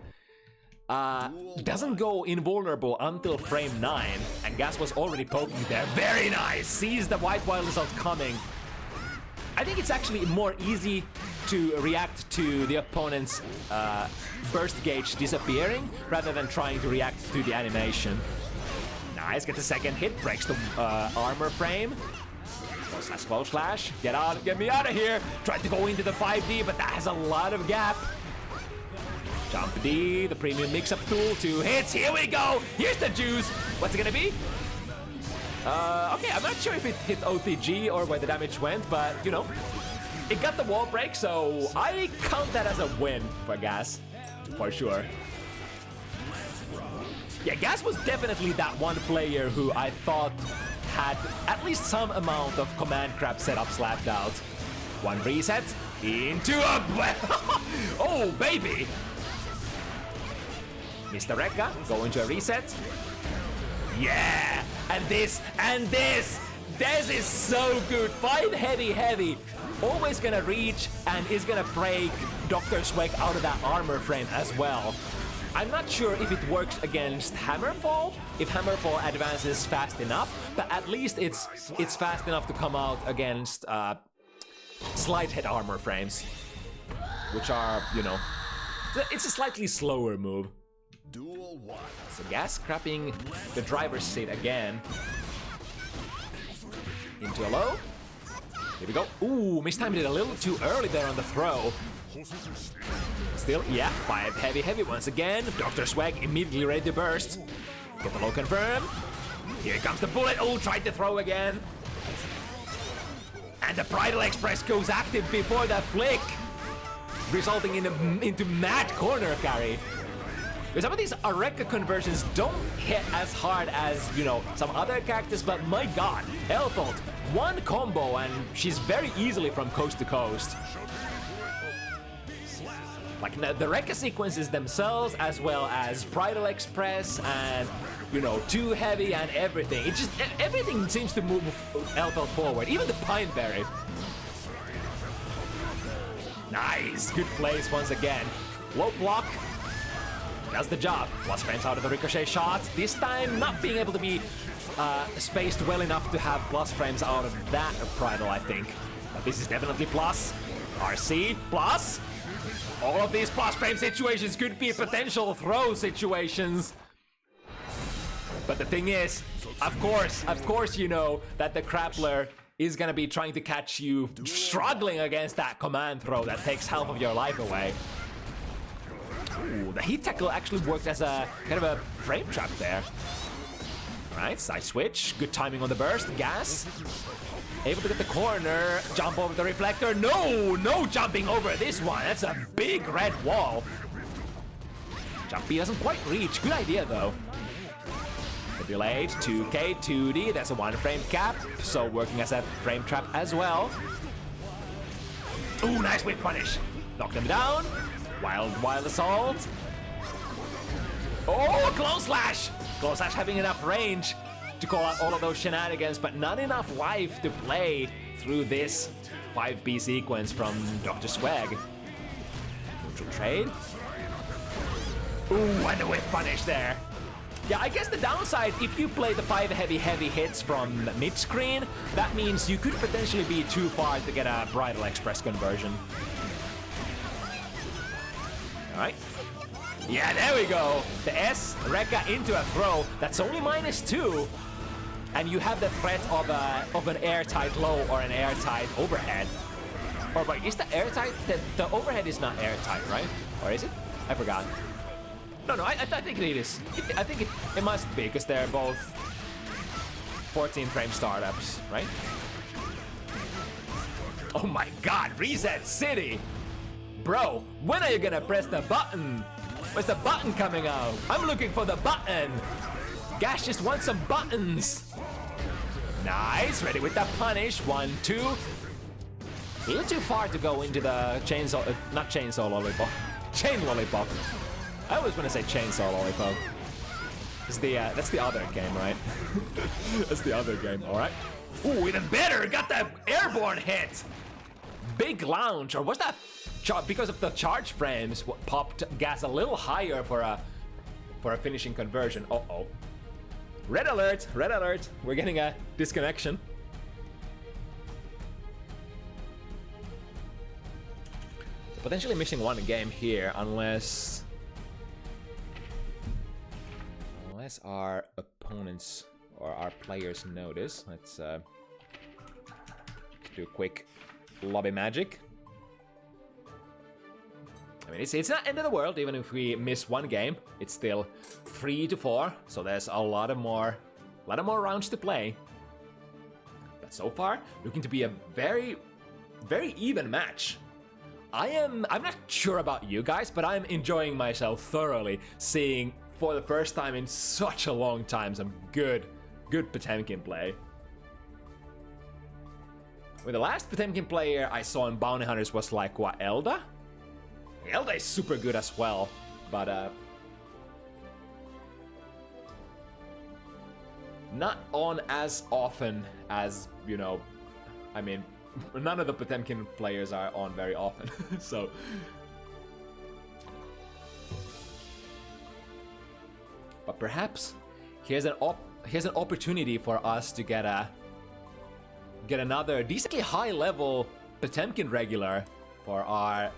B: doesn't go invulnerable until frame 9, and Gas was already poking there. Very nice! Sees the White Wild Assault coming. I think it's actually more easy to react to the opponent's burst gauge disappearing rather than trying to react to the animation. Nice, gets a second hit, breaks the armor frame. Close slash, get me out of here. Tried to go into the 5D, but that has a lot of gap. Jump D, the premium mix-up tool, 2 hits, here we go. Here's the juice. What's it gonna be? Okay, I'm not sure if it hit OTG or where the damage went, but you know, it got the wall break, so I count that as a win for Gas, for sure. Yeah, Gas was definitely that one player who I thought had at least some amount of command crab setup slapped out. One reset into a oh baby! Mr. Rekka go into a reset. Yeah, and this. This is so good. 5 heavy. Always gonna reach and is gonna break Dr. Swag out of that armor frame as well. I'm not sure if it works against Hammerfall, if Hammerfall advances fast enough, but at least it's fast enough to come out against slide hit armor frames, which are, you know, it's a slightly slower move.
C: Duel 1.
B: So Gas crapping the driver's seat again. Into a low. Here we go. Ooh, mistimed it a little too early there on the throw. Still, yeah, 5 heavy once again. Dr. Swag immediately ready to burst. Get the low confirm. Here comes the bullet. Oh, tried to throw again. And the Bridal Express goes active before that flick, resulting into mad corner carry. But some of these Areca conversions don't hit as hard as, you know, some other characters, but my god, Elverts, one combo and she's very easily from coast to coast. Like the Rekka sequences themselves, as well as Bridal Express and, you know, Too Heavy and everything. It just, everything seems to move Elverts forward, even the Pineberry. Nice, good place once again. Low block, does the job. Plus frames out of the ricochet shot. This time not being able to be spaced well enough to have plus frames out of that Bridal, I think. But this is definitely plus. RC, plus. All of these plus frame situations could be potential throw situations. But the thing is, of course you know that the Grappler is gonna be trying to catch you struggling against that command throw that takes half of your life away. Ooh, the heat tackle actually worked as a kind of a frame trap there. Alright, side switch, good timing on the burst, gas. Able to get the corner, jump over the reflector. No jumping over this one. That's a big red wall. Jumpy doesn't quite reach. Good idea though. Manipulate, 2K, 2D. That's a 1 frame cap, so working as a frame trap as well. Ooh, nice whip punish. Knock them down. Wild assault. Oh, close slash. Close slash having enough range to call out all of those shenanigans, but not enough life to play through this 5B sequence from Dr. Swag. Neutral trade. Ooh, and the whip punish there. Yeah, I guess the downside, if you play the 5 heavy hits from mid-screen, that means you could potentially be too far to get a Bridal Express conversion. Alright. Yeah, there we go. The S, Rekka into a throw. That's only -2. And you have the threat of an airtight low or an airtight overhead. Or wait, is the airtight? The overhead is not airtight, right? Or is it? I forgot. No, I think it is. I think it must be, because they're both 14 frame startups, right? Oh my god, Reset City! Bro, when are you gonna press the button? Where's the button coming out? I'm looking for the button! Gash just wants some buttons! Nice, ready with that punish. 1, 2. A little too far to go into the chainsaw, not chainsaw lollipop. Chain lollipop. I always want to say chainsaw lollipop. That's the other game, right? That's the other game, alright. Ooh, even better! Got that airborne hit! Big launch, or was that because of the charge frames popped gas a little higher for a finishing conversion? Uh-oh. Red alert, red alert. We're getting a disconnection. So potentially missing one game here, unless our opponents or our players notice. Let's do a quick lobby magic. I mean, it's not end of the world. Even if we miss one game, it's still 3-4. So there's a lot more rounds to play. But so far, looking to be a very, very even match. I'm not sure about you guys, but I'm enjoying myself thoroughly, seeing for the first time in such a long time some good Potemkin play. Well, the last Potemkin player I saw in Bounty Hunters was like, what, Elda? Elda is super good as well, but not on as often as, you know, I mean, none of the Potemkin players are on very often, so. But perhaps here's an opportunity for us to get another decently high level Potemkin regular for our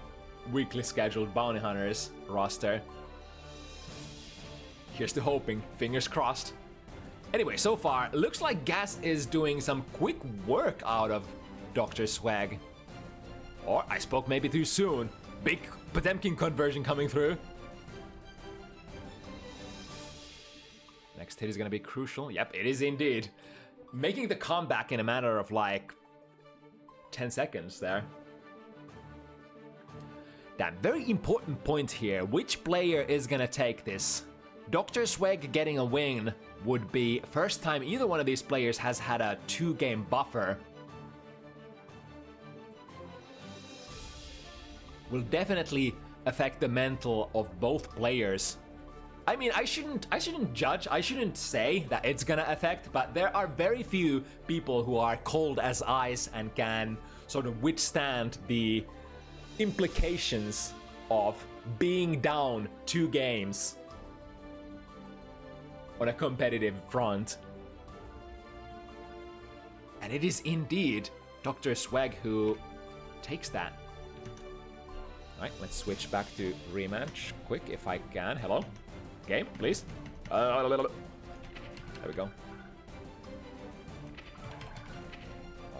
B: weekly scheduled Bounty Hunters roster. Here's to hoping, fingers crossed. Anyway, so far, looks like Gas is doing some quick work out of Dr. Swag. Or I spoke maybe too soon. Big Potemkin conversion coming through. Next hit is gonna be crucial. Yep, it is indeed. Making the comeback in a matter of like 10 seconds there. That very important point here. Which player is gonna take this? Dr. Sweg getting a win would be first time either one of these players has had a 2-game buffer. Will definitely affect the mental of both players. I mean, I shouldn't judge, I shouldn't say that it's gonna affect, but there are very few people who are cold as ice and can sort of withstand the implications of being down 2 games on a competitive front. And it is indeed Dr. Sweg who takes that. Alright, let's switch back to rematch quick if I can. Hello? Game, please. There we go.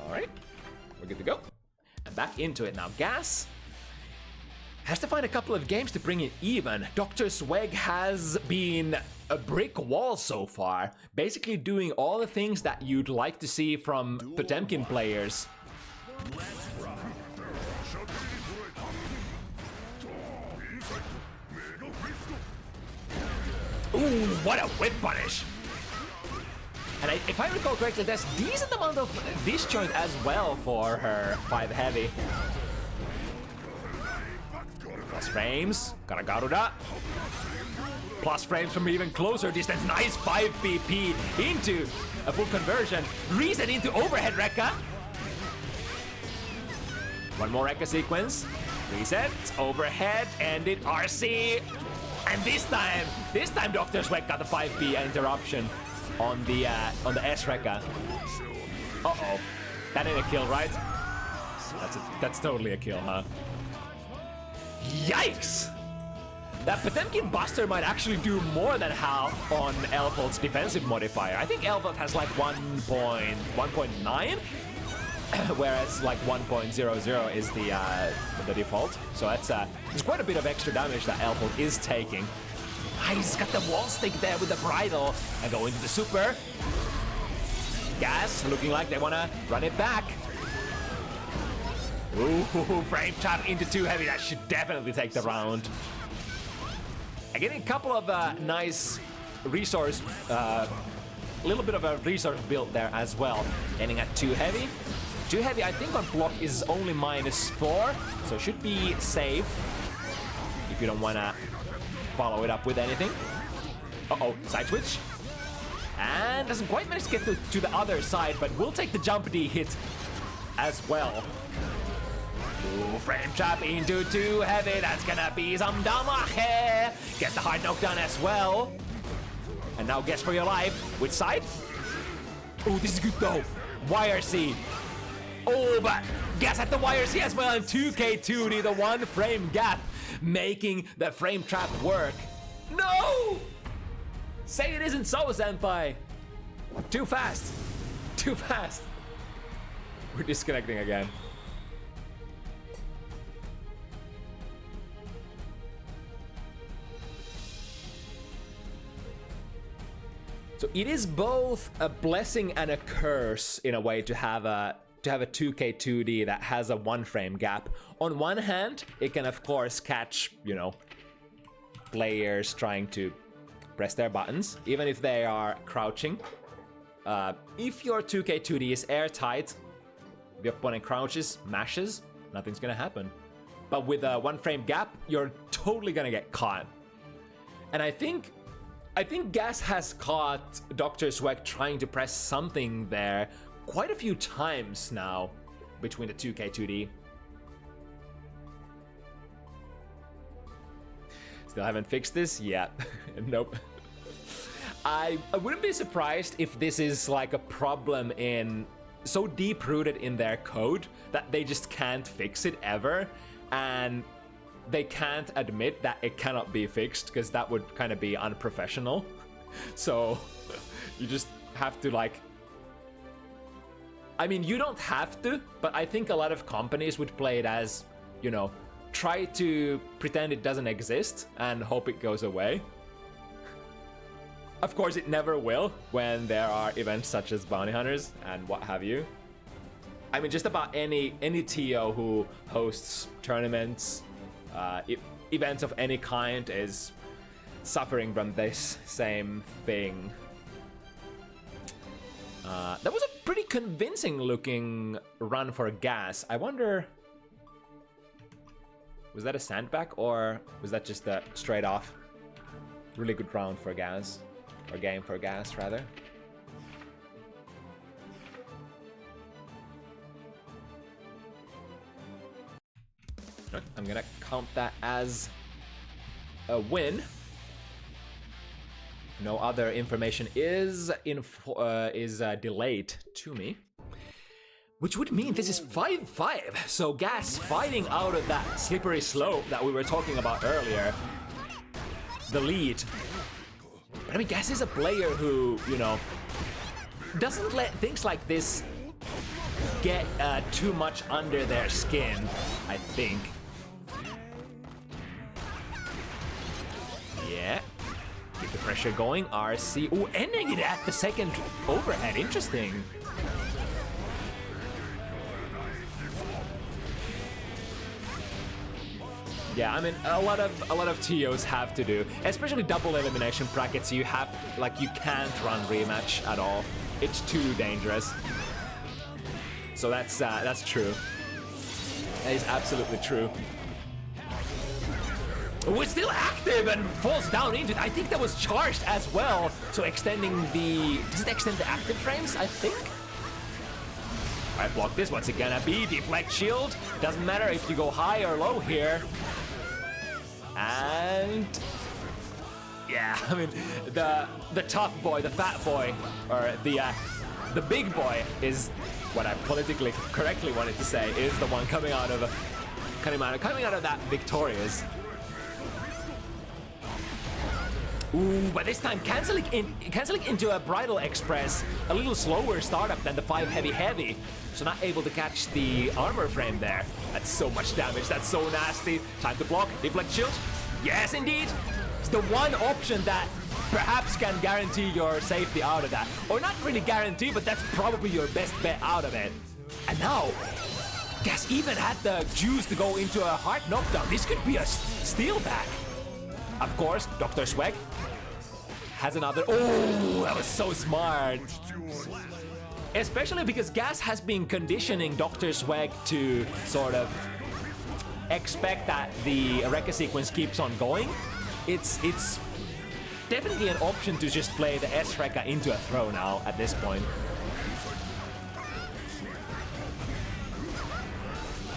B: Alright, we're good to go. And back into it now. Gas has to find a couple of games to bring it even. Dr. Sweg has been a brick wall so far, basically doing all the things that you'd like to see from Potemkin players. Ooh, what a whip punish! And if I recall correctly, there's decent amount of disjoint as well for her 5 heavy. Plus frames, got a Garuda. Plus frames from even closer distance. Nice 5 PP into a full conversion. Reset into overhead Rekka. One more Rekka sequence. Reset, overhead, ended RC. And this time Dr. Sweg got the 5B interruption on the S Rekka. Uh-oh. That ain't a kill, right? That's totally a kill, huh? Yikes! That Potemkin Buster might actually do more than half on Elverts' defensive modifier. I think Elvert has like 1.9, whereas like 1.00 is the default. So it's quite a bit of extra damage that Elvert is taking. Nice, got the wall stick there with the bridle and go into the super. Gas looking like they wanna run it back. Ooh, frame trap into 2 heavy. That should definitely take the round. Getting a couple of nice resource, little bit of a resource build there as well. Ending at 2 heavy. 2 heavy, I think on block is only -4, so should be safe if you don't wanna follow it up with anything. Uh-oh, side switch. And doesn't quite manage to get to the other side, but will take the jump D hit as well. Ooh, frame trap into 2 heavy. That's gonna be some damage. Get the hard knockdown as well. And now guess for your life. Which side? Ooh, this is good though. YRC. Oh, but guess at the YRC as well. And 2K2D, the 1 frame gap, making the frame trap work. No! Say it isn't so, Senpai. Too fast. Too fast. We're disconnecting again. So it is both a blessing and a curse in a way to have a 2K2D that has a 1 frame gap. On one hand, it can of course catch, you know, players trying to press their buttons, even if they are crouching. If your 2K2D is airtight, the opponent crouches, mashes, nothing's gonna happen. But with a 1 frame gap, you're totally gonna get caught. And I think Gas has caught Dr. Sweg trying to press something there quite a few times now between the 2K2D. Still haven't fixed this yet. Nope. I wouldn't be surprised if this is like a problem in so deep rooted in their code that they just can't fix it ever, and they can't admit that it cannot be fixed because that would kind of be unprofessional. So you just have to like, I mean, you don't have to, but I think a lot of companies would play it as, you know,
A: try to pretend it doesn't exist and hope it goes away. Of course, it never will when there are events such as bounty hunters and what have you. I mean, just about any TO who hosts tournaments, events of any kind is suffering from this same thing. That was a pretty convincing looking run for gas. I wonder, was that a sandbag or was that just a straight off really good round for gas, or game for gas rather? I'm gonna count that as a win. No other information is delayed to me, which would mean this is 5-5. So Gas fighting out of that slippery slope that we were talking about earlier. The lead. But I mean, Gas is a player who, you know, doesn't let things like this get too much under their skin, I think. Yeah. Keep the pressure going. RC. Ooh, ending it at the second overhead. Interesting. Yeah, I mean, a lot of TOs have to do, especially double elimination brackets. You have, like, you can't run rematch at all. It's too dangerous. So that's true. That is absolutely true. Oh, it's still active and falls down into it. I think that was charged as well. So extending the... Does it extend the active frames, I think? Alright, block this. What's it gonna be? Deflect shield. Doesn't matter if you go high or low here. And... yeah, I mean, the tough boy, the fat boy, or the big boy is what I politically correctly wanted to say, is the one coming out of that victorious. Ooh, but this time canceling into a Bridal Express, a little slower startup than the 5 heavy, so not able to catch the armor frame there. That's so much damage, that's so nasty. Time to block, deflect shield. Yes, indeed. It's the one option that perhaps can guarantee your safety out of that. Or not really guarantee, but that's probably your best bet out of it. And now, Gas even had the juice to go into a hard knockdown. This could be a steal back. Of course, Dr. Swag has another. Oh, that was so smart. Especially because Gas has been conditioning Dr. Swag to sort of expect that the Rekka sequence keeps on going. It's definitely an option to just play the S Rekka into a throw now at this point.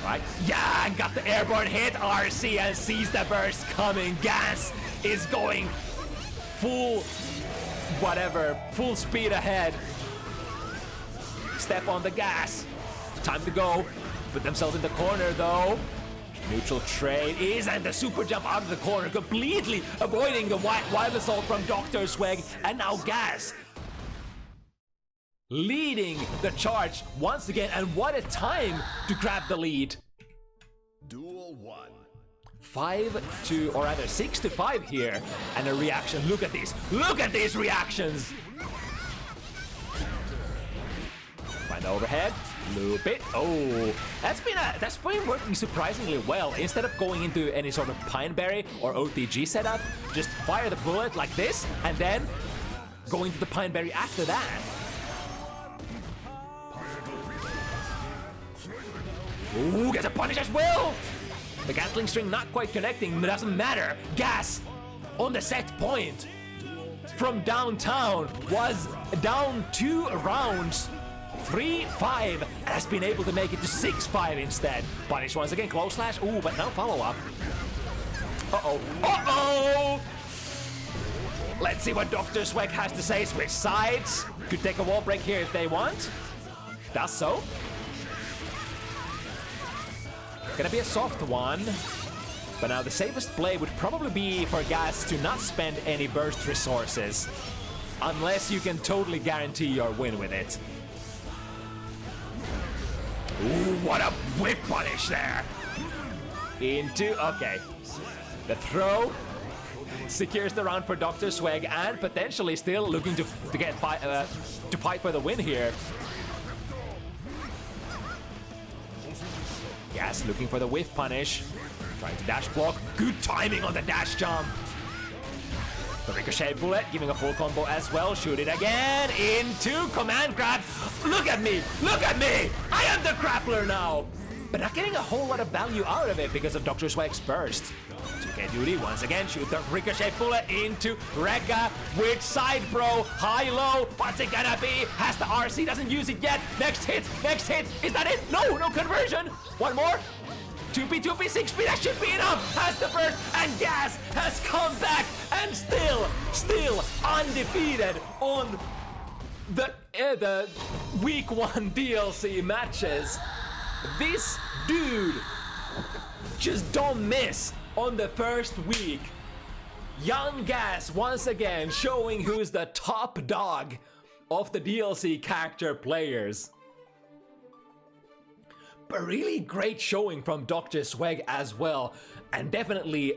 A: Right? Yeah, got the airborne hit. RC and sees the burst coming. Gas is going full speed ahead. Step on the gas. Time to go. Put themselves in the corner though. Neutral trade is, and the super jump out of the corner, completely avoiding the wild assault from Dr. Swag. And now Gas leading the charge once again, and what a time to grab the lead.
C: Duel 1.
A: 5-2, or rather 6-5 here, and a reaction. Look at these! Look at these reactions! Find the overhead, loop it. Oh, that's been working surprisingly well. Instead of going into any sort of Pineberry or OTG setup, just fire the bullet like this, and then go into the Pineberry after that. Ooh, gets a punish as well! The Gatling string not quite connecting, but doesn't matter. Gas on the set point from downtown was down 2 rounds. 3-5, and has been able to make it to 6-5 instead. Punish once again, close slash. Ooh, but no follow-up. Uh-oh. Uh-oh! Let's see what Dr. Swag has to say. Switch sides. Could take a wall break here if they want. Does so. Gonna be a soft one. But now the safest play would probably be for Gas to not spend any burst resources. Unless you can totally guarantee your win with it. Ooh, what a whip punish there.
B: into, okay. The throw secures the round for Dr. Swag and potentially still looking to fight for the win here. Yes, looking for the whiff punish. Trying to dash block. Good timing on the dash jump. The ricochet bullet giving a full combo as well. Shoot it again into command grab. Look at me! Look at me! I am the grappler now! But not getting a whole lot of value out of it because of Dr. Swag's burst. 2K duty once again. Shoot the ricochet bullet into Rekka with side pro. High-low. What's it gonna be? Has the RC, doesn't use it yet. Next hit, next hit. Is that it? No, no conversion. One more. 2P, 6P, that should be enough! Has the burst, and Gas has come back, and still undefeated on the week 1 DLC matches. This dude just don't miss on the first week. Young Gas once again showing who's the top dog of the DLC character players. A really great showing from Dr. Swag as well, and definitely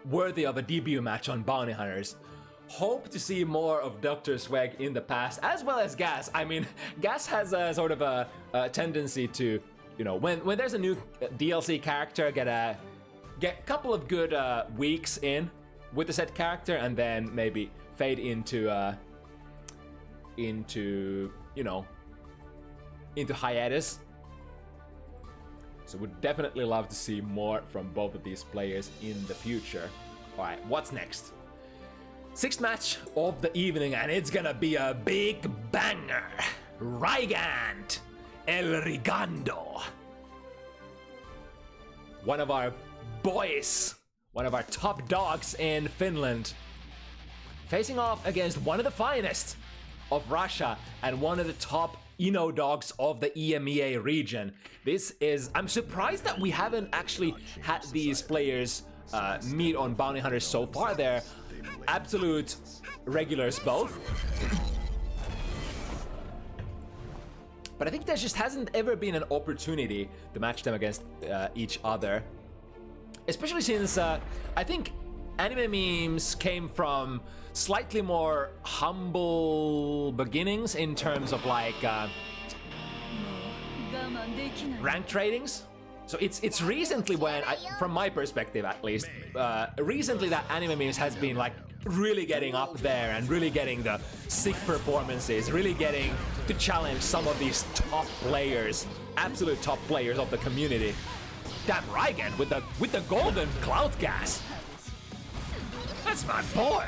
B: worthy of a debut match on Bounty Hunters. Hope to see more of Dr. Swag in the past, as well as Gas. I mean, Gas has a sort of a tendency to, you know, when there's a new DLC character, get a couple of good weeks in with the set character, and then maybe fade into hiatus. So would definitely love to see more from both of these players in the future. All right, what's next? 6th match of the evening, and it's gonna be a big banger. Rygand, El Rigando. One of our boys, one of our top dogs in Finland, facing off against one of the finest of Russia and one of the top dogs of the EMEA region. I'm surprised that we haven't actually had these players meet on Bounty Hunters so far. They're absolute regulars both. But I think there just hasn't ever been an opportunity to match them against each other. Especially since I think anime memes came from slightly more humble beginnings in terms of like rank tradings. So it's recently when, from my perspective at least, recently that anime memes has been like really getting up there and really getting the sick performances, really getting to challenge some of these top players, absolute top players of the community. Damn, Rygand with the golden cloud gas. That's my boy.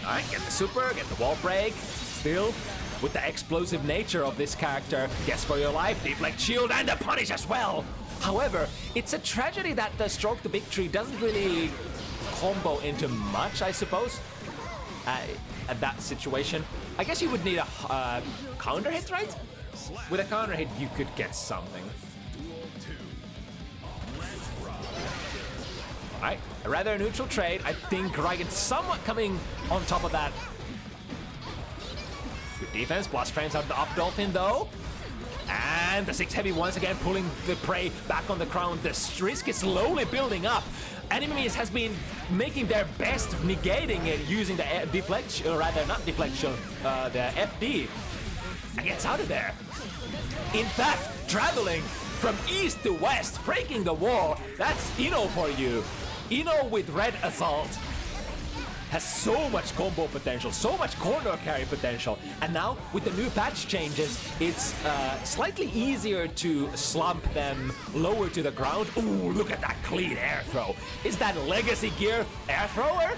B: Alright, get the super, get the wall break. Still, with the explosive nature of this character, guess for your life, deflect shield, and the punish as well. However, it's a tragedy that the stroke to victory doesn't really combo into much, I suppose, at that situation. I guess you would need a counter hit, right? With a counter hit, you could get something. Alright, a rather neutral trade. I think Rygand somewhat coming on top of that. Good defense, plus frames out the up dolphin though. And the 6 heavy once again pulling the prey back on the ground. The risk is slowly building up. Enemies has been making their best negating it using the deflection, or rather not deflection, the FD. And gets out of there. In fact, traveling from east to west, breaking the wall. That's Ino for you. Ino with red assault has so much combo potential, so much corner carry potential, and now with the new patch changes, it's slightly easier to slump them lower to the ground. Ooh, look at that clean air throw. Is that legacy gear air thrower?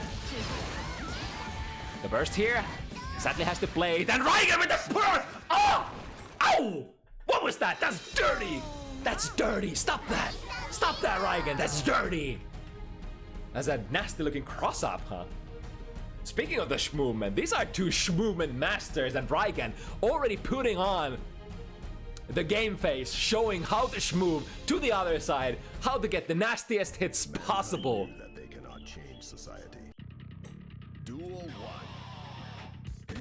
B: The burst here sadly has to play. Then Rygand with the spur! Oh! Ow! What was that? That's dirty! That's dirty! Stop that! Stop that, Rygand! That's dirty! That's a nasty looking cross up, huh? Speaking of the Shmovement, these are two Shmovement masters, and Rygand already putting on the game face, showing how to Shmove to the other side, how to get the nastiest hits possible.
C: That they cannot change society. Duel 1.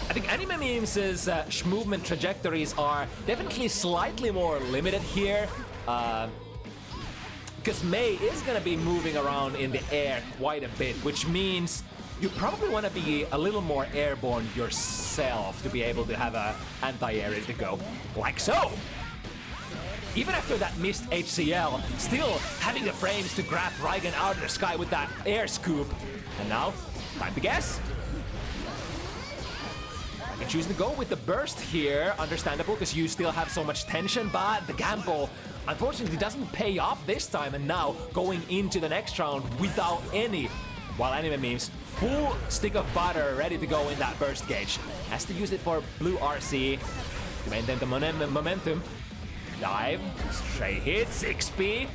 B: I think anime memes' movement trajectories are definitely slightly more limited here. Because Mei is gonna be moving around in the air quite a bit, which means you probably want to be a little more airborne yourself to be able to have a anti-air ready to go, like so. Even after that missed HCL, still having the frames to grab Rygand out of the sky with that air scoop. And now, time to guess. Rygand choosing to go with the burst here, understandable because you still have so much tension, but the gamble unfortunately doesn't pay off this time, and now going into the next round without any, while anime memes, full stick of butter ready to go in that burst gauge. Has to use it for blue RC to maintain the momentum. Dive, straight hit, 6P.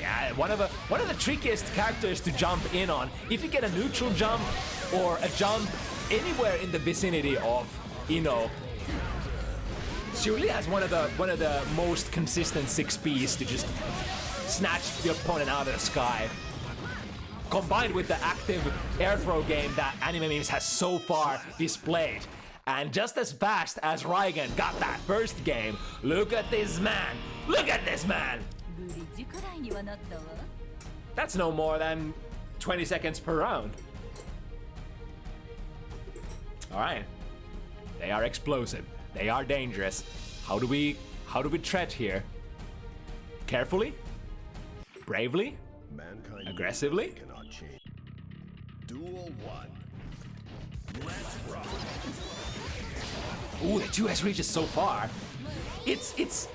B: Yeah, one of the trickiest characters to jump in on. If you get a neutral jump or a jump anywhere in the vicinity of Ino, she really has one of the most consistent 6Ps to just snatch the opponent out of the sky. Combined with the active air throw game that Anime Memes has so far displayed. And just as fast as Rygand got that first game, look at this man! Look at this man! That's no more than 20 seconds per round. Alright. They are explosive. They are dangerous. How do we tread here? Carefully? Bravely?
C: Mankind
B: Aggressively?
C: cannot change. Duel 1. Let's rock.
B: Ooh, the 2S reaches so far. It's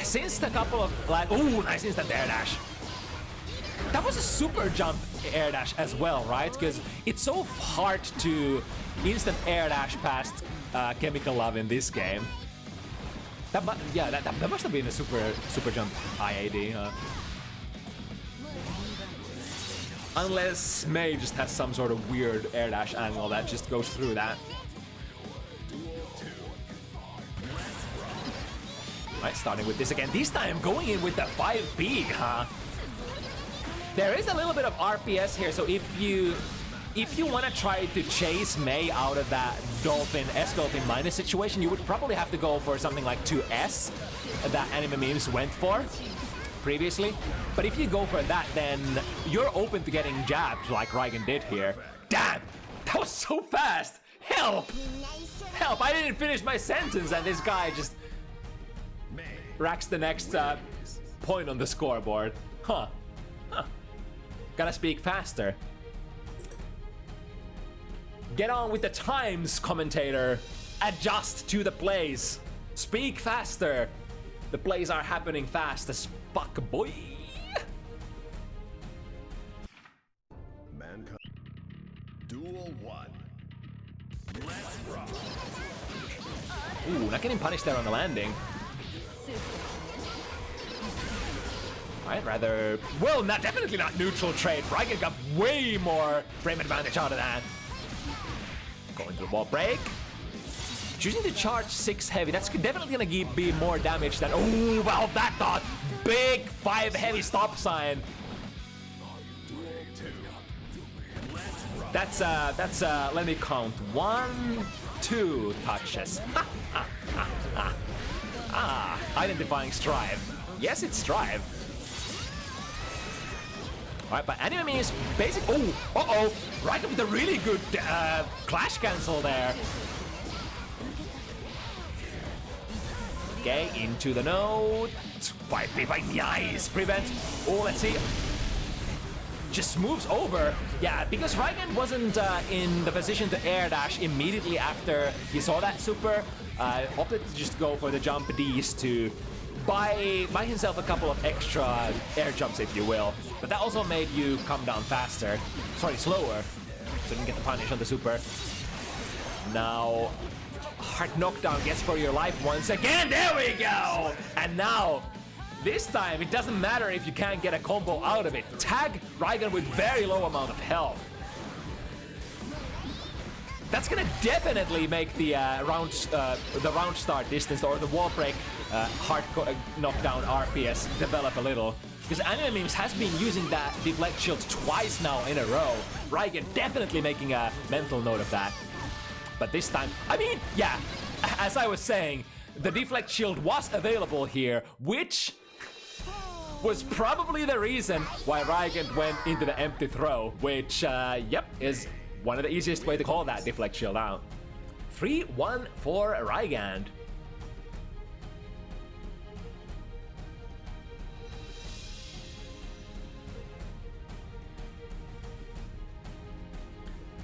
B: since the couple of like, ooh, nice instant air dash. That was a super jump air dash as well, right? Because it's so hard to instant air dash past Chemical Love in this game. That must have been a super jump IAD. Unless Mei just has some sort of weird air dash angle that just goes through that. Right, starting with this again. This time going in with the 5B, huh? There is a little bit of RPS here, so if you want to try to chase Mei out of that S-Dolphin minus situation, you would probably have to go for something like 2S that Anime Memes went for previously. But if you go for that, then you're open to getting jabbed like Rygand did here. Damn! That was so fast! Help! Help! I didn't finish my sentence and this guy just racks the next point on the scoreboard. Huh. Gotta speak faster. Get on with the times, commentator. Adjust to the plays. Speak faster. The plays are happening fast as fuck, boy.
C: Mankind. Duel 1. Let's rock.
B: Ooh, not getting punished there on the landing. Alright, rather... Well, definitely not neutral trade. Rygand got way more frame advantage out of that. Going to the wall break. Choosing to charge 6 heavy. That's definitely going to be more damage than... Oh, well, that thought. Big 5 heavy stop sign. That's let me count. 1, 2 touches. Identifying Strive. Yes, it's Strive. Alright, but Anime is basic. Oh, Rygand with a really good clash cancel there. Okay, into the node. 5B by nice prevent. Oh, let's see. Just moves over. Yeah, because Rygand wasn't in the position to air dash immediately after he saw that super. Opted to just go for the jump Ds to buy himself a couple of extra air jumps, if you will. But that also made you come down faster. Sorry, slower. So you didn't get the punish on the super. Now, hard knockdown gets for your life once again. There we go! And now, this time, it doesn't matter if you can't get a combo out of it. Tag Rygand with very low amount of health. That's gonna definitely make the round start distance or the wall break hard knockdown RPS develop a little. Because Anime Memes has been using that deflect shield twice now in a row. Rygand definitely making a mental note of that. But this time, I mean, yeah, as I was saying, the deflect shield was available here, which was probably the reason why Rygand went into the empty throw, which, yep, is one of the easiest way to call that deflect shield out. 3-1 for Rygand.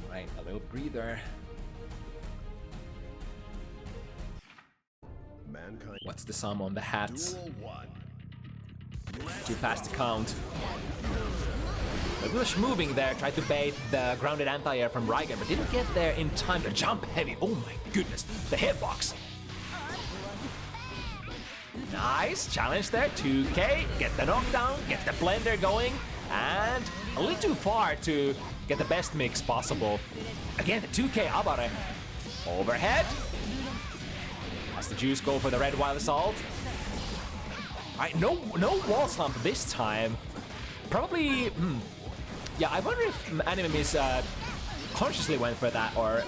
B: Right, a little breather.
C: Mankind.
B: What's the sum on the hats?
C: Duel 1.
B: Too fast to count. Lelouch moving there, tried to bait the grounded anti-air from Rygand, but didn't get there in time to jump heavy. Oh my goodness, the hitbox. Nice, challenge there, 2K, get the knockdown, get the blender going, and a little too far to get the best mix possible. Again, the 2K Abare. Overhead. Has the juice go for the red wild assault. Alright, no wall slump this time. Probably, yeah, I wonder if Anime Miss consciously went for that, or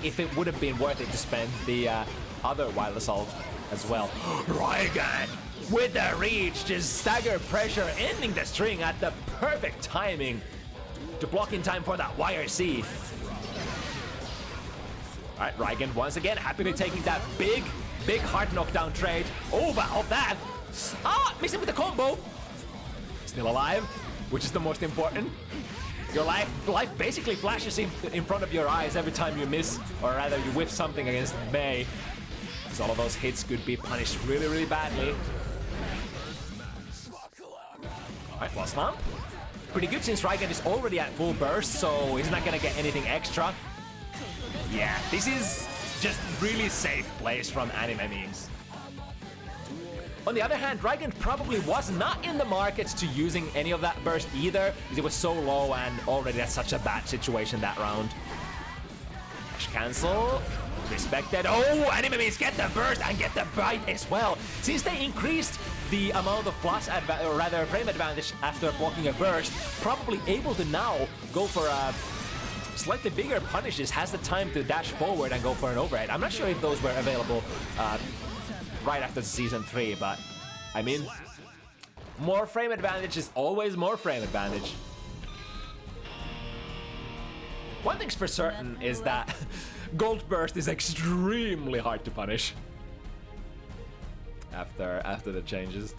B: if it would have been worth it to spend the other wild assault as well. Rygand with the reach, just stagger pressure, ending the string at the perfect timing to block in time for that YRC. Alright, Rygand once again happily taking that big hard knockdown trade. Oh, but of that. Ah, missing with the combo. Still alive, which is the most important. Your life basically flashes in front of your eyes every time you miss, or rather you whiff something against May. Because all of those hits could be punished really, really badly. Alright, well, slump. Pretty good since Rygand is already at full burst, so he's not gonna get anything extra. Yeah, this is just really safe plays from Anime Memes. On the other hand, Rygand probably was not in the market to using any of that burst either, because it was so low and already at such a bad situation that round. Dash cancel. Respected. Oh, Anime Memes get the burst and get the bite as well. Since they increased the amount of plus or rather frame advantage after blocking a burst, probably able to now go for a slightly bigger punishes, has the time to dash forward and go for an overhead. I'm not sure if those were available right after season 3, but I mean, more frame advantage is always more frame advantage. One thing's for certain is that Gold Burst is extremely hard to punish after the changes.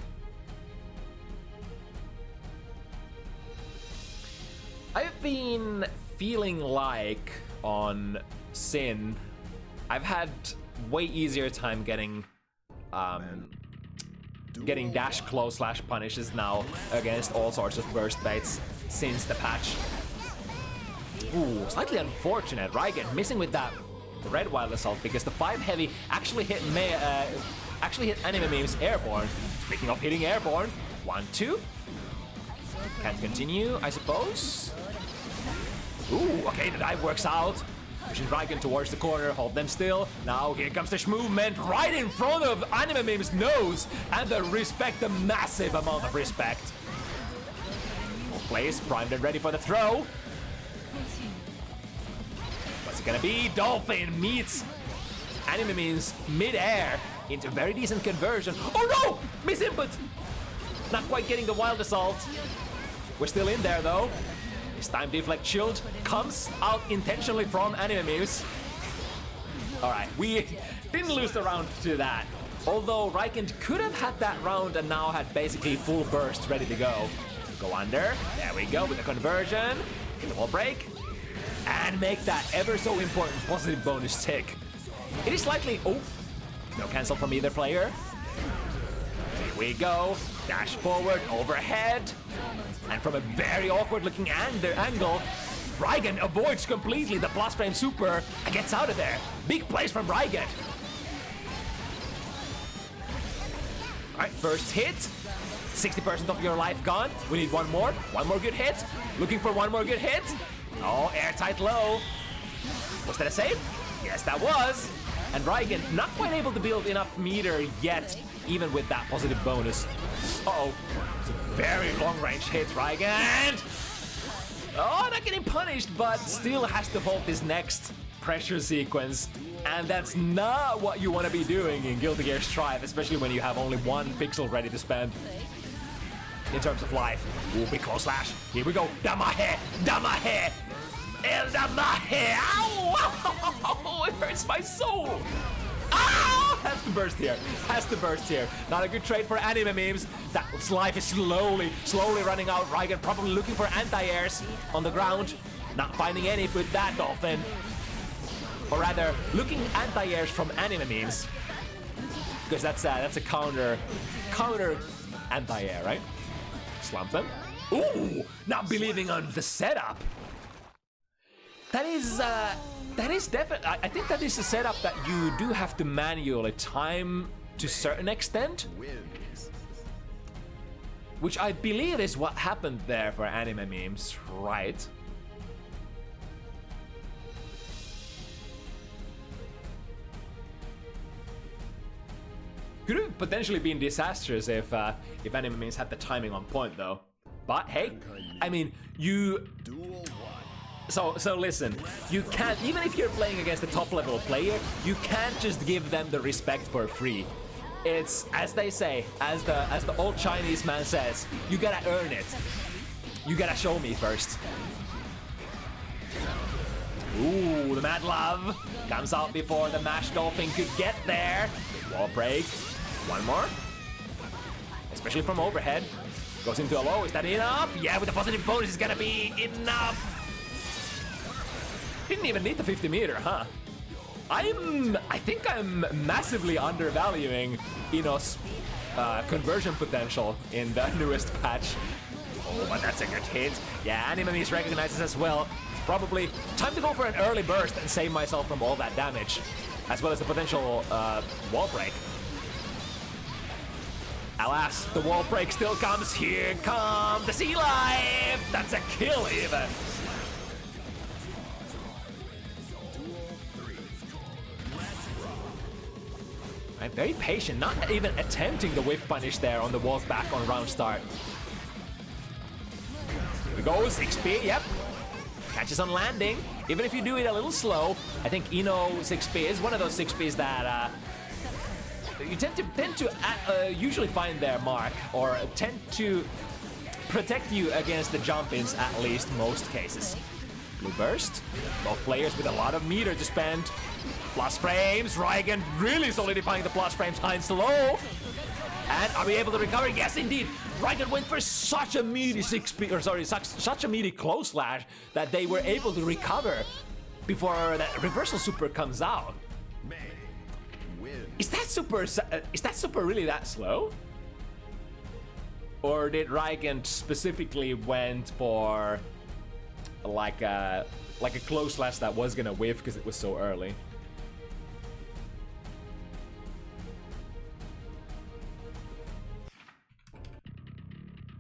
B: I've been feeling like on Sin, I've had way easier time getting dash close / punishes now against all sorts of burst baits since the patch. Ooh, slightly unfortunate. Rygand missing with that red wild assault because the 5 heavy actually hit Anime Memes airborne. Speaking of hitting airborne, 1-2. Can't continue, I suppose. Ooh, okay, the dive works out. Pushing Rygand towards the corner, hold them still. Now here comes the movement right in front of Anime Memes' nose, and the respect, the massive amount of respect. Place primed and ready for the throw. What's it gonna be? Dolphin meets Anime Memes mid-air into very decent conversion. Oh no! Miss input! Not quite getting the wild assault. We're still in there though. This time deflect shield comes out intentionally from Anime Memes. Alright, we didn't lose the round to that. Although Rygand could have had that round and now had basically full burst ready to go. Go under, there we go with the conversion. Get the wall break. And make that ever so important positive bonus tick. It is slightly, oh, no cancel from either player. Here we go, dash forward, overhead. And from a very awkward looking angle, Rygand avoids completely the plus frame super and gets out of there. Big plays from Rygand. Alright, first hit. 60% of your life gone. We need one more good hit. Looking for one more good hit. Oh, airtight low. Was that a save? Yes, that was. And Rygand not quite able to build enough meter yet, even with that positive bonus. Uh-oh. It's a very long-range hit, Rygand. Oh, not getting punished, but still has to hold this next pressure sequence, and that's not what you want to be doing in Guilty Gear Strive, especially when you have only one pixel ready to spend. In terms of life. Ooh, big close slash. Here we go. Damahe! Damahe! El Damahe! Ow! It hurts my soul! Ah! Has to burst here. Has to burst here. Not a good trade for anime memes. That life is slowly running out. Rygand probably looking for anti-airs on the ground. Not finding any with that dolphin. Or rather, looking anti-airs from anime memes. Because that's a counter anti-air, right? Slump them. Ooh! Not believing on the setup. That is definitely. I think that is a setup that you do have to manually time to a certain extent. Which I believe is what happened there for anime memes, right? Could have potentially been disastrous if anime memes had the timing on point though. But hey, I mean, you. So listen, you can't, even if you're playing against a top level player, you can't just give them the respect for free. It's, as they say, as the old Chinese man says, you gotta earn it. You gotta show me first. Ooh, the Mad Love comes out before the Mash Dolphin could get there. Wall break. One more. Especially from overhead. Goes into a low. Is that enough? Yeah, with the positive bonus, it's gonna be enough. Didn't even need the 50 meter, huh? I think I'm massively undervaluing Ino's conversion potential in the newest patch. Oh, but that's a good hit. Yeah, Anime Memes recognizes as well. It's probably time to go for an early burst and save myself from all that damage, as well as the potential wall break. Alas, the wall break still comes. Here comes the Sea Life. That's a kill even. I'm very patient, not even attempting the whiff punish there on the wall's back on round start. Here we go, 6P, yep. Catches on landing. Even if you do it a little slow, I think Ino 6P is one of those 6Ps that you tend to usually find their mark, or tend to protect you against the jump-ins at least most cases. Blue burst, both players with a lot of meter to spend. Plus frames, Rygand really solidifying the plus frames high and slow. And are we able to recover? Yes, indeed. Rygand went for such a meaty 6P, or sorry, such a meaty close slash that they were able to recover before that reversal super comes out. Is that super really that slow? Or did Rygand specifically went for like a close slash that was gonna whiff because it was so early?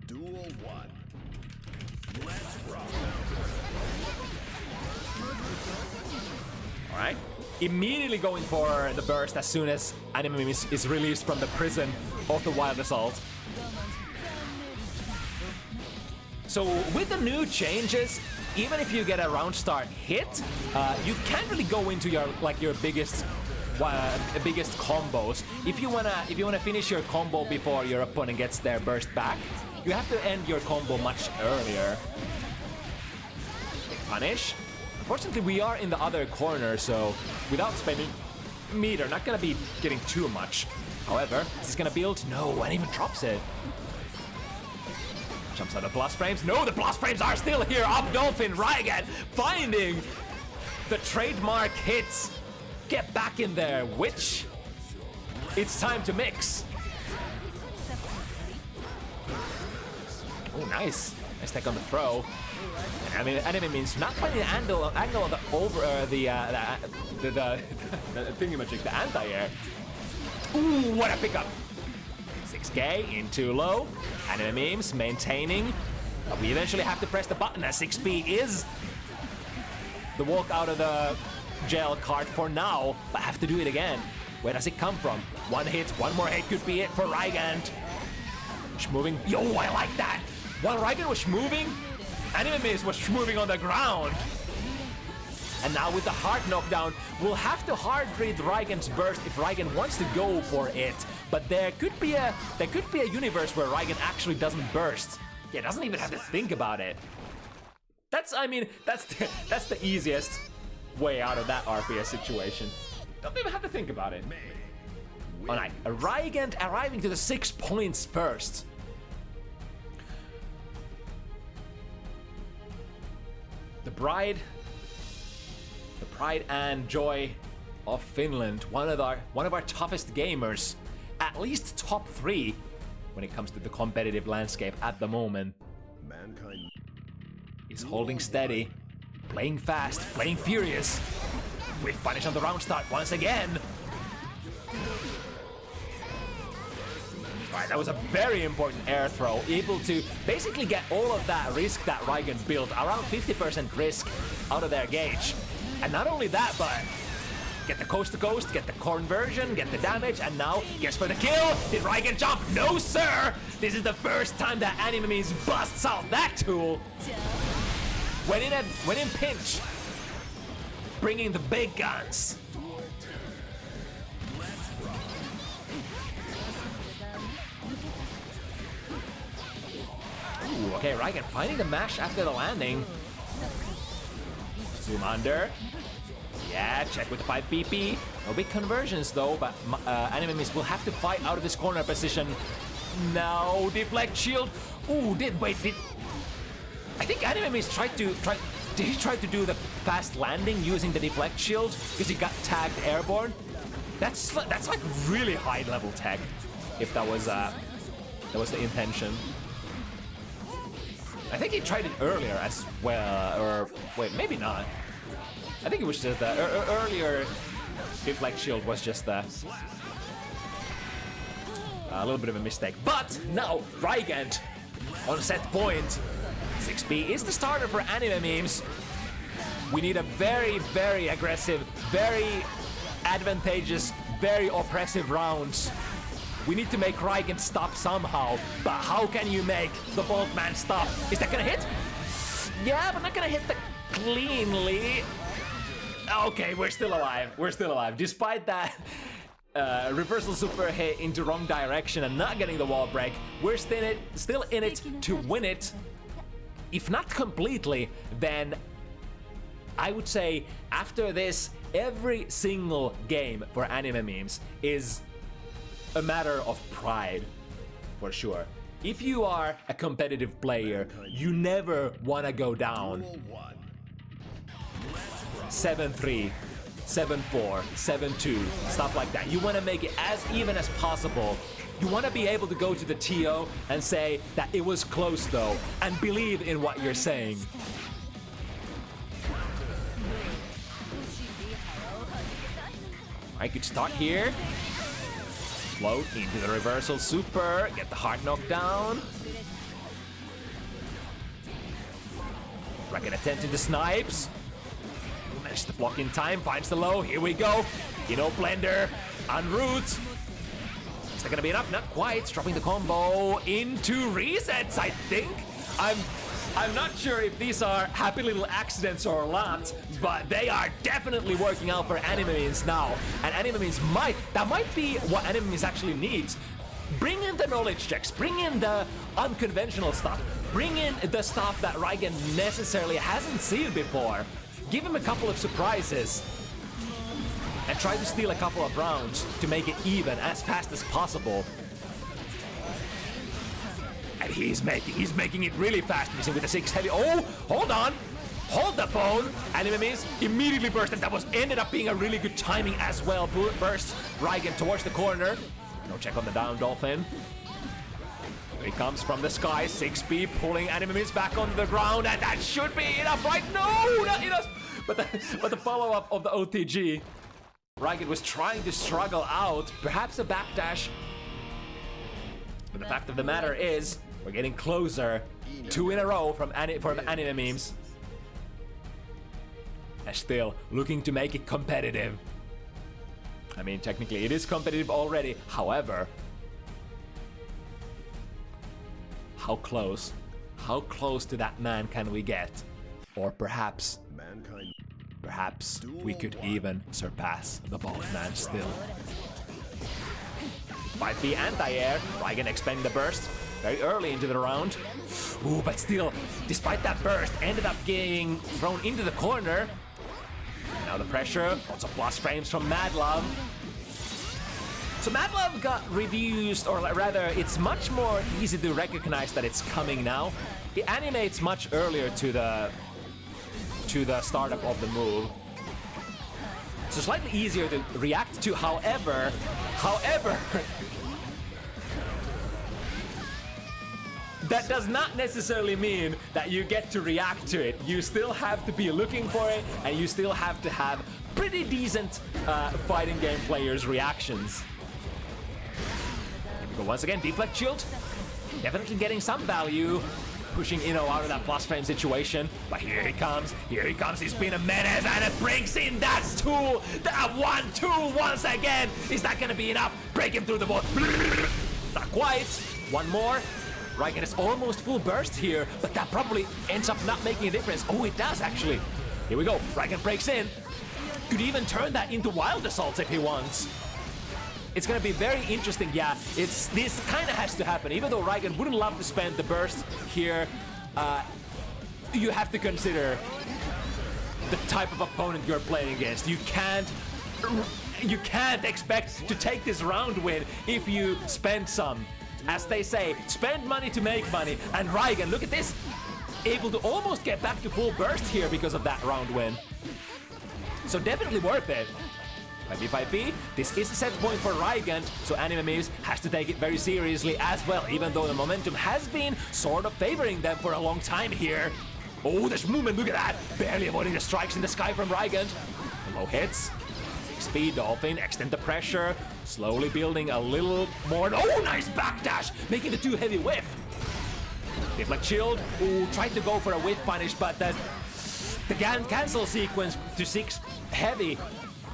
C: Duel 1. Let's rock.
B: All right. Immediately going for the burst as soon as Anime is released from the prison of the Wild Assault. So with the new changes, even if you get a round start hit, you can't really go into your biggest combos. If you wanna finish your combo before your opponent gets their burst back, you have to end your combo much earlier. Punish. Unfortunately, we are in the other corner, so without spending meter, not gonna be getting too much. However, is this gonna build? No, and even drops it. Jumps out of blast frames. No, the blast frames are still here. Up Dolphin, Rygand finding the trademark hits. Get back in there, Witch. It's time to mix. Oh, nice. Nice tech on the throw. And I mean, Anime means not finding the angle of the over the thingamajig, the anti-air. Ooh, what a pickup. 6K in too low. Anime memes maintaining. But we eventually have to press the button as 6P is the walk out of the jail card for now. But I have to do it again. Where does it come from? One hit, one more hit could be it for Rygand. Schmoving. Yo, I like that. While Rygand was moving, Anime Maze was moving on the ground. And now with the hard knockdown, we'll have to hard read Rygand's burst if Rygand wants to go for it. But there could be a universe where Rygand actually doesn't burst. Yeah, doesn't even have to think about it. That's the easiest way out of that RPS situation. Don't even have to think about it. Alright, Rygand arriving to the 6 points first. The pride and joy of Finland, one of our toughest gamers, at least top 3 when it comes to the competitive landscape at the moment.
C: Mankind
B: Is holding steady, playing fast, playing furious. With punish on the round start once again. Right, that was a very important air throw, able to basically get all of that risk that Rygand built, around 50% risk out of their gauge. And not only that, but get the coast to coast, get the conversion, get the damage, and now guess for the kill. Did Rygand jump? No, sir! This is the first time that Animemes busts out that tool. When in pinch, bringing the big guns. Ooh, okay, Rygand finding the mash after the landing. Zoom under. Yeah, check with the 5 PP. No big conversions though, but Animemes will have to fight out of this corner position. Now, deflect shield. Ooh, I think Animemes did he try to do the fast landing using the deflect shield because he got tagged airborne? That's like really high level tech, if that was the intention. I think he tried it earlier as well, or wait, maybe not. I think it was just the earlier deflect shield was just a little bit of a mistake. But now Rygand on set point. 6P is the starter for Animemes. We need a very, very aggressive, very advantageous, very oppressive rounds. We need to make Rygand stop somehow, but how can you make the Boltman stop? Is that gonna hit? Yeah, but not gonna hit the cleanly. Okay, we're still alive. We're still alive. Despite that reversal super hit into wrong direction and not getting the wall break, we're still in it to win it. If not completely, then I would say after this, every single game for Animemes is a matter of pride, for sure. If you are a competitive player, you never want to go down 7-3, 7-4, 7-2, stuff like that. You want to make it as even as possible. You want to be able to go to the TO and say that it was close though, and believe in what you're saying. I could start here. Float into the reversal super, get the hard knockdown. Rygand attempting the snipes. Managed to block in time, finds the low, here we go. Blender, en route. Is that gonna be enough? Not quite, dropping the combo into resets, I think. I'm not sure if these are happy little accidents or not, but they are definitely working out for Animemes now. And Animemes that might be what Animemes actually needs. Bring in the knowledge checks, bring in the unconventional stuff, bring in the stuff that Rygand necessarily hasn't seen before. Give him a couple of surprises and try to steal a couple of rounds to make it even as fast as possible. And he's making it really fast, missing with the 6 heavy. Oh, hold on. Hold the phone. Animemes immediately burst, and that ended up being a really good timing as well. Burst Rygand towards the corner. No check on the down dolphin. Here he comes from the sky. 6B pulling Animemes back onto the ground, and that should be enough, right? No, not enough. But the follow-up of the OTG. Rygand was trying to struggle out, perhaps a backdash. But the fact of the matter is, we're getting closer. 2 in a row from Animemes. And still looking to make it competitive. I mean, technically it is competitive already. However, how close to that man can we get? Or perhaps
C: mankind
B: Perhaps we could even surpass the Boatman still. 5B anti-air, Rygand expending the burst very early into the round. Ooh, but still, despite that burst, ended up getting thrown into the corner. Now the pressure, lots of plus frames from Madlove. So Madlove got reduced, or rather, it's much more easy to recognize that it's coming now. It animates much earlier to the startup of the move. So slightly easier to react to, however, that does not necessarily mean that you get to react to it. You still have to be looking for it, and you still have to have pretty decent fighting game players' reactions. But once again, deflect shield, definitely getting some value, pushing Ino out of that plus frame situation. But here he comes, he's been a menace, and it brings in that tool, that 1-2 once again. Is that gonna be enough? Break him through the board. Not quite. One more. Rygand is almost full burst here, but that probably ends up not making a difference. Oh, it does actually. Here we go. Rygand breaks in. Could even turn that into wild assaults if he wants. It's gonna be very interesting. Yeah, this kind of has to happen. Even though Rygand wouldn't love to spend the burst here, you have to consider the type of opponent you're playing against. You can't expect to take this round win if you spend some. As they say, spend money to make money. And Rygand, look at this, able to almost get back to full burst here because of that round win. So definitely worth it. 5B, this is a set point for Rygand, so Anime Memes has to take it very seriously as well, even though the momentum has been sort of favoring them for a long time here. Oh, there's movement, look at that! Barely avoiding the strikes in the sky from Rygand. Low hits. 6B, Dolphin, extend the pressure, slowly building a little more. Oh, nice backdash, making the too heavy whiff. Deflect shield, ooh, tried to go for a whiff punish, but the cancel sequence to 6 heavy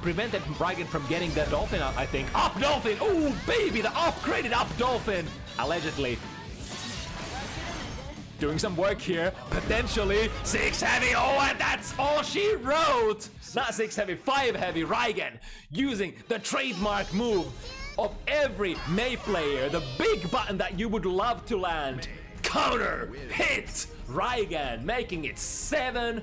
B: prevented Rygand from getting the Dolphin out, I think. Up Dolphin! Ooh, baby, the upgraded up Dolphin! Allegedly. Doing some work here. Potentially 6 heavy. Oh, and that's all she wrote! Not 6 heavy, 5 heavy. Rygand using the trademark move of every Mei player. The big button that you would love to land. Counter! Hit! Rygand making it 7-4.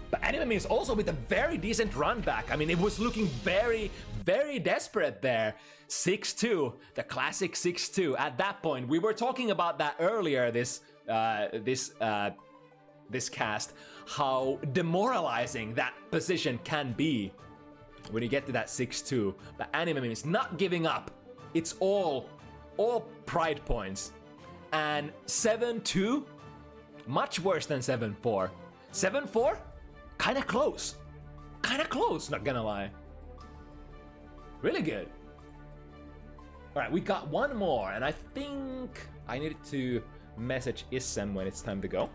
B: But Anime is also with a very decent run back. I mean, it was looking very, very desperate there. 6-2, the classic 6-2. At that point, we were talking about that earlier. This cast, how demoralizing that position can be when you get to that 6-2. But Anime is not giving up. It's all pride points. And 7-2, much worse than 7-4. 7-4. Kinda close, not gonna lie. Really good. All right, we got one more, and I think I needed to message Issem when it's time to go.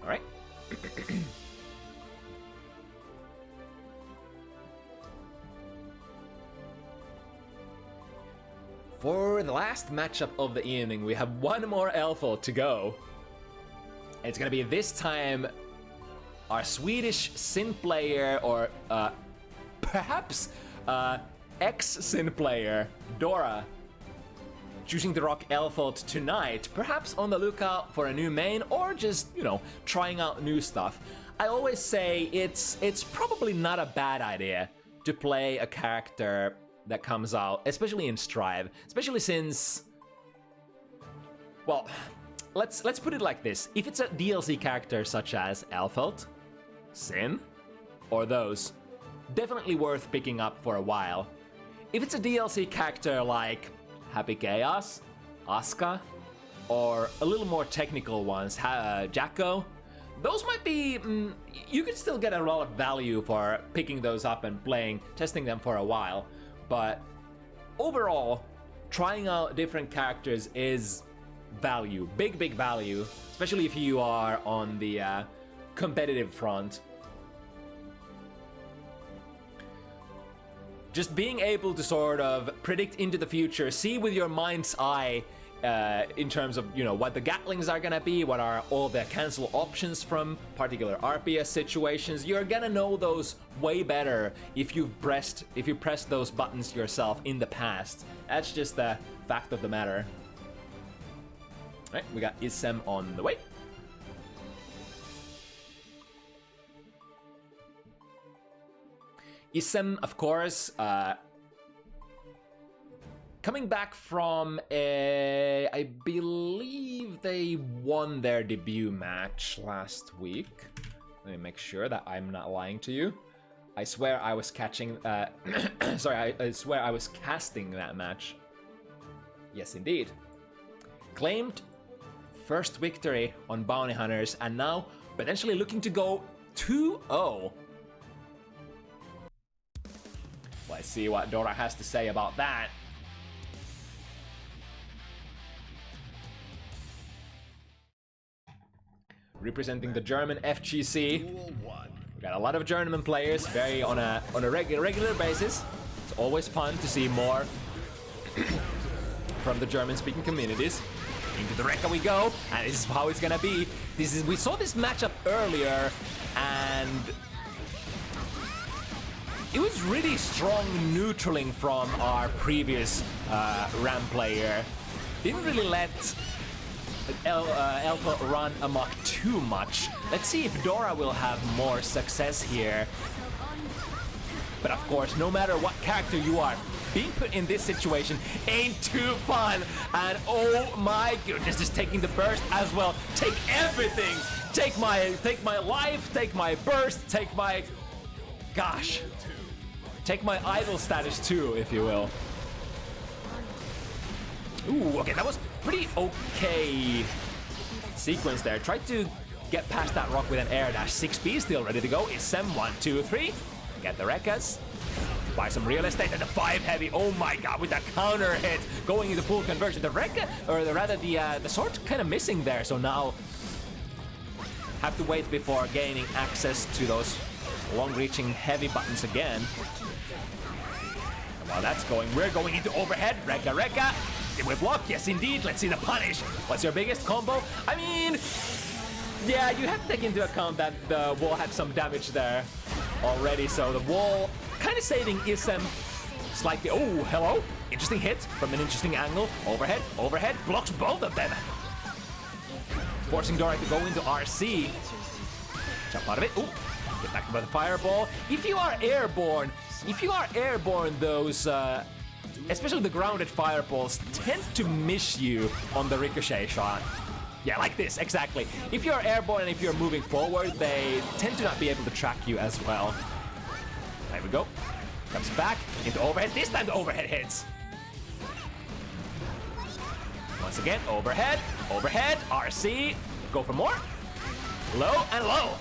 B: All right. For the last matchup of the evening, we have one more Elfo to go. It's gonna be this time our Swedish Sin player, or perhaps ex-Sin player, Dora, choosing to rock Elfot tonight, perhaps on the lookout for a new main, or just, you know, trying out new stuff. I always say it's probably not a bad idea to play a character that comes out, especially in Strive, especially since, well, let's put it like this. If it's a DLC character such as Elfot, Sin, or those, definitely worth picking up for a while. If it's a DLC character like Happy Chaos, Asuka, or a little more technical ones, Jacko, those might be, you could still get a lot of value for picking those up and testing them for a while. But overall, trying out different characters is value, big value, especially if you are on the competitive front. Just being able to sort of predict into the future, see with your mind's eye in terms of, you know, what the Gatlings are gonna be, what are all the cancel options from particular RPS situations. You're gonna know those way better if you pressed those buttons yourself in the past. That's just the fact of the matter. All right, we got Issem on the way. Issem, of course, coming back from I believe they won their debut match last week. Let me make sure that I'm not lying to you. I swear I was catching, sorry, I swear I was casting that match. Yes, indeed. Claimed first victory on Bounty Hunters, and now potentially looking to go 2-0. Let's see what Dora has to say about that. Representing the German FGC. We got a lot of German players, very on a regular basis. It's always fun to see more from the German-speaking communities. Into the Rekka we go, and this is how it's gonna be. We saw this matchup earlier, and it was really strong neutraling from our previous Ram player. Didn't really let Alpha run amok too much. Let's see if Dora will have more success here. But of course, no matter what character you are, being put in this situation ain't too fun. And oh my goodness, just taking the burst as well. Take everything. Take my life, take my burst, take my... Gosh. Take my idol status too, if you will. Ooh, okay, that was pretty okay sequence there. Tried to get past that rock with an air dash. 6B still ready to go. Issem, 1, 2, 3. Get the Rekkas. Buy some real estate and the 5 heavy. Oh my god, with that counter hit going into full conversion. The Rekka, or rather the sword kind of missing there. So now have to wait before gaining access to those long-reaching heavy buttons again. And while that's going, we're going into overhead. Rekka. Did we block? Yes, indeed. Let's see the punish. What's your biggest combo? I mean, yeah, you have to take into account that the wall had some damage there already. So the wall kind of saving Issem slightly. Oh, hello. Interesting hit from an interesting angle. Overhead. Blocks both of them. Forcing Dora to go into RC. Jump out of it. Ooh. Get back by the fireball. If you are airborne, those, especially the grounded fireballs, tend to miss you on the ricochet shot. Yeah, like this, exactly. If you're airborne and if you're moving forward, they tend to not be able to track you as well. There we go. Comes back into overhead. This time the overhead hits. Once again, overhead, RC. Go for more. Low and low.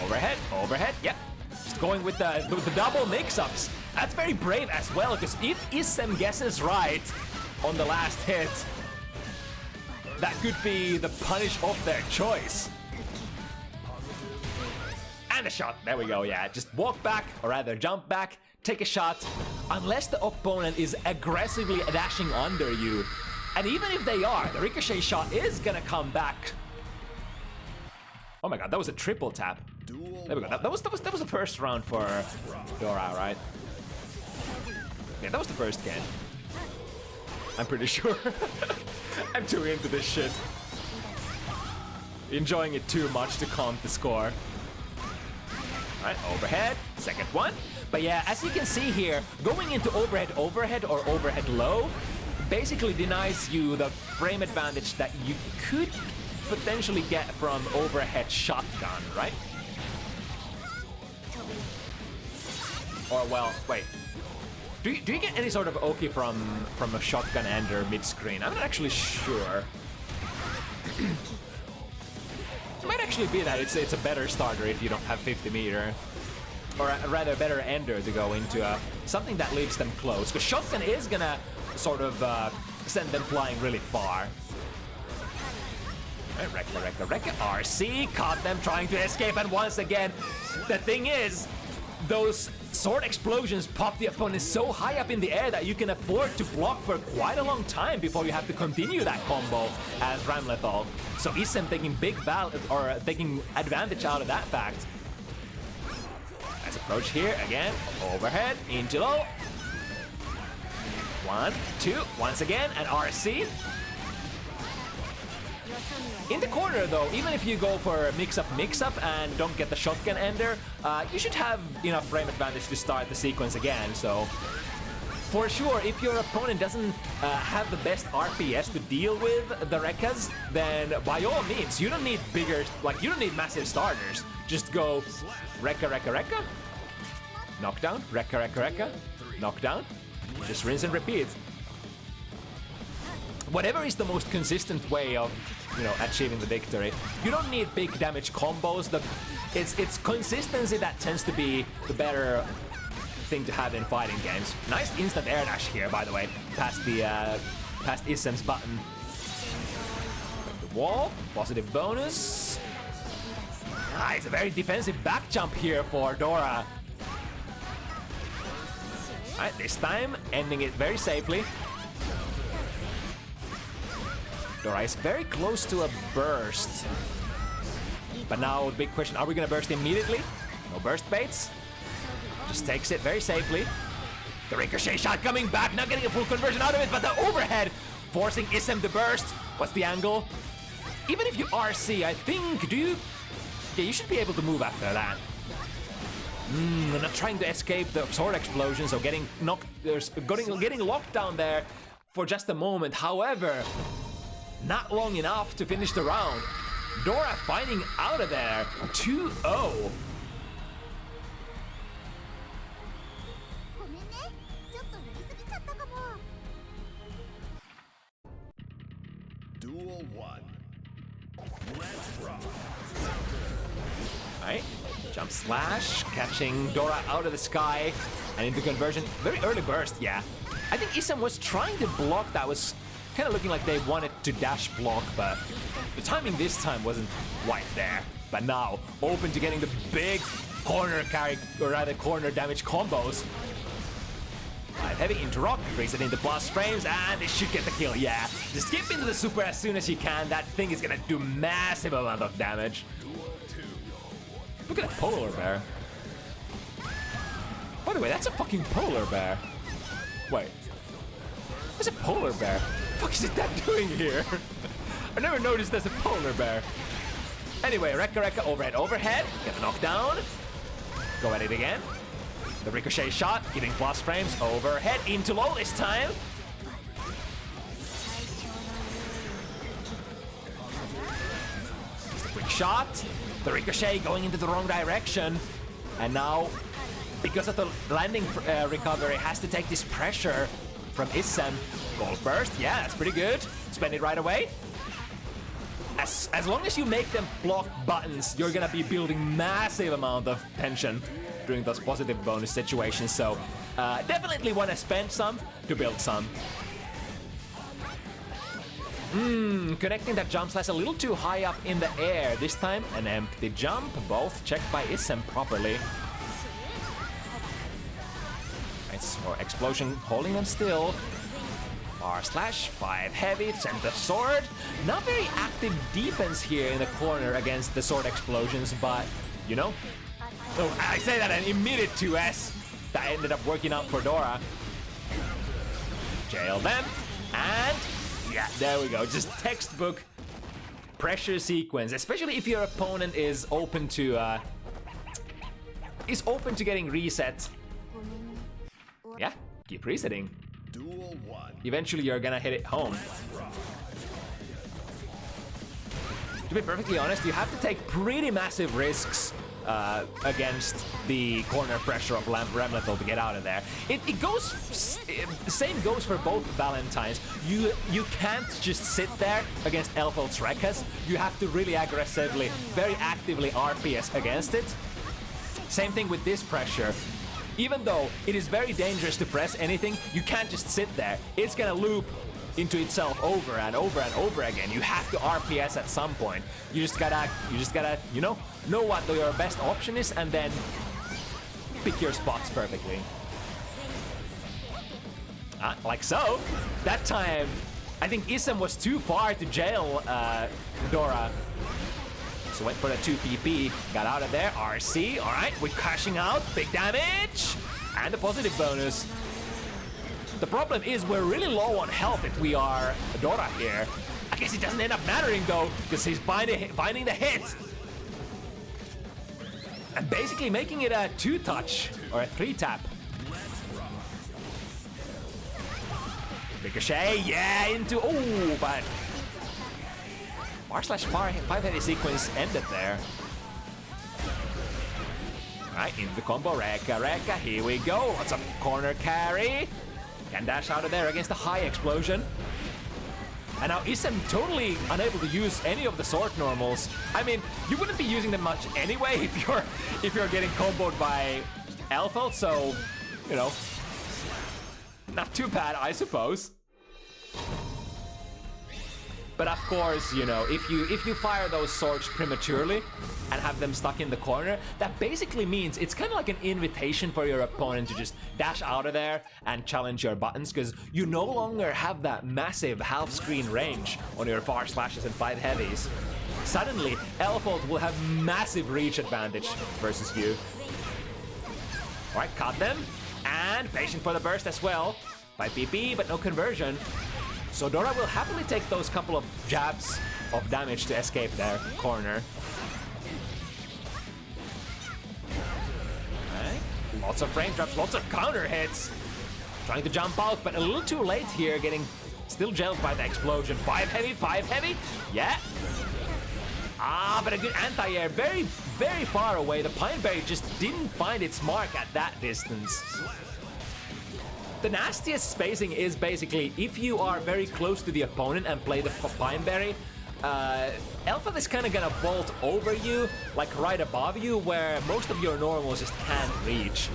B: Overhead, yep. Just going with the double mix-ups. That's very brave as well, because if Issem guesses right on the last hit, that could be the punish of their choice. And a shot, there we go, yeah. Just walk back, or rather jump back, take a shot, unless the opponent is aggressively dashing under you. And even if they are, the ricochet shot is gonna come back. Oh my god, that was a triple tap. There we go. That was the first round for Dora, right? Yeah, that was the first game. I'm pretty sure. I'm too into this shit. Enjoying it too much to count the score. Alright, overhead, second one. But yeah, as you can see here, going into overhead or overhead low basically denies you the frame advantage that you could potentially get from overhead shotgun, right? Or well, wait. Do you get any sort of Oki from a shotgun ender mid-screen? I'm not actually sure. It might actually be that it's a better starter if you don't have 50 meter. Or rather a better ender to go into something that leaves them close. Because shotgun is gonna sort of send them flying really far. Rekka, RC, caught them trying to escape, and once again, the thing is, those sword explosions pop the opponent so high up in the air that you can afford to block for quite a long time before you have to continue that combo as Ramlethal. So Issem taking taking advantage out of that fact. Nice approach here, again, overhead, into low. 1, 2, once again, and RC. In the corner though, even if you go for a mix-up and don't get the shotgun ender, you should have enough frame advantage to start the sequence again, so... For sure, if your opponent doesn't have the best RPS to deal with the Rekkas, then by all means, you don't need you don't need massive starters. Just go Rekka, knockdown, Rekka, knockdown. Just rinse and repeat. Whatever is the most consistent way of, achieving the victory. You don't need big damage combos. It's consistency that tends to be the better thing to have in fighting games. Nice instant air dash here, by the way, past Issem's button. The wall, positive bonus. It's a very defensive back jump here for Dora. Alright, this time ending it very safely. Dora is very close to a burst. But now, the big question, are we gonna burst immediately? No burst baits. Just takes it very safely. The ricochet shot coming back, not getting a full conversion out of it, but the overhead forcing Issem to burst. What's the angle? Even if you RC, I think, you should be able to move after that. Not trying to escape the sword explosions or getting locked down there for just a moment. However, not long enough to finish the round. Dora finding out of there. 2-0.
C: Duel 1. Let's rock.
B: Alright, jump slash, catching Dora out of the sky and into conversion. Very early burst, yeah. I think Issem was trying to block that, was kind of looking like they wanted to dash block, but the timing this time wasn't quite there. But now, open to getting the big corner carry, or rather corner damage combos. Heavy into rock, brings it into plus frames, and it should get the kill, yeah. Just skip into the super as soon as you can. That thing is gonna do massive amount of damage. Look at that polar bear. By the way, that's a fucking polar bear. Wait. There's a polar bear. What the fuck is that doing here? I never noticed there's a polar bear. Anyway, Rekka, overhead. Get the knockdown. Go at it again. The ricochet shot, giving plus frames. Overhead into low this time. Just a quick shot. The ricochet going into the wrong direction. And now, because of the landing recovery, has to take this pressure from Issem. Gold burst, yeah, that's pretty good. Spend it right away. As long as you make them block buttons, you're gonna be building massive amount of tension during those positive bonus situations. So definitely want to spend some to build some. Connecting that jump slash a little too high up in the air. This time an empty jump, both checked by Issem properly. Nice, or explosion holding them still. R slash, 5 heavy, send the sword. Not very active defense here in the corner against the sword explosions, but you know. Oh, I say that an immediate 2S that ended up working out for Dora. Jail them, and yeah, there we go. Just textbook pressure sequence, especially if your opponent is open to getting reset. Yeah, keep resetting.
C: Duel 1.
B: Eventually you're gonna hit it home. To be perfectly honest, you have to take pretty massive risks against the corner pressure of Ramlethal to get out of there. It goes, same goes for both Valentines. You can't just sit there against Elverts Rekkas. You have to really aggressively, very actively RPS against it. Same thing with this pressure. Even though it is very dangerous to press anything, you can't just sit there. It's gonna loop into itself over and over and over again. You have to RPS at some point. You just gotta, you know what your best option is, and then pick your spots perfectly. Like so. That time, I think Issem was too far to jail Dora. So went for the 2 PP, got out of there, RC, all right, we're crashing out, big damage, and a positive bonus. The problem is we're really low on health if we are Dora here. I guess it doesn't end up mattering though, because he's finding the hit. And basically making it a 2-touch, or a 3-tap. Ricochet, yeah, into, oh, but R/5 heavy sequence ended there. Alright, into the combo, Rekka, here we go. What's up, corner carry? Can dash out of there against the high explosion. And now Issem totally unable to use any of the sword normals. I mean, you wouldn't be using them much anyway if you're getting comboed by Elverts, so, you know, not too bad, I suppose. But of course, you know, if you fire those swords prematurely and have them stuck in the corner, that basically means it's kind of like an invitation for your opponent to just dash out of there and challenge your buttons, because you no longer have that massive half-screen range on your far slashes and 5 heavies. Suddenly, Elverts will have massive reach advantage versus you. Alright, caught them. And patient for the burst as well. 5 PP, but no conversion. So Dora will happily take those couple of jabs of damage to escape their corner. Right. Lots of frame drops, lots of counter hits. Trying to jump out, but a little too late here, getting still jailed by the explosion. 5 heavy, yeah. But a good anti-air, very, very far away. The Pine Berry just didn't find its mark at that distance. The nastiest spacing is basically if you are very close to the opponent and play the Pine Berry, Elverts is kind of gonna vault over you, like right above you, where most of your normals just can't reach,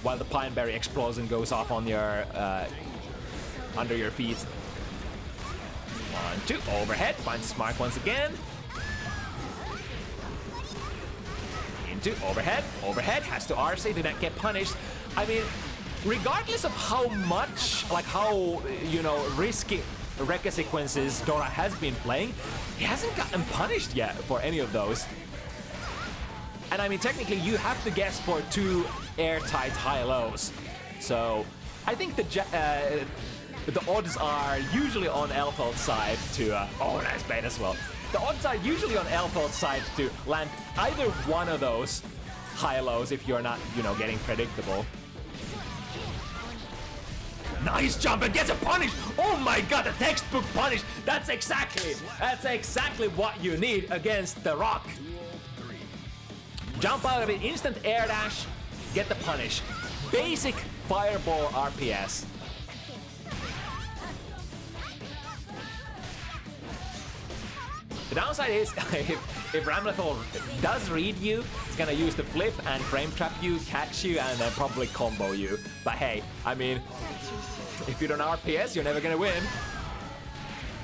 B: while the Pine Berry explodes and goes off on your under your feet. 1, 2, overhead, finds his mark once again. Into overhead, has to RC, do not get punished. I mean, regardless of how much, like how, you know, risky Rekka sequences Dora has been playing, he hasn't gotten punished yet for any of those. And I mean, technically, you have to guess for 2 airtight high-lows. So, I think the odds are usually on Elverts' side to, oh, nice bait as well. The odds are usually on Elverts' side to land either one of those high-lows if you're not, you know, getting predictable. Nice jump and gets a punish! Oh my god, a textbook punish! That's exactly what you need against the Rock. Jump out of it, instant air dash, get the punish. Basic fireball RPS. The downside is, if Ramlethal does read you, it's gonna use the flip and frame trap you, catch you, and then probably combo you. But hey, I mean, if you don't RPS, you're never gonna win.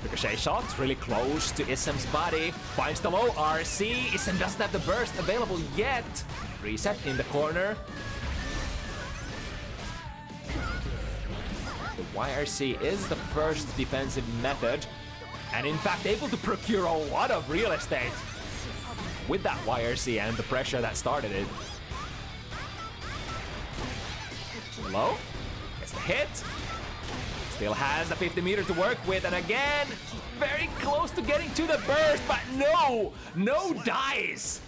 B: Ricochet shots really close to Issem's body. Finds the low RC. Issem doesn't have the burst available yet. Reset in the corner. The YRC is the first defensive method, and in fact able to procure a lot of real estate with that YRC and the pressure that started it. Low, gets the hit. Still has the 50 meter to work with, and again, very close to getting to the burst, but no dice.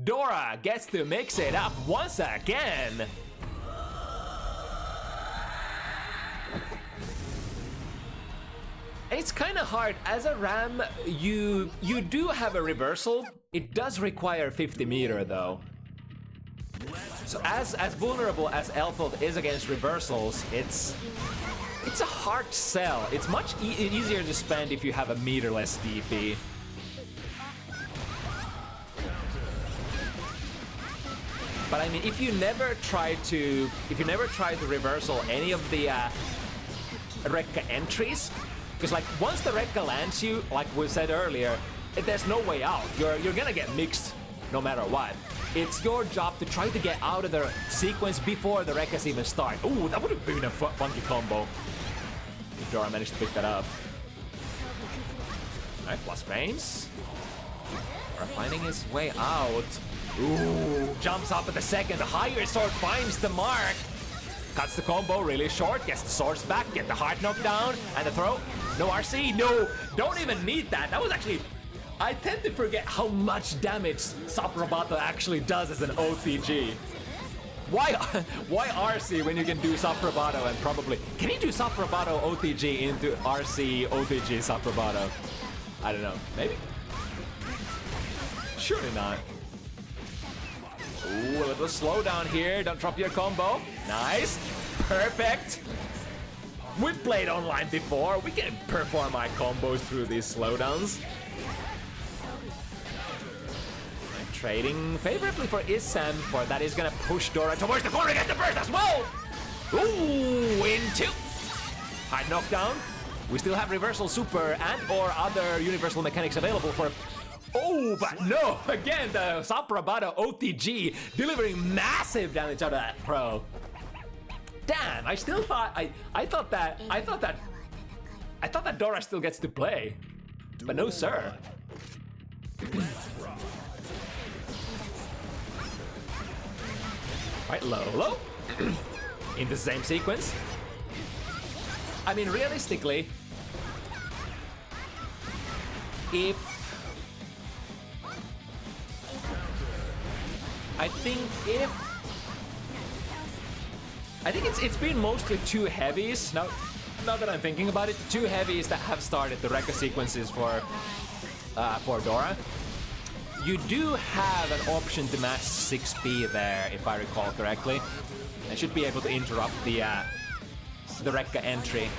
B: Dora gets to mix it up once again. It's kind of hard. As a Ram, you do have a reversal. It does require 50 meter though. So as vulnerable as Elverts is against reversals, it's a hard sell. It's much easier to spend if you have a meterless DP. But I mean, if you never try to reversal any of the Rekka entries. Because like once the Rekka lands you, like we said earlier, there's no way out. You're gonna get mixed no matter what. It's your job to try to get out of the sequence before the Rekkas even start. Ooh, that would have been a funky combo. If Dora managed to pick that up. Alright, plus frames. Dora finding his way out. Ooh, jumps up at the second. The higher sword finds the mark. Cuts the combo really short, gets the swords back, get the heart knocked down, and the throw. No RC, no, don't even need that. That was actually, I tend to forget how much damage Saprabato actually does as an OTG. Why RC when you can do Saprabato and probably, can you do Saprabato OTG into RC OTG Saprabato? I don't know, maybe? Surely not. Ooh, a little slowdown here. Don't drop your combo. Nice. Perfect. We've played online before. We can perform our combos through these slowdowns. Trading favorably for Issem, for that is gonna push Dora towards the corner, get the burst as well. Ooh, into hard knockdown. We still have reversal super and or other universal mechanics available for. Oh, but no! Again, the Saprabato OTG delivering massive damage out of that throw. Damn! I still thought I thought that Dora still gets to play, but no, sir. Right, low. In the same sequence. I mean, realistically, I think it's been mostly two heavies. Now that I'm thinking about it, the two heavies that have started the Rekka sequences for Dora. You do have an option to match 6B there, if I recall correctly. I should be able to interrupt the Rekka entry.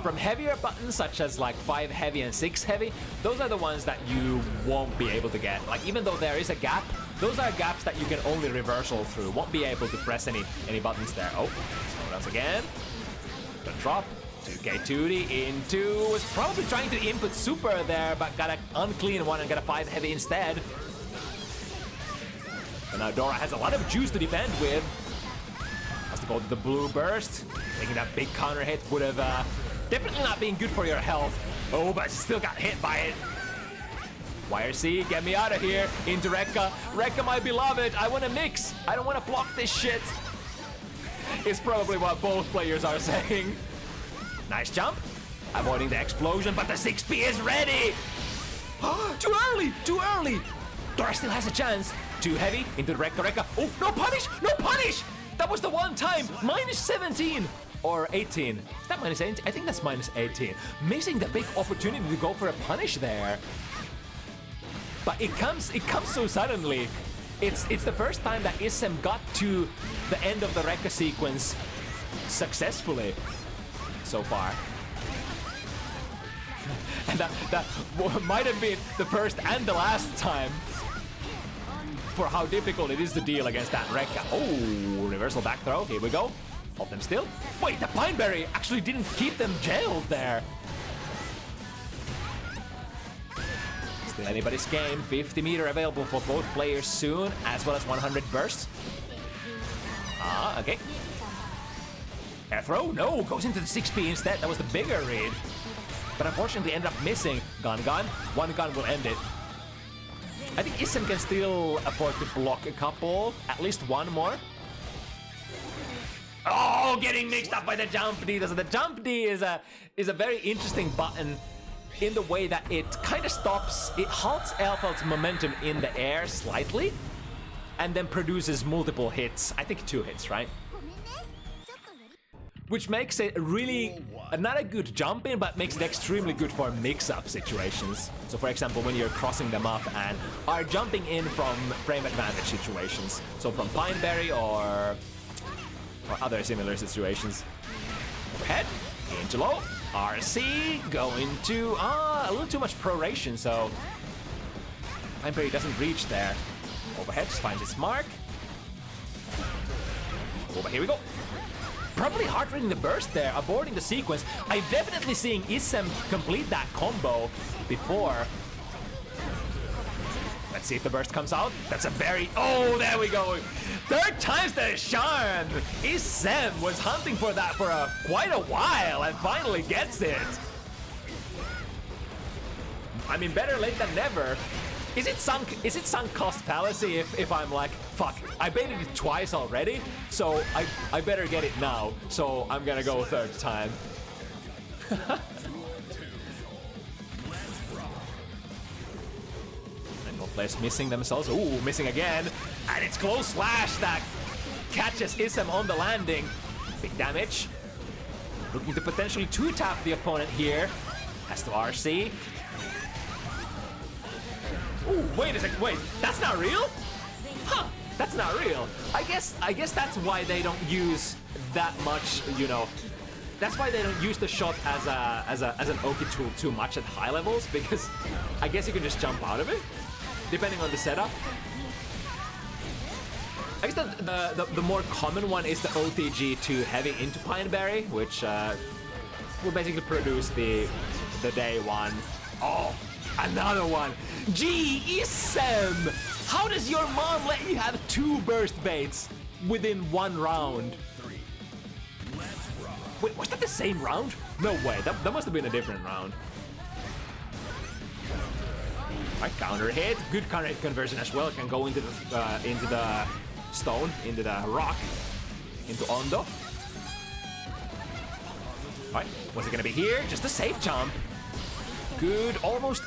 B: From heavier buttons, such as like 5 heavy and 6 heavy, those are the ones that you won't be able to get. Like, even though there is a gap, those are gaps that you can only reversal through. Won't be able to press any buttons there. Oh, slowdowns again. The drop. 2K2D into, was probably trying to input super there, but got an unclean one and got a 5 heavy instead. And now Dora has a lot of juice to defend with. Has to go to the blue burst. Taking that big counter hit would have definitely not been good for your health. Oh, but still got hit by it. YRC, get me out of here. Into Rekka. Rekka, my beloved. I want to mix. I don't want to block this shit. It's probably what both players are saying. Nice jump. Avoiding the explosion, but the 6P is ready. Too early. Too early. Dora still has a chance. Too heavy. Into Rekka. Oh, no punish. No punish. That was the one time. Minus 17. Or 18. Is that minus 18? I think that's minus 18. Missing the big opportunity to go for a punish there. But it comes so suddenly. It's the first time that Issem got to the end of the Rekka sequence successfully so far. And that might have been the first and the last time for how difficult it is to deal against that Rekka. Oh, reversal back throw. Here we go. Hold them still. Wait, the Pineberry actually didn't keep them jailed there. Still anybody's game. 50 meter available for both players soon, as well as 100 bursts. Okay. Air throw? No, goes into the 6P instead. That was the bigger read. But unfortunately ended up missing. Gun. One gun will end it. I think Issem can still afford to block a couple. At least one more. Oh, getting mixed up by the jump D. So the jump D is a very interesting button in the way that it kind of stops, it halts Elverts' momentum in the air slightly, and then produces multiple hits. I think 2 hits, right? Which makes it really not a good jump in, but makes it extremely good for mix-up situations. So for example, when you're crossing them up and are jumping in from frame advantage situations. So from Pineberry or other similar situations. Overhead, into low, RC, going to, a little too much proration, so Pineberry doesn't reach there. Overhead just finds its mark. Oh, but here we go. Probably hard reading the burst there, aborting the sequence. I've definitely seen Issem complete that combo before. Let's see if the burst comes out. That's a very... Oh, there we go. Third time's the charm. Issem was hunting for that for quite a while and finally gets it. I mean, better late than never. Is it sunk cost fallacy if I'm like, fuck, I baited it twice already, so I better get it now. So I'm gonna go third time. And both players missing themselves. Ooh, missing again. And it's close slash that catches Issem on the landing. Big damage. Looking to potentially two-tap the opponent here. Has to RC. Ooh, wait a second, wait, that's not real? Huh, that's not real. I guess that's why they don't use that much, you know. That's why they don't use the shot as an Oki tool too much at high levels, because I guess you can just jump out of it, depending on the setup. I guess the more common one is the OTG to heavy into Pineberry, which will basically produce the day one. Oh, another one. Gee, Issem! How does your mom let you have 2 burst baits within 1 round? Wait, was that the same round? No way, that must have been a different round. Right, counter hit. Good counter hit conversion as well. Can go into the stone, into the rock, into Ondo. Right, what's it gonna be here? Just a safe jump. Good, almost,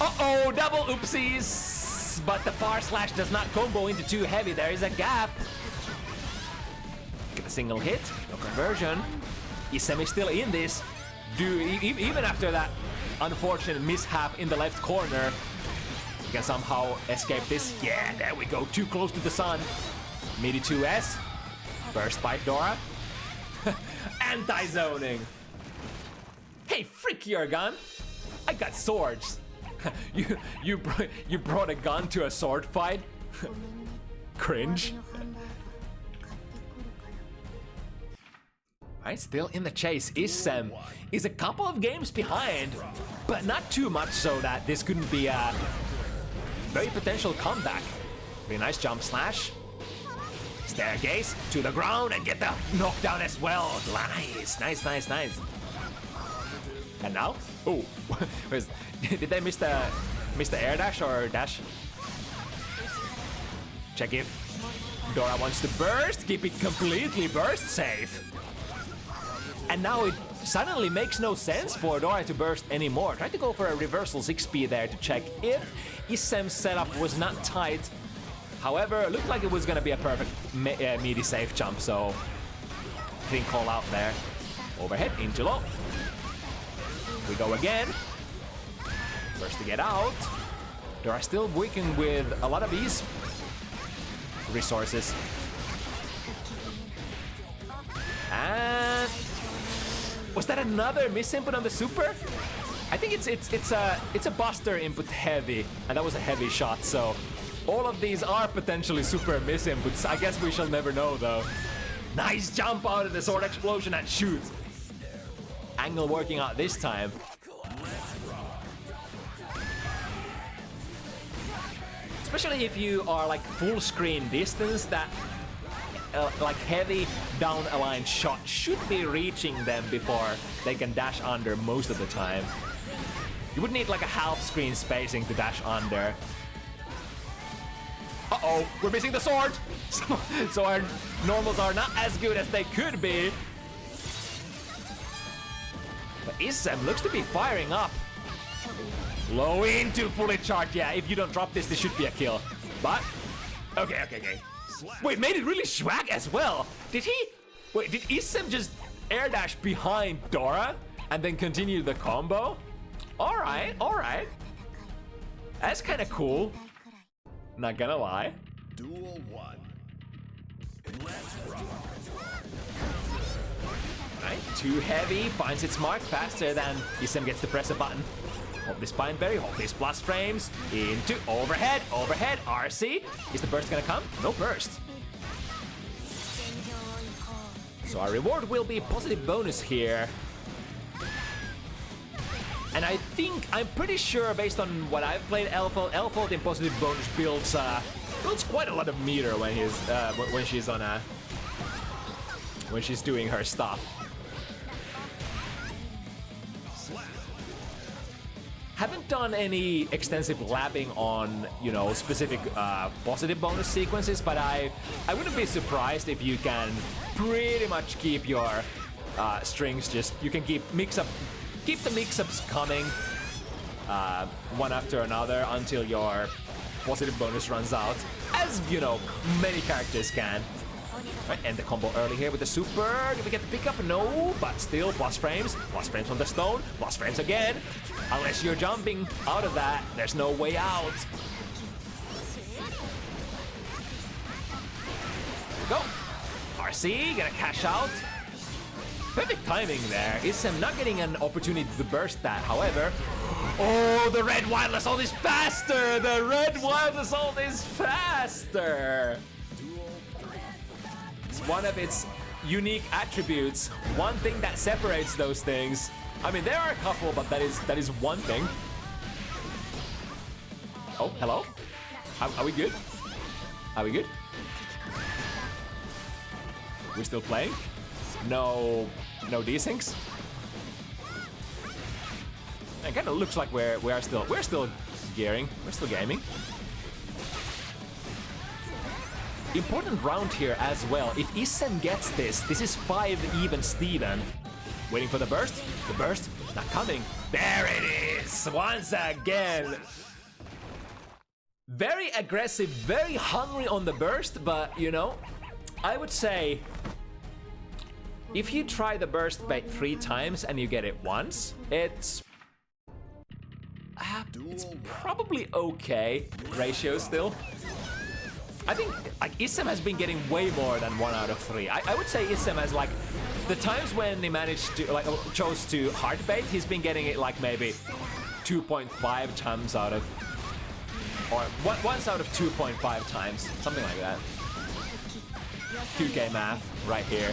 B: uh-oh, double oopsies! But the far slash does not combo into too heavy, there is a gap. Get a single hit, no conversion. Issem is still in this. Even after that unfortunate mishap in the left corner, you can somehow escape this. Yeah, there we go, too close to the sun. Midi 2S, burst by Dora. Anti-zoning. Hey, frick your gun! I got swords. you brought a gun to a sword fight? Cringe. Right, still in the chase. Issem is a couple of games behind, but not too much so that this couldn't be a very potential comeback. Very nice jump slash. Staircase to the ground and get the knockdown as well. Nice, nice, nice, nice. And now? Oh, did they miss the air dash or dash? Check if Dora wants to burst, keep it completely burst safe. And now it suddenly makes no sense for Dora to burst anymore. Tried to go for a reversal 6P there to check if Issem's setup was not tight. However, it looked like it was gonna be a perfect meaty safe jump, so clean call out there. Overhead into low. We go again. First to get out. Dora still working with a lot of these resources. And was that another miss input on the super? I think it's a buster input heavy, and that was a heavy shot. So all of these are potentially super miss inputs. I guess we shall never know though. Nice jump out of the sword explosion and shoot. Angle working out this time. Especially if you are like full screen distance, that like heavy down aligned shot should be reaching them before they can dash under most of the time. You would need like a half screen spacing to dash under. Uh-oh, we're missing the sword! So our normals are not as good as they could be. But Issem looks to be firing up. Low into fully charged. Yeah, if you don't drop this, this should be a kill. But, okay. Wait, made it really swag as well. Did Issem just air dash behind Dora and then continue the combo? Alright. That's kind of cool. Not gonna lie.
C: Duel 1. Let's rock.
B: Right, too heavy, finds its mark faster than Issem gets to press a button. Hold this Pineberry, hold these plus frames, into overhead, RC. Is the burst gonna come? No burst. So our reward will be positive bonus here. And I'm pretty sure, based on what I've played Elfelt in positive bonus builds quite a lot of meter when she's doing her stuff. Haven't done any extensive labbing on, you know, specific positive bonus sequences, but I wouldn't be surprised if you can pretty much keep your strings you can keep the mix-ups coming one after another until your positive bonus runs out, as, you know, many characters can. Right, end the combo early here with the super. Did we get the pickup? No, but still plus frames from the stone, plus frames again. Unless you're jumping out of that, there's no way out. Go. RC, gonna cash out. Perfect timing there. Issem not getting an opportunity to burst that, however. Oh, the red wild assault is faster! The red wild assault is faster! It's one of its unique attributes. One thing that separates those things. I mean, there are a couple, but that is one thing. Oh, hello? Are we good? Are we good? We're still playing? No desyncs? It kind of looks like we're still gearing. We're still gaming. Important round here as well. If Issem gets this is 5 even Steven. Waiting for the burst. The burst not coming. There it is. Once again. Very aggressive, very hungry on the burst, but you know, I would say if you try the burst bait 3 times and you get it once, it's probably okay ratio still. I think like Issem has been getting way more than 1 out of 3. I would say Issem has like the times when he managed to like chose to hard bait, he's been getting it like maybe 2.5 times out of, or once out of 2.5 times, something like that. 2K math right here.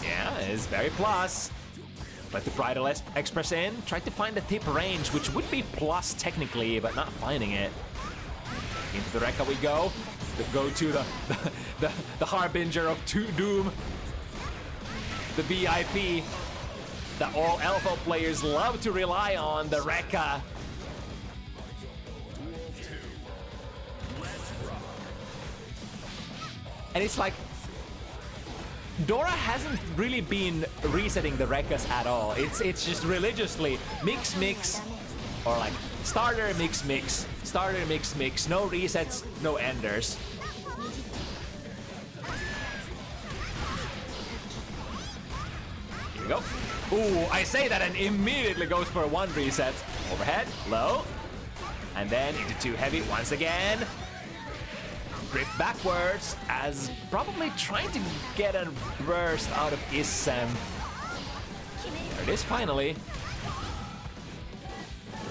B: Yeah, it's very plus. Let the Bridal Express in, tried to find the tip range, which would be plus technically, but not finding it. Into the Rekka we go. Go to the Harbinger of Doom. The VIP that all Elfo players love to rely on, the Rekka. And it's like, Dora hasn't really been resetting the Rekkas at all. It's just religiously mix, or like starter mix, starter mix, no resets, no enders. Here we go. Ooh, I say that and immediately goes for 1 reset. Overhead, low, and then into 2 heavy once again. Drift backwards as probably trying to get a burst out of Issem. There it is finally.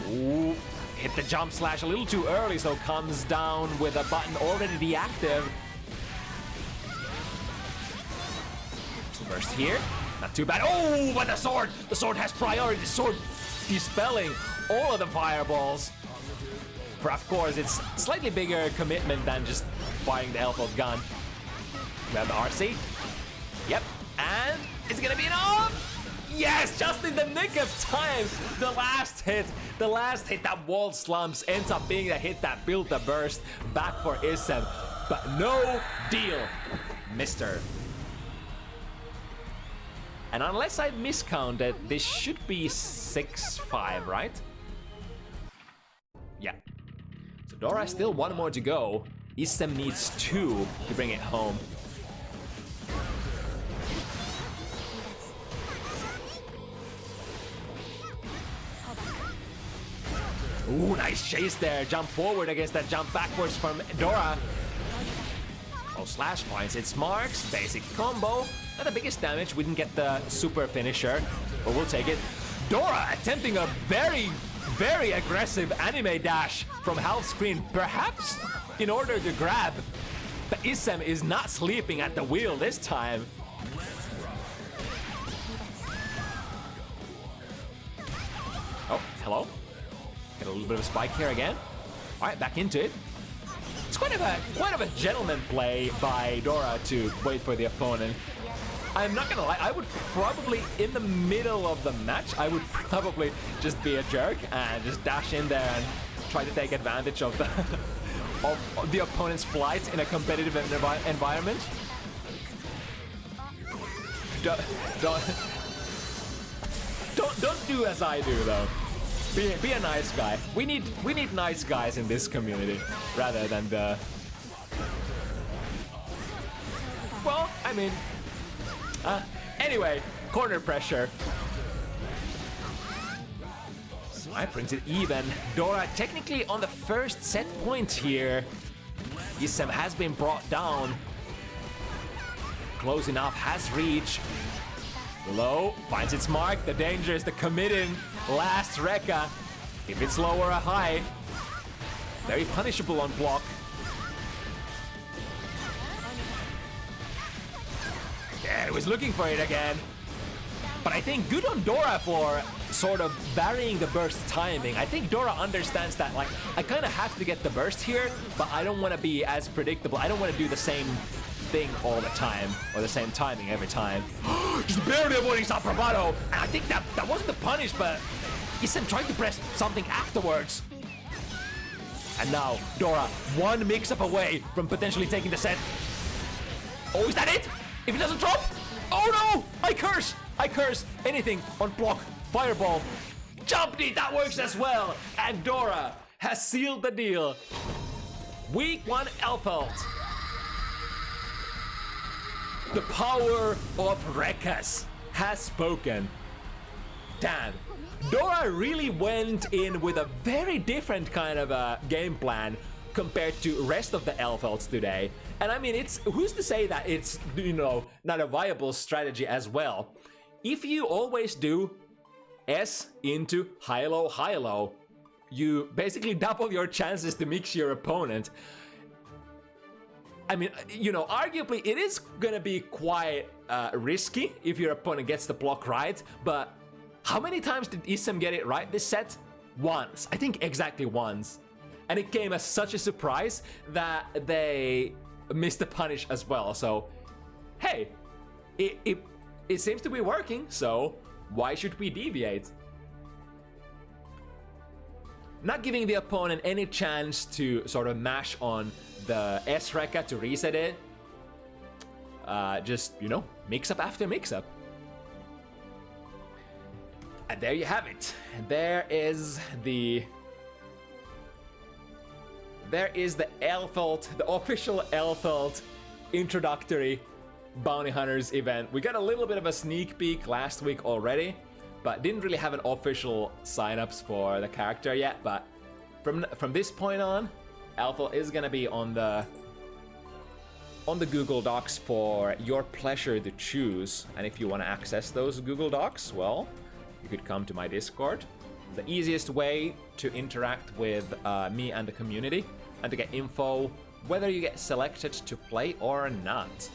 B: Ooh, hit the jump slash a little too early, so comes down with a button already deactive. Burst here, not too bad. Oh, but the sword has priority. The sword dispelling all of the fireballs. For of course, it's slightly bigger commitment than just firing the Elfo gun. We have the RC. Yep, and is it gonna be enough? Yes, just in the nick of time. The last hit, that wall slumps ends up being the hit that built the burst back for Issem. But no deal, mister. And unless I miscounted, this should be 6-5, right? Yeah. So Dora still 1 more to go. Issem needs 2 to bring it home. Ooh, nice chase there. Jump forward against that jump backwards from Dora. Oh, slash points. It's marks. Basic combo. Not the biggest damage. We didn't get the super finisher, but we'll take it. Dora attempting a very, very aggressive anime dash from half screen, perhaps in order to grab The Issem is not sleeping at the wheel this time. Oh, hello. Get a little bit of a spike here again. All right, back into it. It's quite of a gentleman play by Dora to wait for the opponent. I'm not gonna lie, I would probably, in the middle of the match, I would probably just be a jerk and just dash in there and try to take advantage of the of the opponent's plight in a competitive environment. Don't do as I do though. Be a nice guy. We need nice guys in this community rather than the. Well, I mean. Anyway, corner pressure. I brings it even. Dora technically on the first set point here. Issem has been brought down. Close enough, has reach. Low, finds its mark. The danger is the committing last Rekka. If it's low or a high, very punishable on block. Yeah, he was looking for it again. But I think good on Dora for sort of varying the burst timing. I think Dora understands that, like, I kind of have to get the burst here, but I don't want to be as predictable. I don't want to do the same thing all the time, or the same timing every time. Just barely avoiding Saprabato. And I think that wasn't the punish, but Issem tried to press something afterwards. And now, Dora, one mix-up away from potentially taking the set. Oh, is that it? If he doesn't drop? Oh no! I curse! Anything on block. Fireball. Jumpy, that works as well. And Dora has sealed the deal. Week 1 Elverts. The power of Rekkas has spoken. Damn. Dora really went in with a very different kind of a game plan compared to rest of the Elverts today. And I mean, it's who's to say that it's, you know, not a viable strategy as well. If you always do S into high-low, you basically double your chances to mix your opponent. I mean, you know, arguably it is gonna be quite risky if your opponent gets the block right, but how many times did Issem get it right this set? Once. I think exactly once. And it came as such a surprise that they missed the punish as well. So, hey, it seems to be working, so why should we deviate? Not giving the opponent any chance to sort of mash on the S Rekka to reset it. Just, you know, mix up after mix up. And there you have it. There is the Elverts, the official Elverts introductory Bounty Hunters event. We got a little bit of a sneak peek last week already, but didn't really have an official signups for the character yet. But from this point on, Elverts is gonna be on the Google Docs for your pleasure to choose. And if you want to access those Google Docs, well, you could come to my Discord. The easiest way to interact with me and the community and to get info whether you get selected to play or not.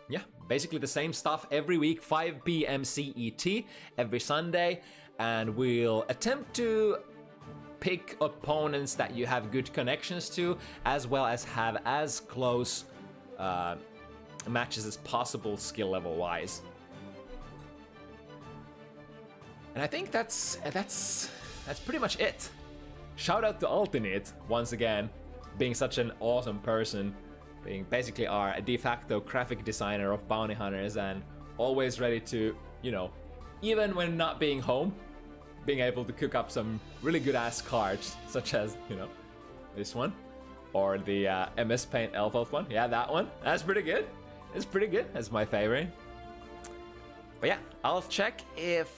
B: Yeah, basically the same stuff every week, 5 p.m. CET, every Sunday, and we'll attempt to pick opponents that you have good connections to, as well as have as close matches as possible skill level wise. And I think that's pretty much it. Shout out to Alternate once again, being such an awesome person, being basically our de facto graphic designer of Bounty Hunters and always ready to, you know, even when not being home, being able to cook up some really good ass cards, such as, you know, this one, or the MS Paint Elverts one. Yeah, that one. That's pretty good. It's pretty good. That's my favorite. But yeah, I'll check if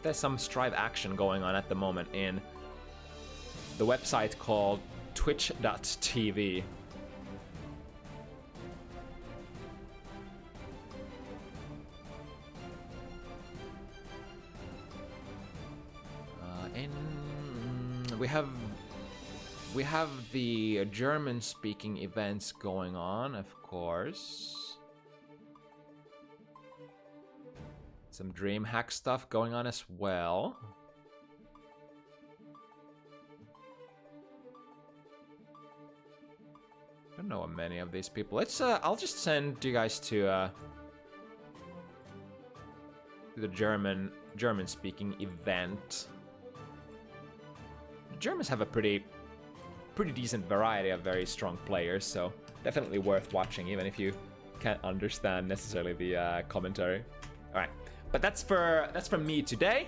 B: there's some Strive action going on at the moment in the website called twitch.tv. We have
A: we have the German-speaking events going on, of course. Some DreamHack stuff going on as well. I don't know many of these people. Let's I'll just send you guys to the German-speaking event. The Germans have a pretty decent variety of very strong players, so definitely worth watching, even if you can't understand necessarily the commentary. All right, but that's from me today,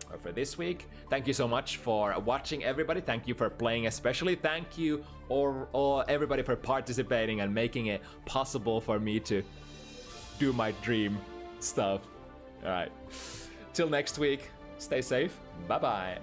A: or for this week. Thank you so much for watching, everybody. Thank you for playing, especially. Thank you all everybody for participating and making it possible for me to do my dream stuff. All right, till next week. Stay safe. Bye bye.